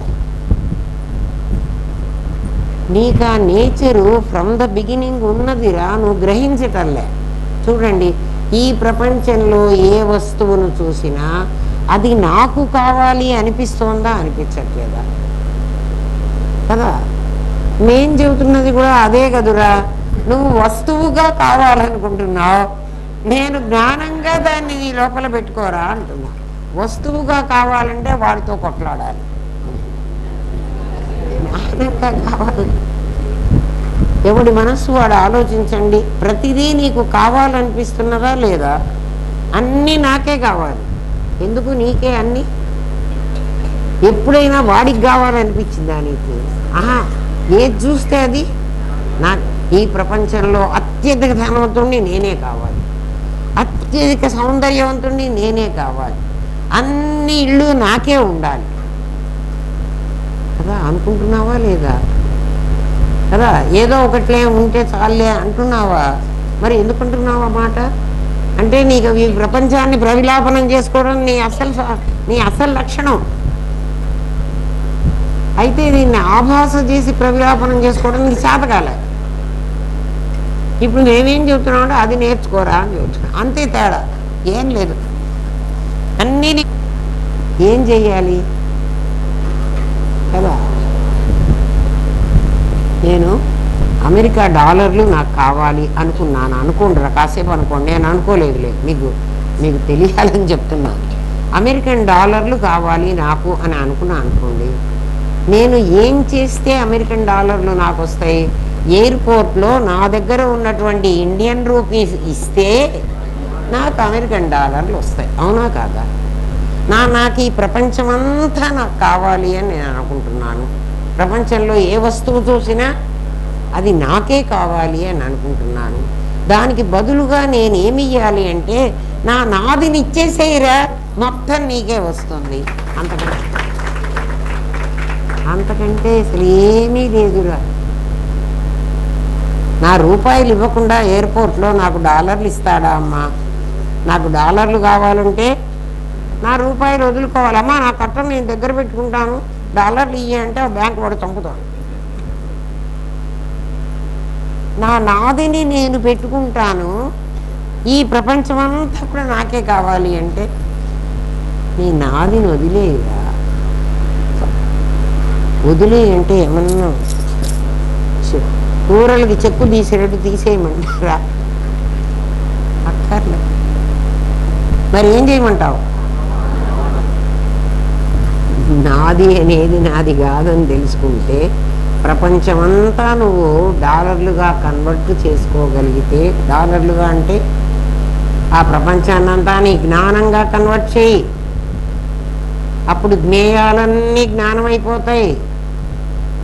నీకు ఆ నేచరు ఫ్రమ్ ద బిగినింగ్ ఉన్నదిరా, నువ్వు గ్రహించటంలే. చూడండి, ఈ ప్రపంచంలో ఏ వస్తువును చూసినా అది నాకు కావాలి అనిపిస్తోందా, అనిపించట్లేదా? కదా, నేను చెబుతున్నది కూడా అదే కదురా. నువ్వు వస్తువుగా కావాలనుకుంటున్నావు, నేను జ్ఞానంగా దాన్ని నీ లోపల పెట్టుకోరా అంటున్నా. వస్తువుగా కావాలంటే వాడితో కొట్లాడాలి, జ్ఞానంగా కావాలి. ఎవడి మనస్సు వాడు ఆలోచించండి. ప్రతిదీ నీకు కావాలనిపిస్తున్నదా లేదా? అన్నీ నాకే కావాలి. ఎందుకు నీకే అన్నీ? ఎప్పుడైనా వాడికి కావాలనిపించిందా నీకు? ఆహా, ఏది చూస్తే అది నాకు. ఈ ప్రపంచంలో అత్యధిక ధనవంతుడిని నేనే కావాలి, అత్యధిక సౌందర్యవంతుడిని నేనే కావాలి, అన్ని ఇళ్ళు నాకే ఉండాలి కదా అనుకుంటున్నావా లేదా? కదా, ఏదో ఒకట్లే ఉంటే చాలే అంటున్నావా? మరి ఎందుకుంటున్నావా మాట? అంటే నీకు ఈ ప్రపంచాన్ని ప్రవిలాపనం చేసుకోవడం నీ అసలు లక్షణం. అయితే దీన్ని ఆభాస చేసి ప్రవిలాపనం చేసుకోవడం నీకు చేతకాలే. ఇప్పుడు నేనేం చెబుతున్నావు అంటే అది నేర్చుకోరా అని చెబుతున్నా, అంతే తేడా, ఏం లేదు. అన్నీ ఏం చెయ్యాలి కదా? నేను అమెరికా డాలర్లు నాకు కావాలి అనుకున్నాను, అనుకోండిరా, కాసేపు అనుకోండి. నేను అనుకోలేదులే, మీకు తెలియాలని చెప్తున్నాను. అమెరికన్ డాలర్లు కావాలి నాకు అని అనుకోండి. నేను ఏం చేస్తే అమెరికన్ డాలర్లు నాకు వస్తాయి? ఎయిర్పోర్ట్లో నా దగ్గర ఉన్నటువంటి ఇండియన్ రూపీస్ ఇస్తే నాకు అమెరికన్ డాలర్లు వస్తాయి. అవునా కాదా? నాకు ఈ ప్రపంచమంతా నాకు కావాలి అని నేను అనుకుంటున్నాను. ప్రపంచంలో ఏ వస్తువు చూసినా అది నాకే కావాలి అని అనుకుంటున్నాను. దానికి బదులుగా నేను ఏమి ఇవ్వాలి అంటే నాదిని ఇచ్చేసేయరా, మొత్తం నీకే వస్తుంది. అంతకంటే అసలు ఏమీ లేదురా. నా రూపాయలు ఇవ్వకుండా ఎయిర్పోర్ట్లో నాకు డాలర్లు ఇస్తాడా అమ్మా? నాకు డాలర్లు కావాలంటే నా రూపాయలు వదులుకోవాలమ్మా, నా కట్టం నేను దగ్గర పెట్టుకుంటాను, డాలర్లు ఇయ్య అంటే ఆ బ్యాంకు వాడు చంపుతాడు. నాదిని నేను పెట్టుకుంటాను, ఈ ప్రపంచమంతా కూడా నాకే కావాలి అంటే నీ నాదిని వదిలేయరా. వదిలే అంటే ఏమన్నా కూరలకి చెక్కు తీసేటట్టు తీసేయమంటారా? అక్కర్లే. మరి ఏం చేయమంటావు? నాది అనేది నాది కాదని తెలుసుకుంటే ప్రపంచమంతా నువ్వు డాలర్లుగా కన్వర్ట్ చేసుకోగలిగితే, డాలర్లుగా అంటే ఆ ప్రపంచాన్నంతా నీ జ్ఞానంగా కన్వర్ట్ చేయి. అప్పుడు జ్ఞేయాలన్నీ జ్ఞానం అయిపోతాయి.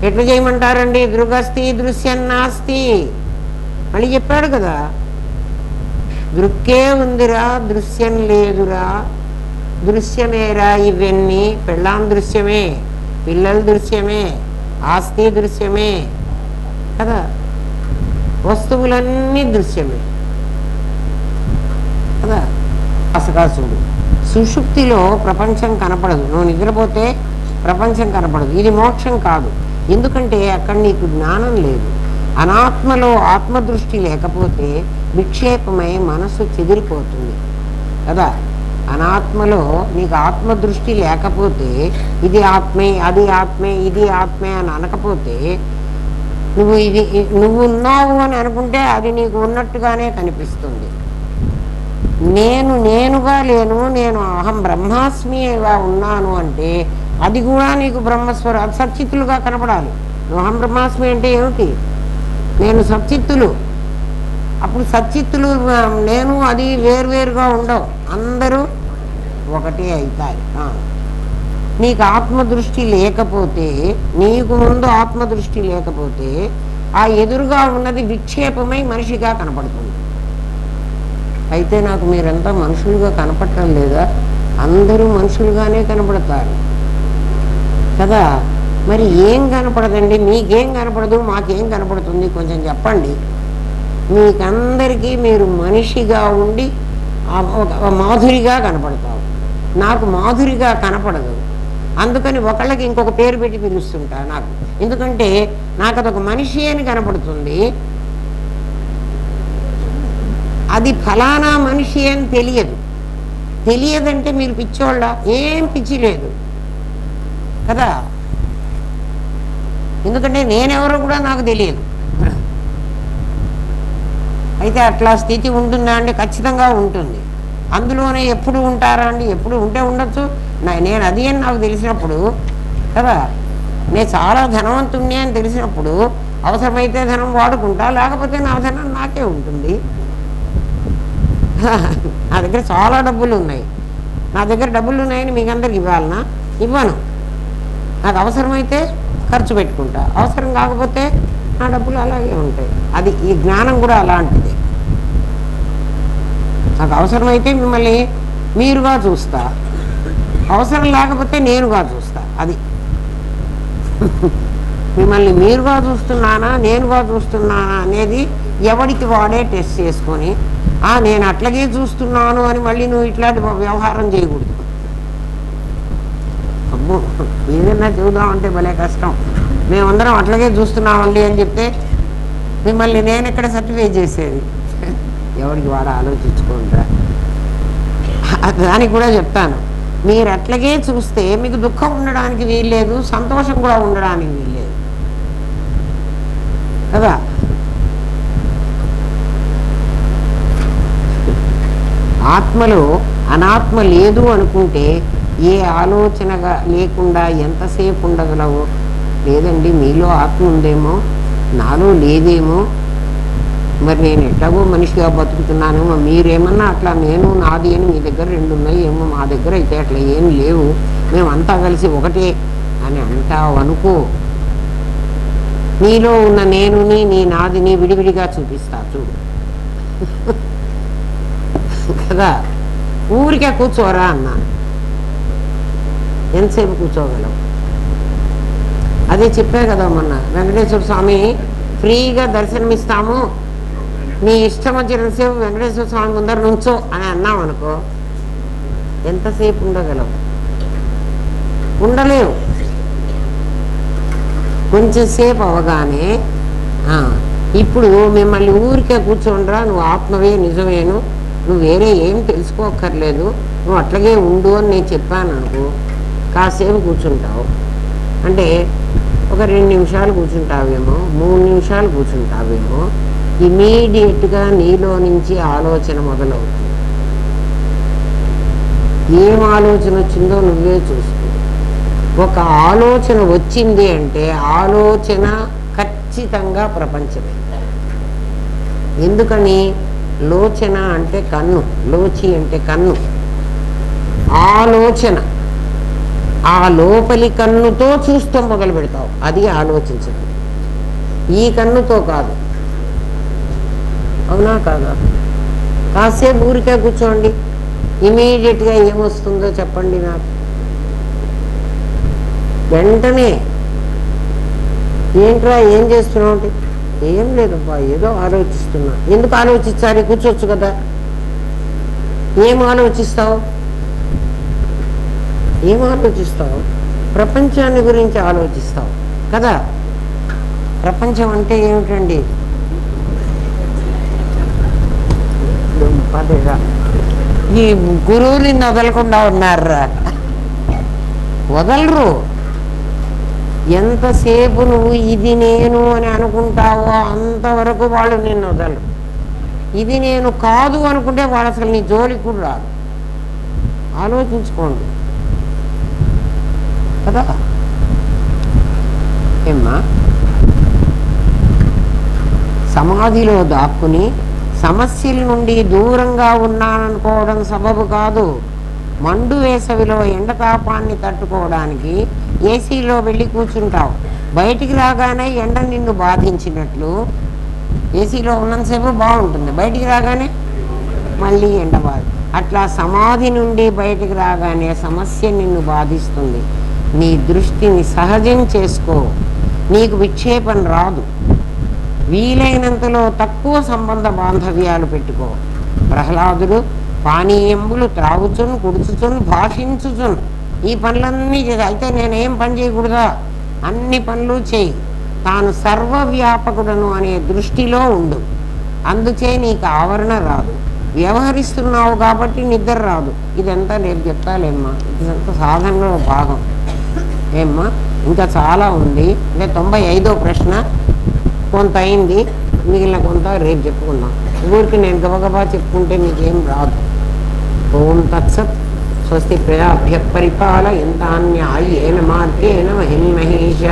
ఎట్లా చేయమంటారండి? దృగస్తి దృశ్యం నాస్తి మళ్ళీ చెప్పాడు కదా. దృక్కే ఉందిరా, దృశ్యం లేదురా. దృశ్యమేరా ఇవన్నీ. పెళ్ళాం దృశ్యమే, పిల్లల దృశ్యమే, ఆస్తి దృశ్యమే కదా, వస్తువులన్నీ దృశ్యమే కదా. అసకాసుడు సుషుప్తిలో ప్రపంచం కనపడదు. నువ్వు నిద్రపోతే ప్రపంచం కనపడదు. ఇది మోక్షం కాదు. ఎందుకంటే అక్కడ నీకు జ్ఞానం లేదు. అనాత్మలో ఆత్మదృష్టి లేకపోతే విక్షేపమై మనసు చెదిరిపోతుంది కదా. అనాత్మలో నీకు ఆత్మదృష్టి లేకపోతే ఇది ఆత్మే, అది ఆత్మే, ఇది ఆత్మే అని అనకపోతే నువ్వు ఉన్నావు అని అనుకుంటే అది నీకు ఉన్నట్టుగానే కనిపిస్తుంది. నేనుగా లేను, నేను అహం బ్రహ్మాస్మిగా ఉన్నాను అంటే అది కూడా నీకు బ్రహ్మస్వరం, అది సచ్చిత్తులుగా కనపడాలి. నువ్వు అహం బ్రహ్మాస్మి అంటే ఏమిటి? నేను సచ్చిత్తులు. అప్పుడు సచ్చిత్తులు నేను అది వేరువేరుగా ఉండవు, అందరూ ఒకటే అవుతాయి. నీకు ఆత్మదృష్టి లేకపోతే, నీకు ముందు ఆత్మదృష్టి లేకపోతే ఆ ఎదురుగా ఉన్నది విక్షేపమై మనిషిగా కనపడుతుంది. అయితే నాకు మీరంతా మనుషులుగా కనపడటం లేదా? అందరూ మనుషులుగానే కనపడతారు కదా. మరి ఏం కనపడదండి? మీకేం కనపడదు, మాకేం కనపడుతుంది? కొంచెం చెప్పండి. మీకందరికీ మీరు మనిషిగా ఉండి మాధురిగా కనపడతావు. నాకు మాధురిగా కనపడదు. అందుకని ఒకళ్ళకి ఇంకొక పేరు పెట్టి పిలుస్తుంటా నాకు. ఎందుకంటే నాకు అదొక మనిషి అని కనపడుతుంది, అది ఫలానా మనిషి అని తెలియదు. తెలియదంటే మీరు పిచ్చోళ్ళ? ఏం పిచ్చి లేదు కదా. ఎందుకంటే నేనెవరో కూడా నాకు తెలియదు. అయితే అట్లా స్థితి ఉంటుందా అంటే ఖచ్చితంగా ఉంటుంది. అందులోనే ఎప్పుడు ఉంటారా అండి? ఎప్పుడు ఉంటే ఉండొచ్చు. నేను అది అని నాకు తెలిసినప్పుడు కదా, నేను చాలా ధనవంతుణ్ణి అని తెలిసినప్పుడు అవసరమైతే ధనం వాడుకుంటా, లేకపోతే నా ధనం నాకే ఉంటుంది. నా దగ్గర చాలా డబ్బులు ఉన్నాయి, నా దగ్గర డబ్బులు ఉన్నాయని మీకు అందరికి ఇవ్వాలనా? ఇవ్వను. నాకు అవసరమైతే ఖర్చు పెట్టుకుంటా, అవసరం కాకపోతే నా డబ్బులు అలాగే ఉంటాయి. అది ఈ జ్ఞానం కూడా అలాంటిది. నాకు అవసరమైతే మిమ్మల్ని మీరుగా చూస్తా, అవసరం లేకపోతే నేనుగా చూస్తా. అది మిమ్మల్ని మీరుగా చూస్తున్నానా నేనుగా చూస్తున్నానా అనేది ఎవడికి వాడే టెస్ట్ చేసుకొని, నేను అట్లాగే చూస్తున్నాను అని మళ్ళీ నువ్వు ఇట్లాంటి వ్యవహారం చేయకూడదు. అబ్బో ఏదైనా చూద్దామంటే భలే కష్టం. మేమందరం అట్లాగే చూస్తున్నామండి అని చెప్తే మిమ్మల్ని నేను ఎక్కడ సర్టిఫై చేసేది? ఎవరికి వాడు ఆలోచించుకుంటా. దానికి కూడా చెప్తాను, మీరు అట్లాగే చూస్తే మీకు దుఃఖం ఉండడానికి వీల్లేదు, సంతోషం కూడా ఉండడానికి వీల్లేదు కదా. ఆత్మలో అనాత్మ లేదు అనుకుంటే ఏ ఆలోచనగా లేకుండా ఎంతసేపు ఉండగలవు? లేదండి మీలో ఆత్మ ఉందేమో నాలో లేదేమో, మరి నేను ఎట్లాగో మనిషిగా బతుకుతున్నాను, మీరేమన్నా అట్లా నేను నాది అని మీ దగ్గర రెండు ఉన్నాయి ఏమో, మా దగ్గర అయితే అట్లా ఏం లేవు, మేమంతా కలిసి ఒకటే అని అంటావు అనుకో, నీలో ఉన్న నేనుని నీ నాదిని విడివిడిగా చూపిస్తా చూడు కదా. ఊరికే కూర్చోరా అన్నాను, ఎంతసేపు కూర్చోగలవు? అదే చెప్పే కదా మొన్న, వెంకటేశ్వర స్వామి ఫ్రీగా దర్శనమిస్తాము, నీ ఇష్టం వచ్చినంతసేపు వెంకటేశ్వర స్వామి ముందర నుంచో అని అన్నాం అనుకో, ఎంతసేపు ఉండగలవు? ఉండలేవు. కొంచెం సేపు అవగానే ఇప్పుడు మిమ్మల్ని ఊరికే కూర్చోండ్రా, నువ్వు ఆత్మవే నిజమేను, నువ్వు వేరే ఏం తెలుసుకోక్కర్లేదు, నువ్వు అట్లాగే ఉండు అని నేను చెప్పాను అనుకో, కాసేపు కూర్చుంటావు. అంటే ఒక 2 నిమిషాలు కూర్చుంటావేమో, 3 నిమిషాలు కూర్చుంటావేమో, ఇమీడియట్గా నీలో నుంచి ఆలోచన మొదలవుతుంది. ఏం ఆలోచన వచ్చిందో నువ్వే చూసుకో. ఒక ఆలోచన వచ్చింది అంటే ఆలోచన ఖచ్చితంగా ప్రపంచమే. ఎందుకని? లోచన అంటే కన్ను, లోచి అంటే కన్ను. ఆలోచన ఆ లోపలి కన్నుతో చూస్తూ మొదలు పెడతావు, అది ఆలోచించడం. ఈ కన్నుతో కాదు. అవునా కాదా? కాసేపు ఊరికే కూర్చోండి, ఇమీడియట్గా ఏమొస్తుందో చెప్పండి నాకు. వెంటనే ఏంట్రా ఏం చేస్తున్నావు అంటే, ఏం లేదబ్బా ఏదో ఆలోచిస్తున్నా. ఎందుకు ఆలోచించాలి? కూర్చోవచ్చు కదా. ఏం ఆలోచిస్తావు? ఏం ఆలోచిస్తావు? ప్రపంచాన్ని గురించి ఆలోచిస్తావు కదా. ప్రపంచం అంటే ఏమిటండి? ఈ గురువుని వదలకుండా ఉన్నారా? వదలరు. ఎంతసేపు నువ్వు ఇది నేను అని అనుకుంటావో అంతవరకు వాళ్ళు నిన్ను వదలరు. ఇది నేను కాదు అనుకుంటే వాళ్ళు అసలు నీ జోలికి కూడా రాదు. ఆలోచించుకోండి కదా. ఏమ్మా, సమాధిలో దాక్కుని సమస్యల నుండి దూరంగా ఉన్నాననుకోవడం సబబు కాదు. మండు వేసవిలో ఎండతాపాన్ని తట్టుకోవడానికి ఏసీలో వెళ్ళి కూర్చుంటావు, బయటికి రాగానే ఎండ నిన్ను బాధించినట్లు. ఏసీలో ఉన్నంతసేపు బాగుంటుంది, బయటికి రాగానే మళ్ళీ ఎండ బాధ. అట్లా సమాధి నుండి బయటికి రాగానే సమస్య నిన్ను బాధిస్తుంది. నీ దృష్టిని సహజం చేసుకో, నీకు విక్షేపం రాదు. వీలైనంతలో తక్కువ సంబంధ బాంధవ్యాలు పెట్టుకో. ప్రహ్లాదుడు పానీయంబులు త్రాగుచున్ కుడుచుచున్ భాషించుచున్ ఈ పనులన్నీ అయితే నేనేం పని చేయకూడదా? అన్ని పనులు చేయి. తాను సర్వవ్యాపకుడను అనే దృష్టిలో ఉండు. అందుచే నీకు ఆవరణ రాదు. వ్యవహరిస్తున్నావు కాబట్టి నిద్ర రాదు. ఇదంతా రేపు చెప్తాలేమ్మా. ఇదంతా సాధనలో భాగం ఏమ్మా. ఇంకా చాలా ఉంది. అంటే 95వ ప్రశ్న కొంత అయింది, మిగిలిన కొంత రేపు చెప్పుకుందాం. ఊరికి నేను గబగబా చెప్పుకుంటే మీకేం రాదు. ఓం తత్సత్. స్వస్తి ప్రజాభ్య పరిపాలయంతాన్యాయేన మార్గేణ మహిమహేష.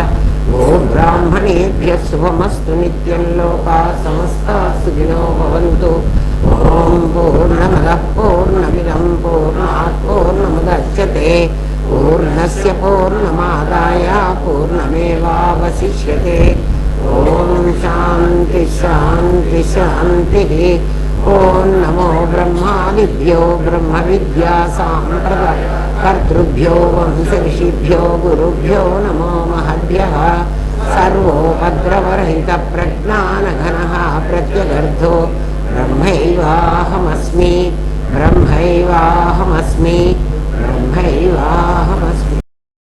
గో బ్రాహ్మణేభ్య శుభమస్తు నిత్యం. లోకా సమస్తా సుఖినో భవంతు. ఓం పూర్ణమదః పూర్ణమిదం పూర్ణాత్ పూర్ణముదచ్యతే పూర్ణస్య పూర్ణమాదాయ పూర్ణమేవావశిష్యతే. ఓం శాంతి శాంతి శాంతి. ఓం నమో బ్రహ్మాదిభ్యో బ్రహ్మ విద్యా సాంప్రదాయ కర్తృభ్యో వంశ ఋషిభ్యో గురుభ్యో నమో మహద్భ్యః. సర్వోపద్రవరహిత ప్రజ్ఞానఘనః ప్రత్యగర్థో బ్రహ్మైవాహమస్మి బ్రహ్మైవాహమస్మి.